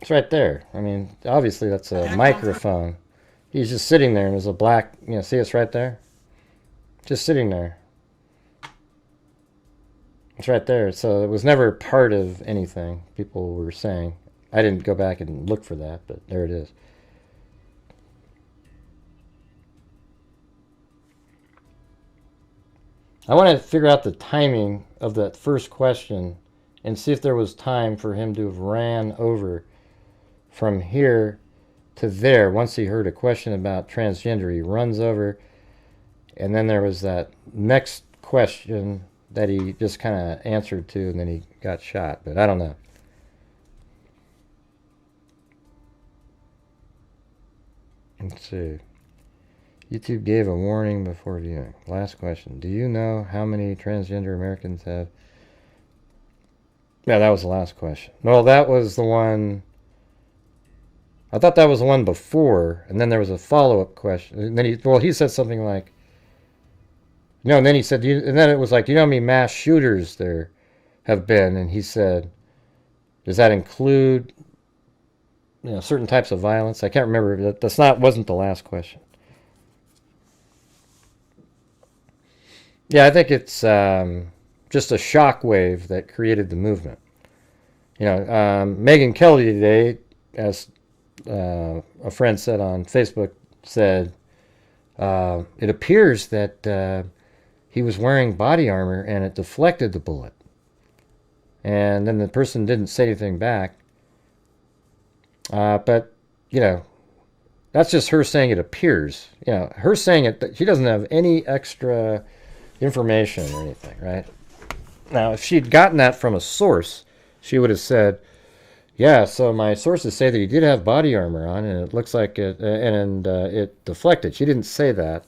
It's right there. I mean, obviously that's a microphone. He's just sitting there and there's a black, see it's right there? Just sitting there. It's right there. So it was never part of anything, people were saying. I didn't go back and look for that, but there it is. I want to figure out the timing of that first question and see if there was time for him to have ran over from here to there. Once he heard a question about transgender, he runs over, and then there was that next question that he just kind of answered to, and then he got shot. But I don't know. Let's see. YouTube gave a warning before viewing. Last question. Do you know how many transgender Americans have? Yeah, that was the last question. Well, that was the one. I thought that was the one before, and then there was a follow-up question. And then he said something like, no, and then he said, and then it was like, you know how many mass shooters there have been? And he said, does that include, certain types of violence? I can't remember. Wasn't the last question. Yeah, I think it's just a shock wave that created the movement. Megan Kelly today, as a friend said on Facebook, said it appears that he was wearing body armor and it deflected the bullet. And then the person didn't say anything back. But, that's just her saying it appears. Her saying it, she doesn't have any extra information or anything, right? Now, if she'd gotten that from a source, she would have said, yeah, so my sources say that he did have body armor on, and it looks like it, and it deflected. She didn't say that.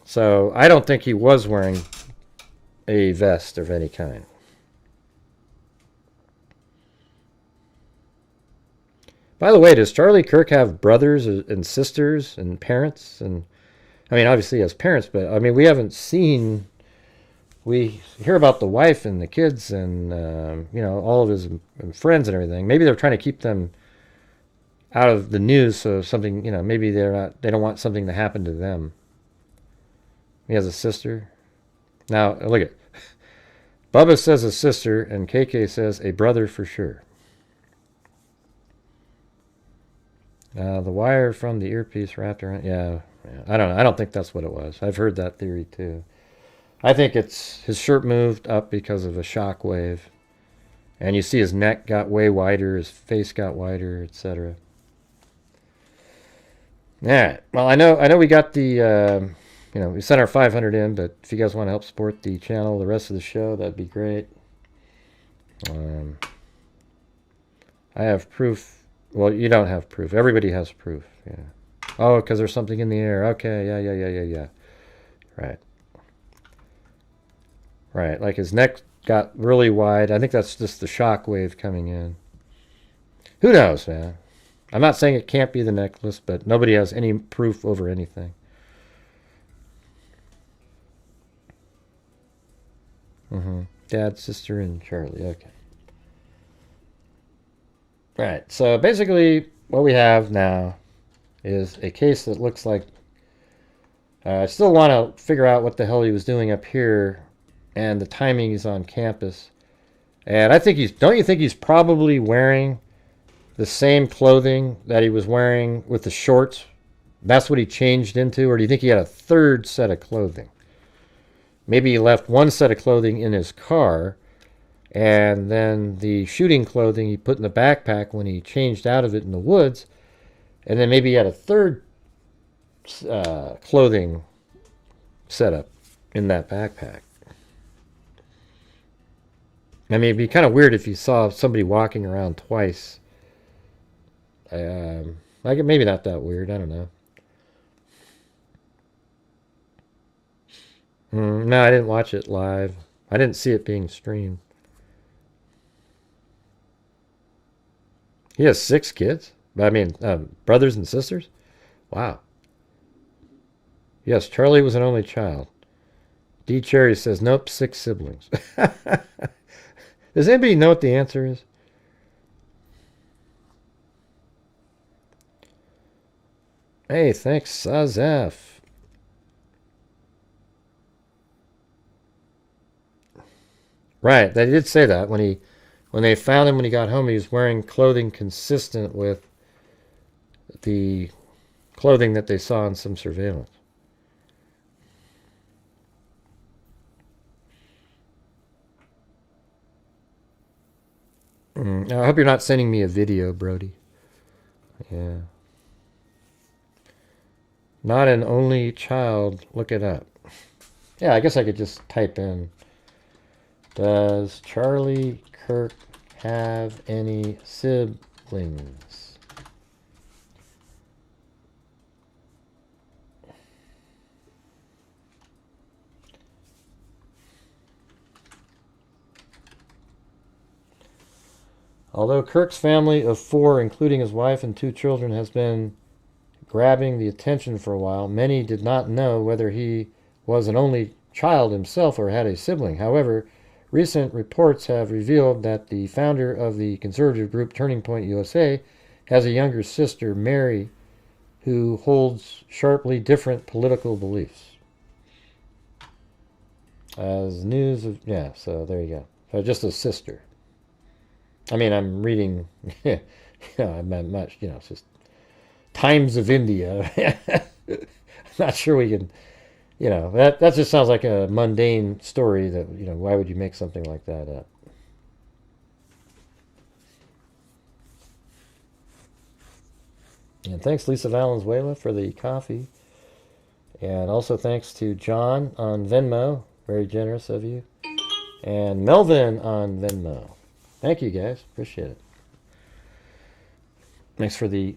So I don't think he was wearing a vest of any kind. By the way, does Charlie Kirk have brothers and sisters and parents? And I mean, obviously he has parents, but I mean, we haven't seen. We hear about the wife and the kids and all of his friends and everything. Maybe they're trying to keep them out of the news, so something, maybe they don't want something to happen to them. He has a sister. Now look at Bubba says a sister, and KK says a brother for sure. The wire from the earpiece wrapped around. Yeah, I don't know. I don't think that's what it was. I've heard that theory too. I think it's his shirt moved up because of a shock wave, and you see his neck got way wider, his face got wider, etc. All right. Well, I know we got the we sent our 500 in, but if you guys want to help support the channel, the rest of the show, that'd be great. I have proof. Well, you don't have proof. Everybody has proof. Yeah. Oh, because there's something in the air. Okay. Yeah. Right. Right. Like his neck got really wide. I think that's just the shock wave coming in. Who knows, man? I'm not saying it can't be the necklace, but nobody has any proof over anything. Dad, sister, and Charlie. Okay. Right, so basically what we have now is a case that looks like I still want to figure out what the hell he was doing up here, and the timing is on campus. And I think don't you think he's probably wearing the same clothing that he was wearing with the shorts? That's what he changed into, or do you think he had a third set of clothing? Maybe he left one set of clothing in his car, and then the shooting clothing he put in the backpack when he changed out of it in the woods. And then maybe he had a third clothing setup in that backpack. I mean, it'd be kind of weird if you saw somebody walking around twice. Maybe not that weird. I don't know. No, I didn't watch it live. I didn't see it being streamed. He has 6 kids? I mean, brothers and sisters? Wow. Yes, Charlie was an only child. D. Cherry says, nope, 6 siblings. Does anybody know what the answer is? Hey, thanks, Sazef. Right, they did say that when they found him when he got home, he was wearing clothing consistent with the clothing that they saw in some surveillance. I hope you're not sending me a video, Brody. Yeah. Not an only child. Look it up. Yeah, I guess I could just type in, does Charlie Kirk have any siblings? Although Kirk's family of 4, including his wife and 2 children, has been grabbing the attention for a while, many did not know whether he was an only child himself or had a sibling. However, recent reports have revealed that the founder of the conservative group Turning Point USA has a younger sister, Mary, who holds sharply different political beliefs. As news of, yeah, so there you go. So just a sister. I mean, I'm reading, I'm not, it's just Times of India. I'm not sure we can, that just sounds like a mundane story that, why would you make something like that up? And thanks, Lisa Valenzuela, for the coffee. And also thanks to John on Venmo. Very generous of you. And Melvin on Venmo. Thank you, guys. Appreciate it. Thanks for the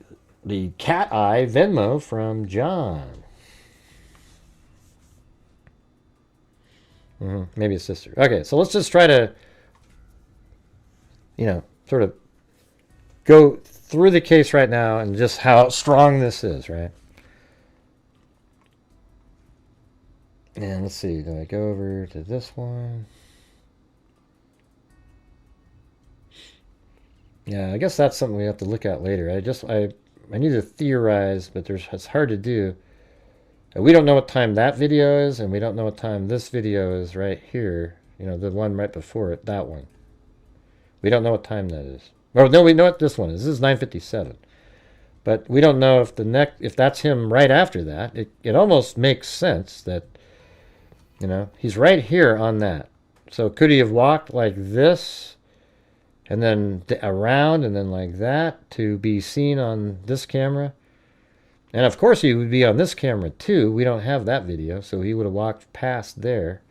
cat eye Venmo from John. Maybe a sister. Okay, so let's just try to, sort of go through the case right now and just how strong this is, right? And let's see, do I go over to this one? Yeah, I guess that's something we have to look at later. I need to theorize, but it's hard to do. We don't know what time that video is, and we don't know what time this video is right here. The one right before it, that one. We don't know what time that is. Oh, no, we know what this one is. This is 9:57. But we don't know if that's him right after that. It almost makes sense that, he's right here on that. So could he have walked like this and then around and then like that to be seen on this camera? And of course he would be on this camera too. We don't have that video, so he would have walked past there.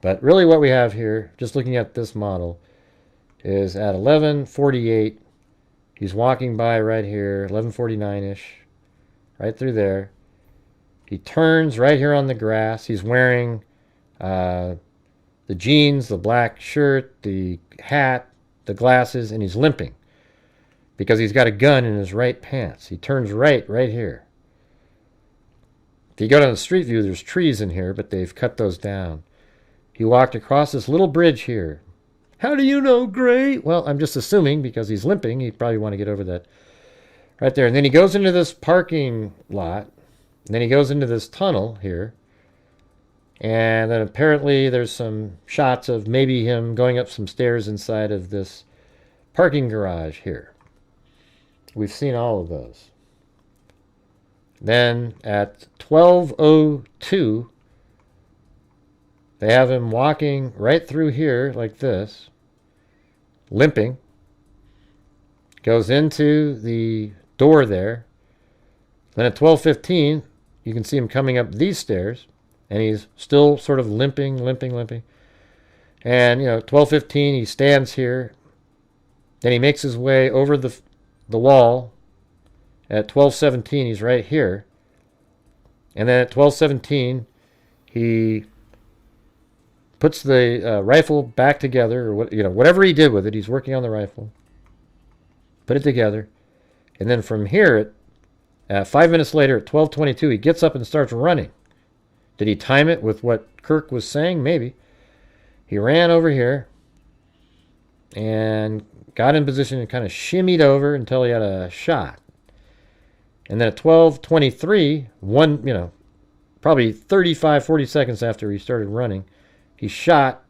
But really what we have here, just looking at this model, is at 11:48. He's walking by right here, 11:49-ish, right through there. He turns right here on the grass. He's wearing the jeans, the black shirt, the hat, the glasses, and he's limping because he's got a gun in his right pants. He turns right here. If you go down the street view, there's trees in here, but they've cut those down. He walked across this little bridge here. How do you know, Gray? Well, I'm just assuming because he's limping. He'd probably want to get over that right there. And then he goes into this parking lot. And then he goes into this tunnel here. And then apparently there's some shots of maybe him going up some stairs inside of this parking garage here. We've seen all of those. Then at 12:02, they have him walking right through here like this, limping. Goes into the door there. Then at 12:15, you can see him coming up these stairs, and he's still sort of limping. And, 12:15, he stands here. Then he makes his way over the wall. At 12:17, he's right here. And then at 12:17, he puts the rifle back together, or whatever he did with it. He's working on the rifle. Put it together. And then from here, 5 minutes later, at 12:22, he gets up and starts running. Did he time it with what Kirk was saying? Maybe. He ran over here and got in position and kind of shimmied over until he had a shot. And then at 12:23, probably 35, 40 seconds after he started running, he shot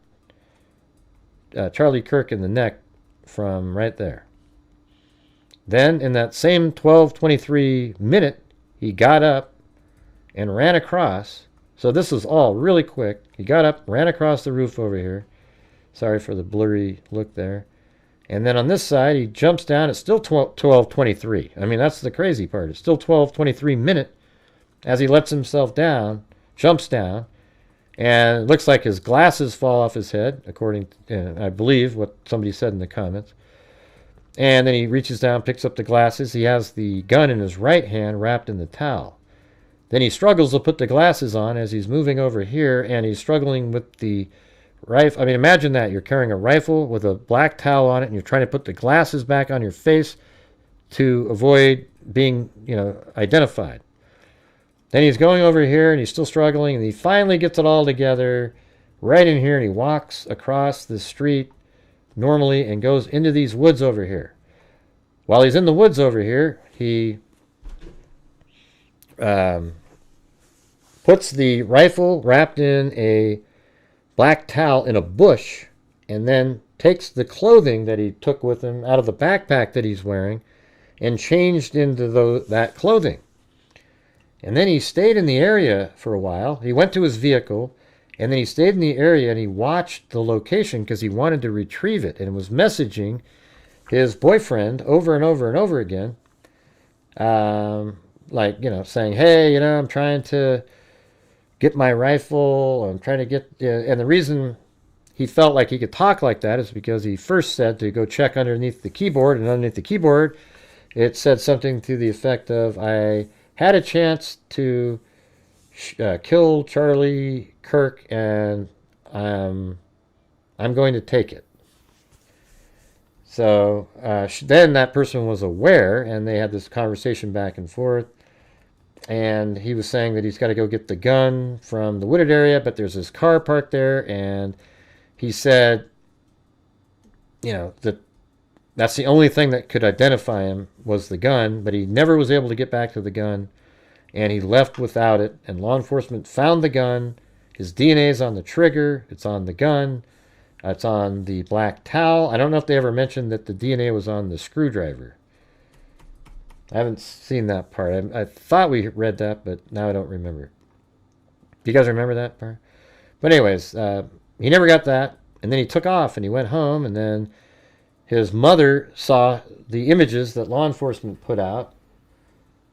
Charlie Kirk in the neck from right there. Then in that same 12:23 minute, he got up and ran across. So this is all really quick. He got up, ran across the roof over here. Sorry for the blurry look there. And then on this side, he jumps down. It's still 12:23. I mean, that's the crazy part. It's still 12:23 minute as he lets himself down, jumps down, and it looks like his glasses fall off his head, according to, I believe, what somebody said in the comments. And then he reaches down, picks up the glasses. He has the gun in his right hand wrapped in the towel. Then he struggles to put the glasses on as he's moving over here, and he's struggling with the rifle. I mean, imagine that. You're carrying a rifle with a black towel on it, and you're trying to put the glasses back on your face to avoid being, identified. Then he's going over here, and he's still struggling, and he finally gets it all together right in here, and he walks across the street normally and goes into these woods over here. While he's in the woods over here, he puts the rifle wrapped in a black towel in a bush, and then takes the clothing that he took with him out of the backpack that he's wearing and changed into that clothing. And then he stayed in the area for a while. He went to his vehicle, and then he stayed in the area, and he watched the location because he wanted to retrieve it, and was messaging his boyfriend over and over and over again, saying, hey, I'm trying to get my rifle, I'm trying to get, and the reason he felt like he could talk like that is because he first said to go check underneath the keyboard, and underneath the keyboard it said something to the effect of, I had a chance to kill Charlie Kirk, and I'm going to take it. So then that person was aware, and they had this conversation back and forth. And he was saying that he's got to go get the gun from the wooded area, but there's this car parked there. And he said, that's the only thing that could identify him was the gun, but he never was able to get back to the gun. And he left without it. And law enforcement found the gun. His DNA is on the trigger. It's on the gun. It's on the black towel. I don't know if they ever mentioned that the DNA was on the screwdriver. I haven't seen that part. I thought we read that, but now I don't remember. Do you guys remember that part? But anyways, he never got that. And then he took off and he went home. And then his mother saw the images that law enforcement put out.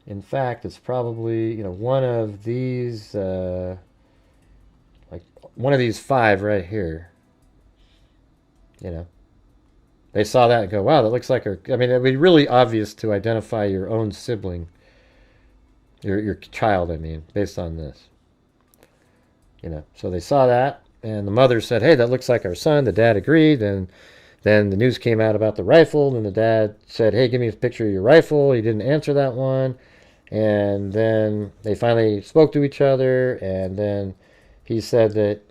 In fact, it's probably, one of these, one of these 5 right here. They saw that and go, wow, that looks like her. I mean, it would be really obvious to identify your own sibling, your child, based on this. So they saw that, and the mother said, hey, that looks like our son. The dad agreed, and then the news came out about the rifle, and the dad said, hey, give me a picture of your rifle. He didn't answer that one. And then they finally spoke to each other, and then he said that,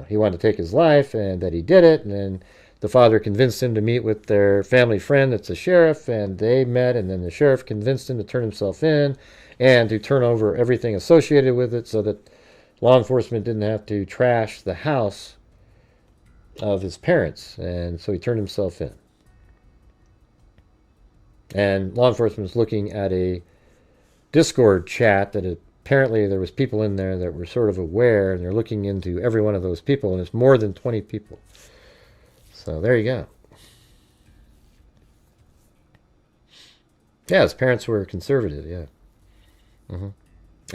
he wanted to take his life, and that he did it, and then the father convinced him to meet with their family friend that's a sheriff, and they met, and then the sheriff convinced him to turn himself in and to turn over everything associated with it so that law enforcement didn't have to trash the house of his parents. And so he turned himself in. And law enforcement was looking at a Discord chat that apparently there was people in there that were sort of aware, and they're looking into every one of those people, and it's more than 20 people. So there you go. Yeah, his parents were conservative, yeah.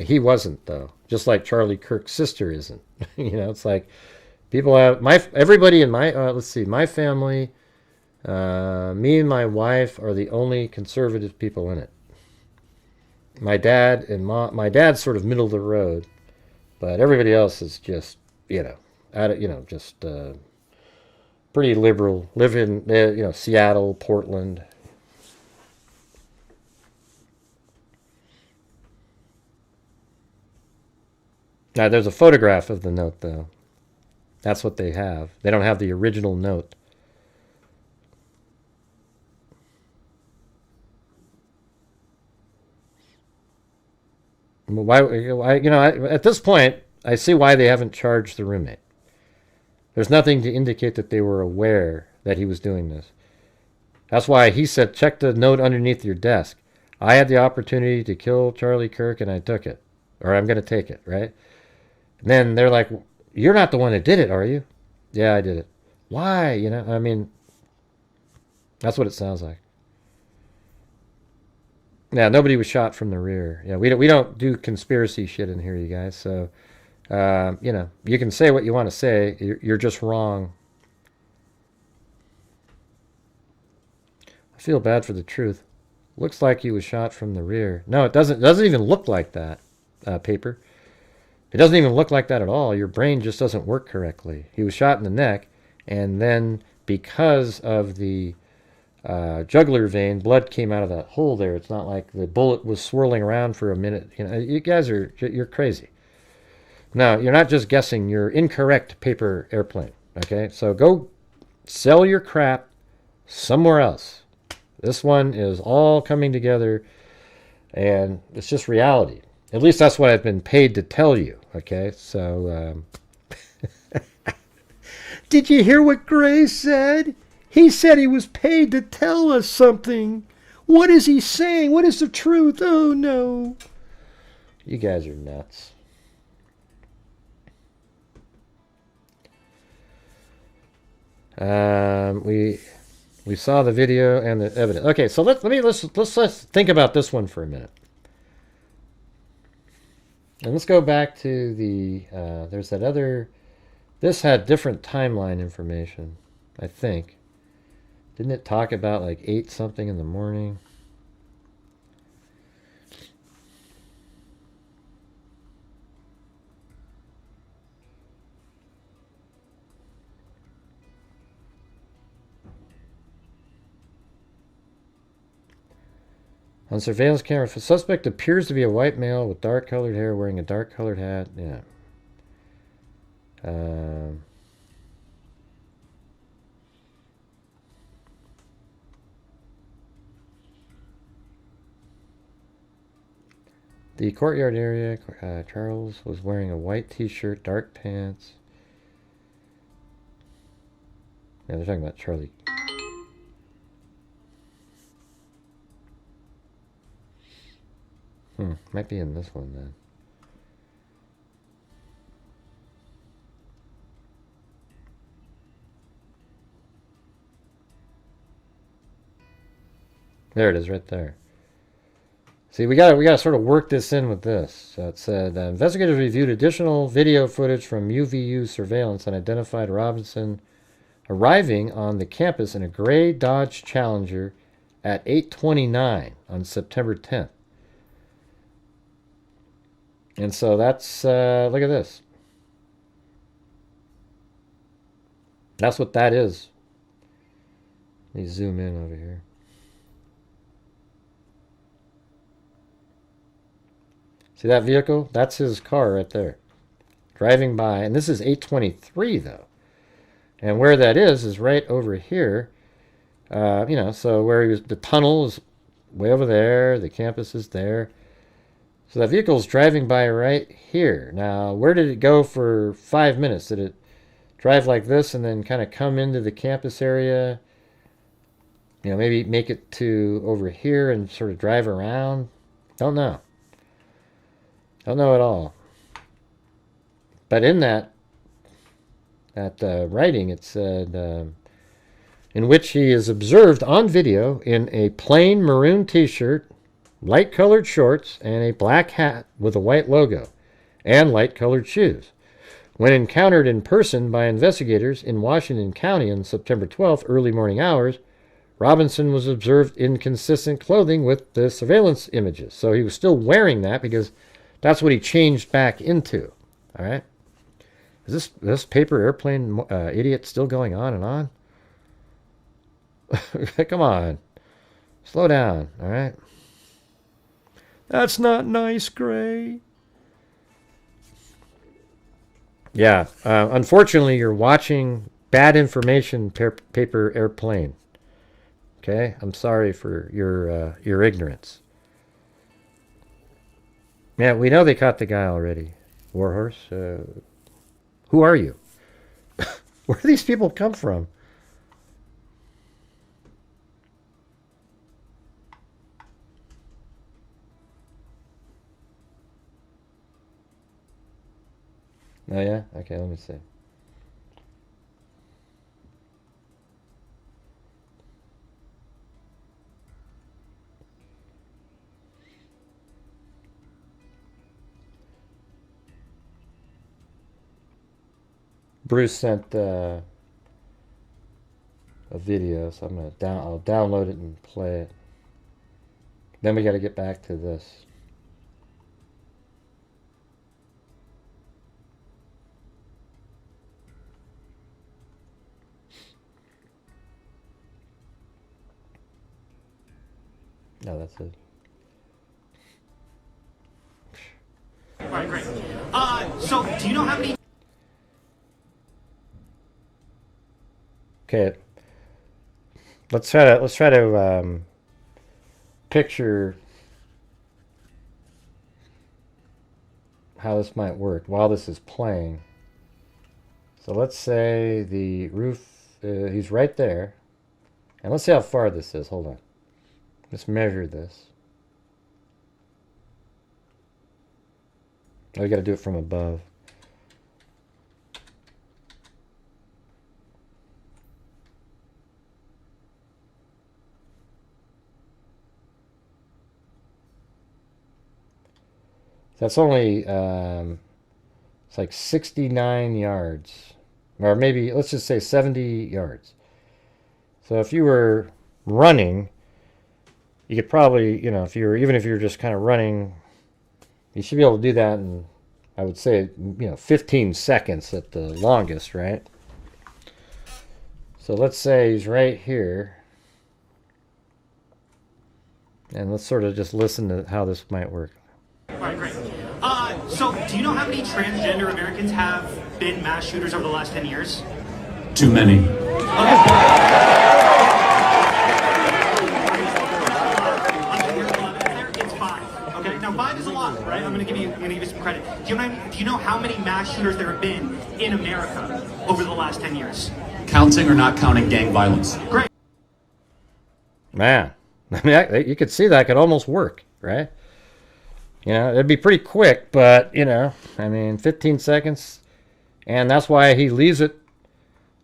He wasn't, though. Just like Charlie Kirk's sister isn't. It's like people have everybody in my my family, me and my wife are the only conservative people in it. My dad and my dad's sort of middle of the road, but everybody else is just pretty liberal. Live in Seattle, Portland. Now there's a photograph of the note, though. That's what they have. They don't have the original note. Why? At this point, I see why they haven't charged the roommate. There's nothing to indicate that they were aware that he was doing this. That's why he said, check the note underneath your desk. I had the opportunity to kill Charlie Kirk, and I took it. Or I'm going to take it, right? And then they're like, you're not the one that did it, are you? Yeah, I did it. Why? That's what it sounds like. Yeah, nobody was shot from the rear. Yeah, we don't do conspiracy shit in here, you guys. So, you can say what you want to say. You're just wrong. I feel bad for the truth. Looks like he was shot from the rear. No, it doesn't. It doesn't even look like that. Paper. It doesn't even look like that at all. Your brain just doesn't work correctly. He was shot in the neck, and then because of the jugular vein, blood came out of that hole there. It's not like the bullet was swirling around for a minute. You know, you guys you're crazy. No, you're not just guessing. You're incorrect, paper airplane. Okay, so go sell your crap somewhere else. This one is all coming together, and it's just reality. At least that's what I've been paid to tell you. Okay, so did you hear what Gray said? He said he was paid to tell us something. What is he saying? What is the truth? Oh no. You guys are nuts. We saw the video and the evidence. Okay, so let's think about this one for a minute. And let's go back to the there's that other. This had different timeline information, I think. Didn't it talk about like 8 something in the morning? On surveillance camera, the suspect appears to be a white male with dark colored hair wearing a dark colored hat. Yeah. The courtyard area, Charles was wearing a white t-shirt, dark pants. Yeah, they're talking about Charlie. Might be in this one then. There it is, right there. See, we gotta sort of work this in with this. So it said investigators reviewed additional video footage from UVU surveillance and identified Robinson arriving on the campus in a gray Dodge Challenger at 8:29 on September 10th. And so that's, look at this. That's what that is. Let me zoom in over here. See that vehicle? That's his car right there. Driving by, and this is 8:23 though. And where that is right over here. You know, so where he was, the tunnel is way over there, the campus is there. So that vehicle is driving by right here. Now, where did it go for 5 minutes? Did it drive like this and then kind of come into the campus area? You know, maybe make it to over here and sort of drive around? Don't know. Don't know at all. But in that writing, it said, in which he is observed on video in a plain maroon t-shirt, light-colored shorts, and a black hat with a white logo, and light-colored shoes. When encountered in person by investigators in Washington County on September 12th, early morning hours, Robinson was observed in consistent clothing with the surveillance images. So he was still wearing that because that's what he changed back into. All right? Is this paper airplane idiot still going on and on? Come on. Slow down, all right? That's not nice, Gray. Yeah, unfortunately, you're watching bad information paper airplane. Okay, I'm sorry for your ignorance. Yeah, we know they caught the guy already. Warhorse, who are you? Where do these people come from? Oh yeah? Okay, let me see. Bruce sent a video, so I'm gonna I'll download it and play it. Then we got to get back to this. No, that's it. All right, great. So, do you know how many? Okay. Let's try to picture how this might work while this is playing. So let's say the roof, he's right there. And let's see how far this is. Hold on. Let's measure this. Oh, we got to do it from above. That's only, it's like 69 yards. Or maybe, let's just say 70 yards. So if you were running, you could probably, you know, even if you're just kind of running, you should be able to do that in, I would say, you know, 15 seconds at the longest, right? So let's say he's right here. And let's sort of just listen to how this might work. All right, great. So, do you know how many transgender Americans have been mass shooters over the last 10 years? Too many. It's 5. Okay, now 5 is a lot, right? I'm gonna give you some credit. Do you know how many mass shooters there have been in America over the last 10 years? Counting or not counting gang violence? Great. Man, I mean, you could see that could almost work, right? You know, it'd be pretty quick, but, you know, I mean, 15 seconds. And that's why he leaves it,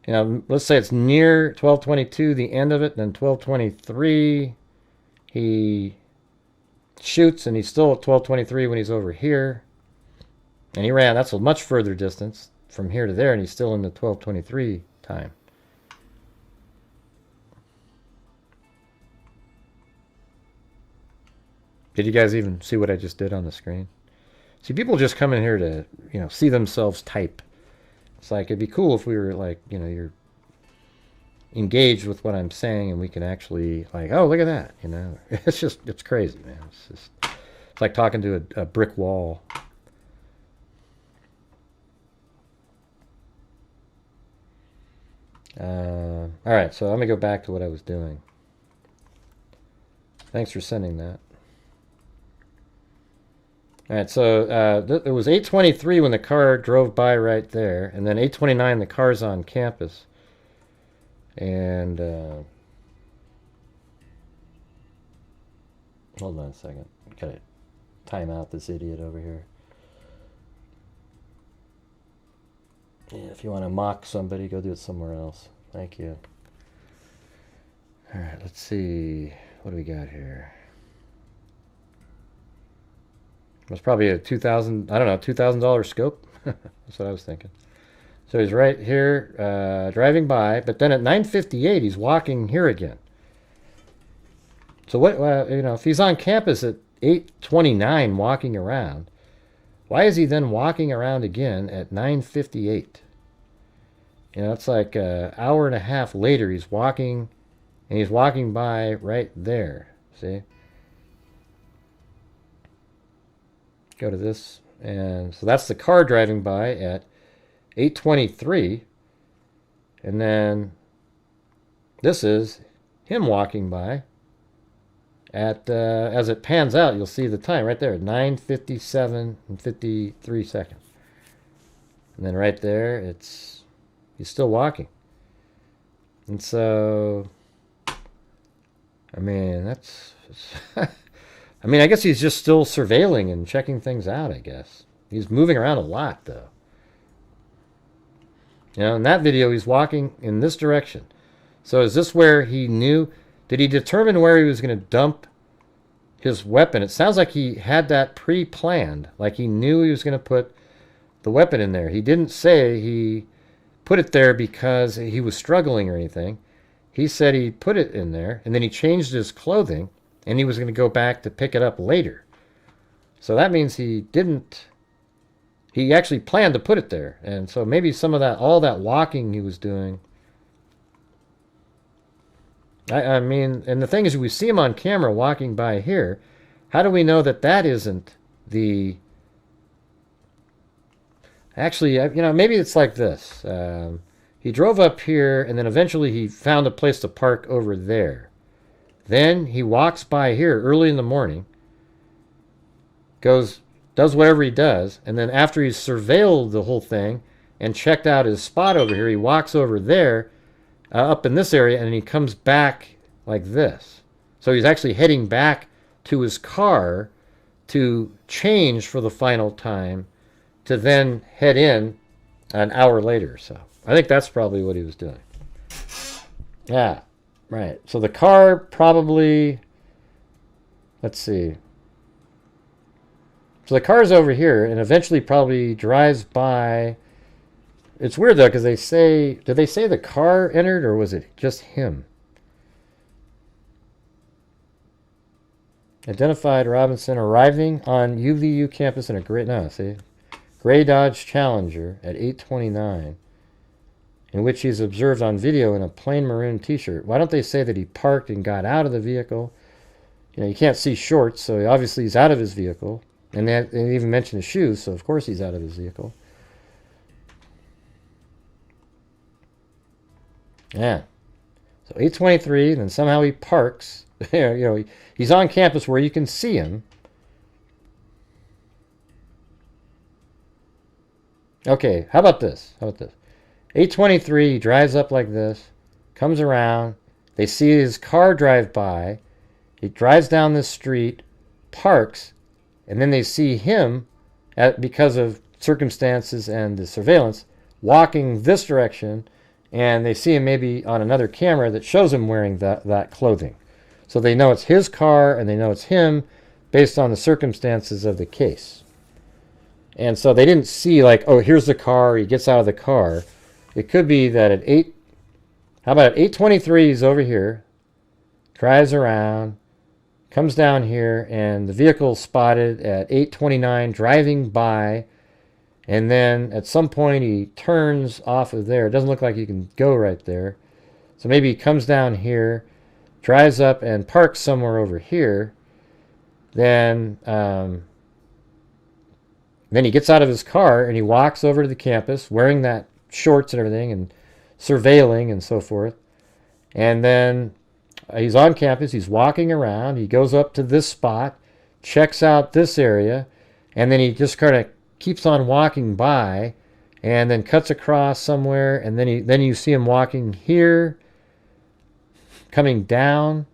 you know, let's say it's near 12:22, the end of it, then 12:23, he shoots, and he's still at 12:23 when he's over here. And he ran, that's a much further distance from here to there, and he's still in the 12:23 time. Did you guys even see what I just did on the screen? See, people just come in here to, you know, see themselves type. It's like, it'd be cool if we were like, you know, you're engaged with what I'm saying and we can actually, like, oh, look at that, you know. It's just, it's crazy, man. It's like talking to a brick wall. All right, so let me go back to what I was doing. Thanks for sending that. All right, so it was 8:23 when the car drove by right there, and then 8:29 the car's on campus. And hold on a second. Gotta time out this idiot over here. Yeah, if you want to mock somebody, go do it somewhere else. Thank you. All right, let's see. What do we got here? It was probably a $2,000 scope. That's what I was thinking. So he's right here, driving by, but then at 9:58 he's walking here again. So what? You know, if he's on campus at 8:29 walking around, why is he then walking around again at 9:58? You know, it's like an hour and a half later he's walking, and he's walking by right there. See? Go to this, and so that's the car driving by at 8:23, and then this is him walking by at as it pans out, you'll see the time right there, 9:57 and 53 seconds, and then right there he's still walking. And so I mean, that's I mean, I guess he's just still surveilling and checking things out, I guess. He's moving around a lot, though. You know, in that video, he's walking in this direction. So is this where he knew? Did he determine where he was going to dump his weapon? It sounds like he had that pre-planned. Like he knew he was going to put the weapon in there. He didn't say he put it there because he was struggling or anything. He said he put it in there, and then he changed his clothing, and he was going to go back to pick it up later. So that means he didn't, he actually planned to put it there. And so maybe some of that, all that walking he was doing, I mean, and the thing is, we see him on camera walking by here. How do we know that that isn't the... Actually, maybe it's like this. He drove up here, and then eventually he found a place to park over there. Then he walks by here early in the morning, does whatever he does, and then after he's surveilled the whole thing and checked out his spot over here, he walks over there, up in this area, and he comes back like this. So he's actually heading back to his car to change for the final time, to then head in an hour later. So I think that's probably what he was doing. Yeah, right. So the car probably, let's see. So the car's over here and eventually probably drives by. It's weird though, because did they say the car entered or was it just him? Identified Robinson arriving on UVU campus in a gray Dodge Challenger at 8:29, in which he's observed on video in a plain maroon t-shirt. Why don't they say that he parked and got out of the vehicle? You can't see shorts, so obviously he's out of his vehicle. And they even mentioned his shoes, so of course he's out of his vehicle. Yeah. So 8:23, then somehow he parks. He's on campus where you can see him. Okay, how about this? 8:23, he drives up like this, comes around, they see his car drive by, he drives down this street, parks, and then they see him, because of circumstances and the surveillance, walking this direction, and they see him maybe on another camera that shows him wearing that clothing. So they know it's his car, and they know it's him based on the circumstances of the case. And so they didn't see like, oh, here's the car, he gets out of the car. It could be that at 8:23 he's over here, drives around, comes down here, and the vehicle spotted at 8:29 driving by, and then at some point he turns off of there. It doesn't look like you can go right there. So maybe he comes down here, drives up and parks somewhere over here. Then he gets out of his car and he walks over to the campus wearing that shorts and everything and surveilling and so forth. And then he's on campus, he's walking around, he goes up to this spot, checks out this area, and then he just kind of keeps on walking by and then cuts across somewhere, and then you see him walking here, coming down,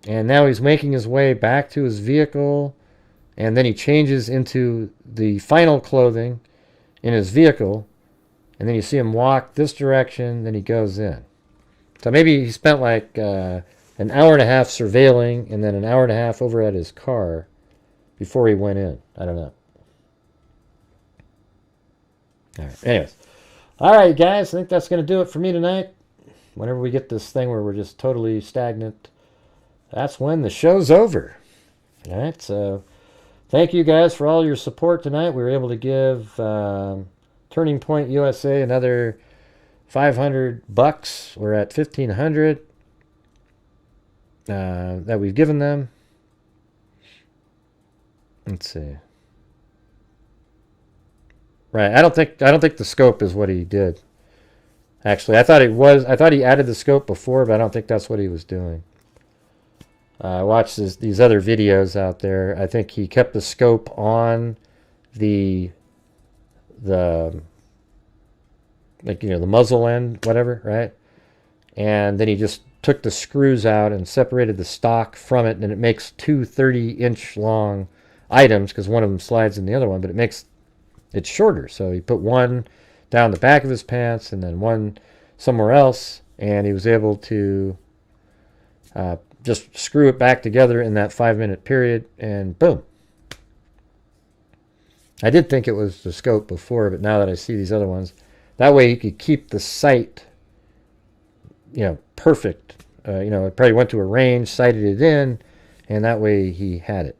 and now he's making his way back to his vehicle, and then he changes into the final clothing in his vehicle, and then you see him walk this direction, then he goes in. So maybe he spent like an hour and a half surveilling and then an hour and a half over at his car before he went in. I don't know. All right. Anyways. All right, guys. I think that's going to do it for me tonight. Whenever we get this thing where we're just totally stagnant, that's when the show's over. All right. So thank you guys for all your support tonight. We were able to give Turning Point USA another $500. We're at $1,500 that we've given them. Let's see. Right, I don't think the scope is what he did. Actually, I thought he added the scope before, but I don't think that's what he was doing. I watched these other videos out there. I think he kept the scope on the muzzle end, whatever, right? And then he just took the screws out and separated the stock from it, and it makes two 30-inch long items because one of them slides in the other one, but it's shorter. So he put one down the back of his pants and then one somewhere else, and he was able to just screw it back together in that 5-minute period, and boom. I did think it was the scope before, but now that I see these other ones, that way he could keep the sight, perfect. It probably went to a range, sighted it in, and that way he had it.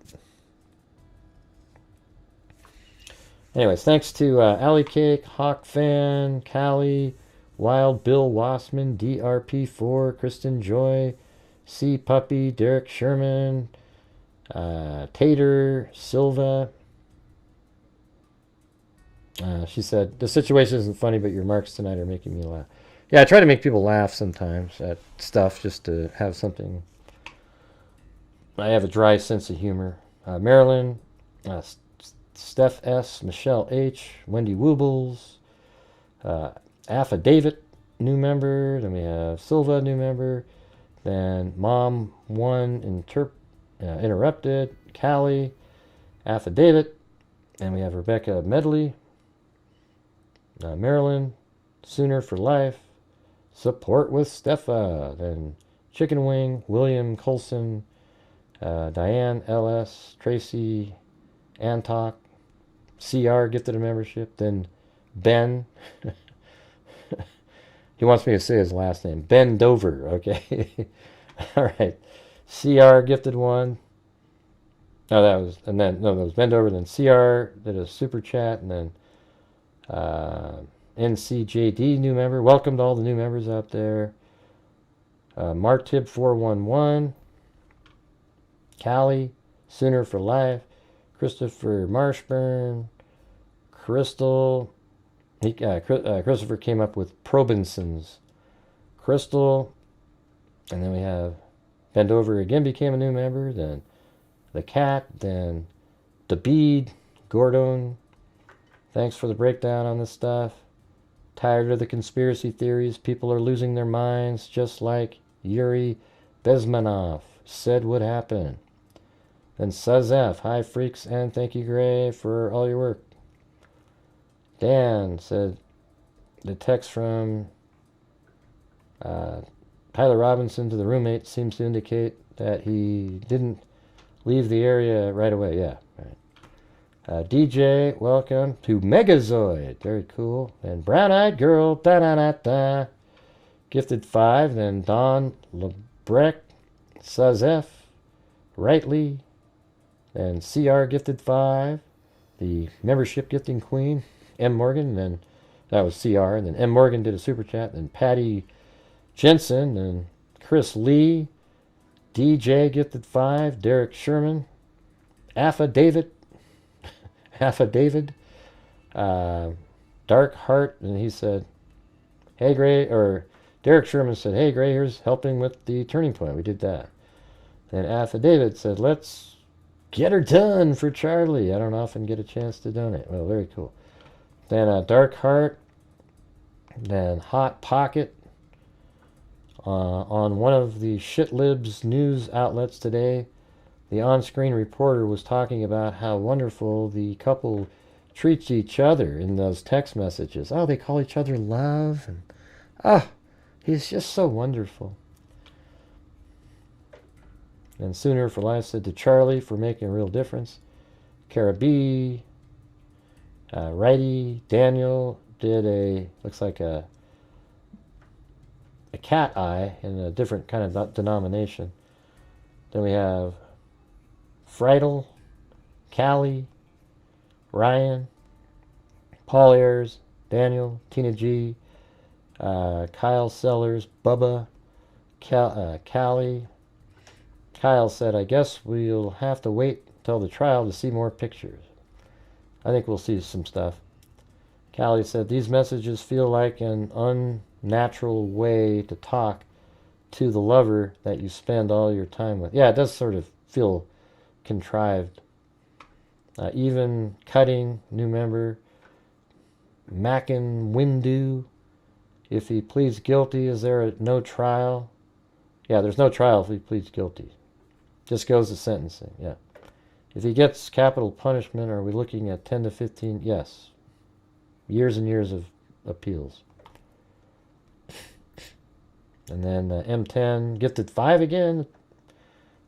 Anyways, thanks to Alley Cake, Hawk Fan, Callie, Wild Bill Wassman, DRP4, Kristen Joy, C Puppy, Derek Sherman, Tater, Silva. She said, the situation isn't funny, but your marks tonight are making me laugh. Yeah, I try to make people laugh sometimes at stuff just to have something. I have a dry sense of humor. Marilyn, Steph S, Michelle H, Wendy Woobles, Affidavit, new member. Then we have Silva, new member. Then Mom 1 Interrupted, Callie, Affidavit. And we have Rebecca Medley, Marilyn, Sooner for Life, Support with Steffa. Then Chicken Wing, William Colson, Diane LS, Tracy Antok, CR gifted a membership. Then Ben, he wants me to say his last name, Ben Dover, okay? All right, CR gifted one. No, that was, and then, no, that was Ben Dover, then CR did a super chat, and then NCJD new member. Welcome to all the new members out there. Martib 411, Callie, Sooner for Life, Christopher Marshburn, Crystal. Christopher came up with Probinsons. Crystal, and then we have Bend Over again became a new member. Then the Cat, then the Bead, Gordon. Thanks for the breakdown on this stuff. Tired of the conspiracy theories. People are losing their minds, just like Yuri Bezmenov said would happen. Then Sazef, hi freaks, and thank you, Gray, for all your work. Dan said the text from Tyler Robinson to the roommate seems to indicate that he didn't leave the area right away. Yeah, right. DJ, welcome to Megazoid. Very cool. And Brown Eyed Girl, da-da-da-da. Gifted 5. Then Don Lebrecht, Sazef, Rightly. Then CR gifted 5. The membership gifting queen, M. Morgan. And then that was CR. And then M. Morgan did a super chat. Then Patty Jensen. And Chris Lee. DJ gifted 5. Derek Sherman. Affidavit. Dark Heart. And he said, hey, Gray. Or Derek Sherman said, hey, Gray, here's helping with the turning point. We did that. Then Affidavit said, let's get her done for Charlie. I don't often get a chance to donate. Well, very cool. Then Dark Heart. Then Hot Pocket. On one of the shitlibs news outlets today, the on-screen reporter was talking about how wonderful the couple treats each other in those text messages. Oh, they call each other love. And he's just so wonderful. And Sooner for Life said to Charlie for making a real difference. Cara B, Righty, Daniel did looks like a cat eye in a different kind of denomination. Then we have Friedel, Callie, Ryan, Paul Ayers, Daniel, Tina G, Kyle Sellers, Bubba, Callie. Kyle said, I guess we'll have to wait until the trial to see more pictures. I think we'll see some stuff. Callie said, these messages feel like an unnatural way to talk to the lover that you spend all your time with. Yeah, it does sort of feel contrived. Even Cutting, new member. Mackin Windu. If he pleads guilty, is there no trial? Yeah, there's no trial if he pleads guilty. Just goes to sentencing, yeah. If he gets capital punishment, are we looking at 10 to 15? Yes. Years and years of appeals. And then M10, gifted 5 again.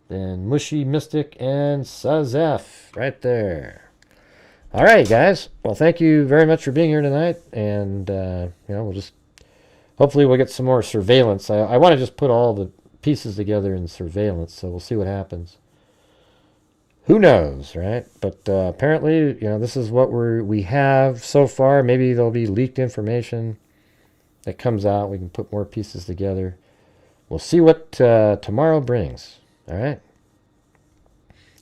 Then Mushy Mystic and Sazef right there. All right, guys. Well, thank you very much for being here tonight. And, we'll just, hopefully we'll get some more surveillance. I want to just put all the pieces together in surveillance, so we'll see what happens. Who knows, right? But apparently, this is what we have so far. Maybe there'll be leaked information that comes out. We can put more pieces together. We'll see what tomorrow brings. All right.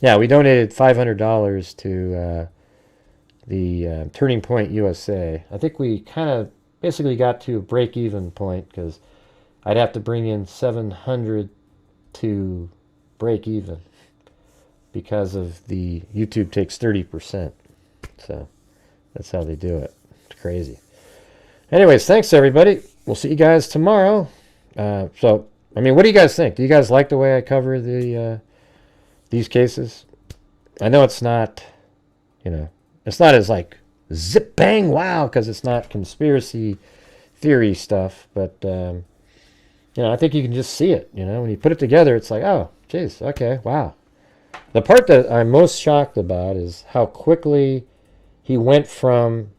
Yeah, we donated $500 to the Turning Point USA. I think we kind of basically got to a break-even point because I'd have to bring in $700 to break even because of the YouTube takes 30%. So that's how they do it. It's crazy. Anyways, thanks everybody. We'll see you guys tomorrow. So, I mean, what do you guys think? Do you guys like the way I cover these cases? I know it's not, it's not as like zip bang wow because it's not conspiracy theory stuff, but I think you can just see it. When you put it together, it's like, oh, geez, okay, wow. The part that I'm most shocked about is how quickly he went from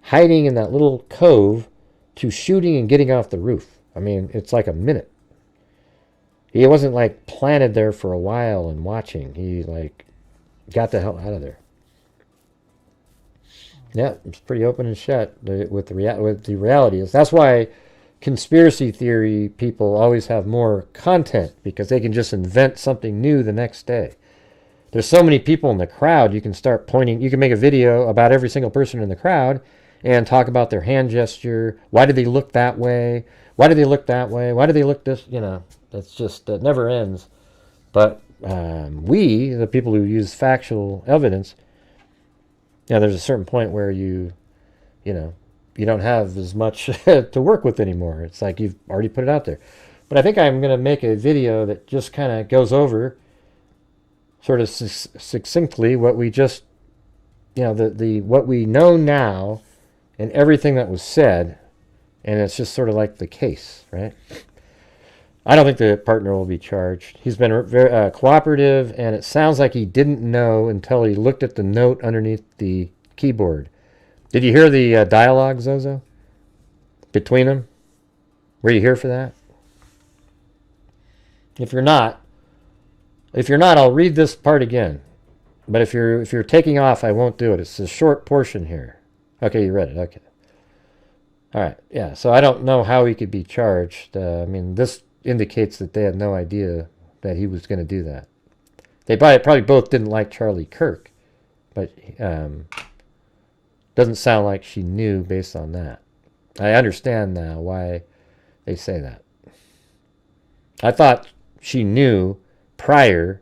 hiding in that little cove to shooting and getting off the roof. I mean, it's like a minute. He wasn't like planted there for a while and watching. He like got the hell out of there. Yeah, it's pretty open and shut with the reality is. That's why conspiracy theory people always have more content, because they can just invent something new the next day. There's so many people in the crowd, you can start pointing. You can make a video about every single person in the crowd and talk about their hand gesture. Why did they look that way? Why did they look that way? Why did they look this? It's just, it never ends. But we, the people who use factual evidence, there's a certain point where you don't have as much to work with anymore. It's like you've already put it out there. But I think I'm going to make a video that just kind of goes over sort of succinctly what we just, what we know now and everything that was said. And it's just sort of like the case, right? I don't think the partner will be charged. He's been very cooperative, and it sounds like he didn't know until he looked at the note underneath the keyboard. Did you hear the dialogue, Zozo? Between them? Were you here for that? If you're not, I'll read this part again. But if you're taking off, I won't do it. It's a short portion here. Okay, you read it. Okay. All right. Yeah. So I don't know how he could be charged. I mean, this indicates that they had no idea that he was going to do that. They probably both didn't like Charlie Kirk, but doesn't sound like she knew based on that. I understand now why they say that. I thought she knew prior,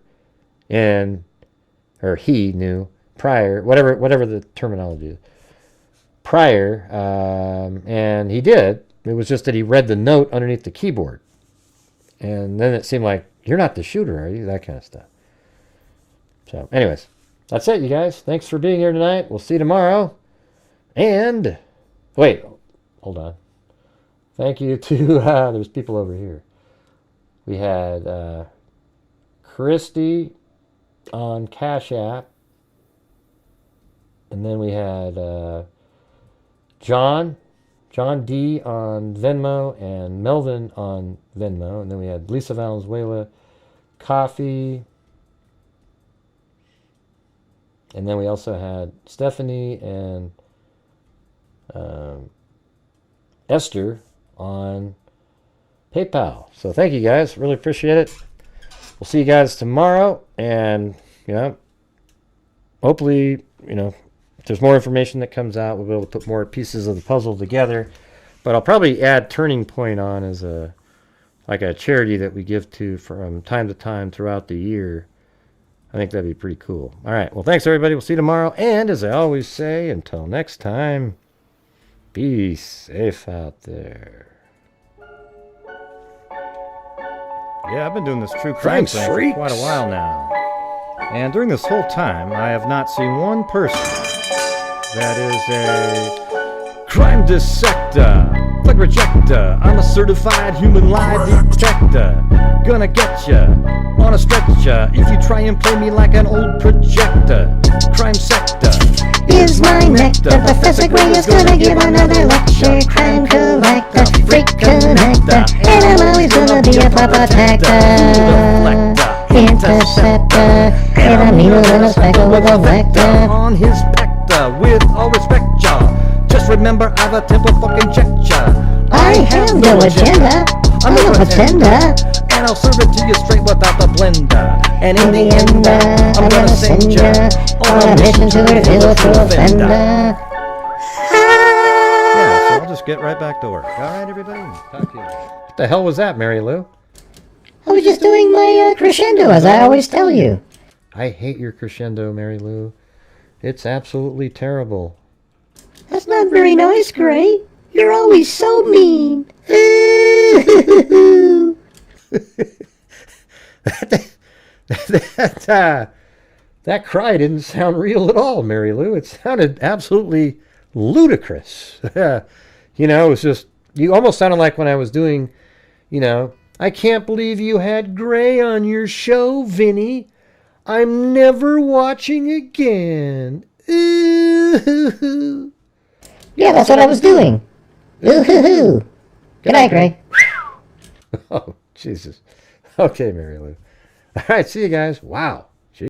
or he knew prior, whatever the terminology is, prior, and he did. It was just that he read the note underneath the keyboard. And then it seemed like, you're not the shooter, are you? That kind of stuff. So, anyways, that's it, you guys. Thanks for being here tonight. We'll see you tomorrow. And, wait, hold on. Thank you to, there's people over here. We had Christy on Cash App. And then we had John D on Venmo, and Melvin on Venmo. And then we had Lisa Valenzuela, Coffee. And then we also had Stephanie and Esther on PayPal. So thank you guys. Really appreciate it. We'll see you guys tomorrow. And, hopefully, if there's more information that comes out, we'll be able to put more pieces of the puzzle together. But I'll probably add Turning Point on as a charity that we give to from time to time throughout the year. I think that'd be pretty cool. All right. Well, thanks, everybody. We'll see you tomorrow. And as I always say, until next time, be safe out there. Yeah, I've been doing this true crime thing for quite a while now. And during this whole time, I have not seen one person that is a crime dissector, plug rejector. I'm a certified human lie detector. Gonna get ya on a stretcher if you try and play me like an old projector. Crime sector is my nectar. Professor Gray is gonna give another lecture. Crime collector, freak connector, and I'm always gonna be a protector. Interceptor, and I'm needle and a speckle with a vector on his pector. With all respect, y'all, just remember I've a temple fucking checked ya. I have no agenda. I'm no pretender. And I'll serve it to you straight without the blender. And in the end, I'm gonna send you on a mission to reveal the offender. Yeah, so I'll just get right back to work. All right, everybody? Talk to you. What the hell was that, Mary Lou? I was just doing my crescendo, as I always tell you. I hate your crescendo, Mary Lou. It's absolutely terrible. That's not very nice, Gray. You're always so mean. That cry didn't sound real at all, Mary Lou. It sounded absolutely ludicrous. You know, it was just, you almost sounded like when I was doing, you know, I can't believe you had Gray on your show, Vinny. I'm never watching again. Ooh. Yeah, that's what I was doing. Ooh-hoo-hoo. Good night, Gray. Oh, Jesus. Okay, Mary Lou. All right, see you guys. Wow.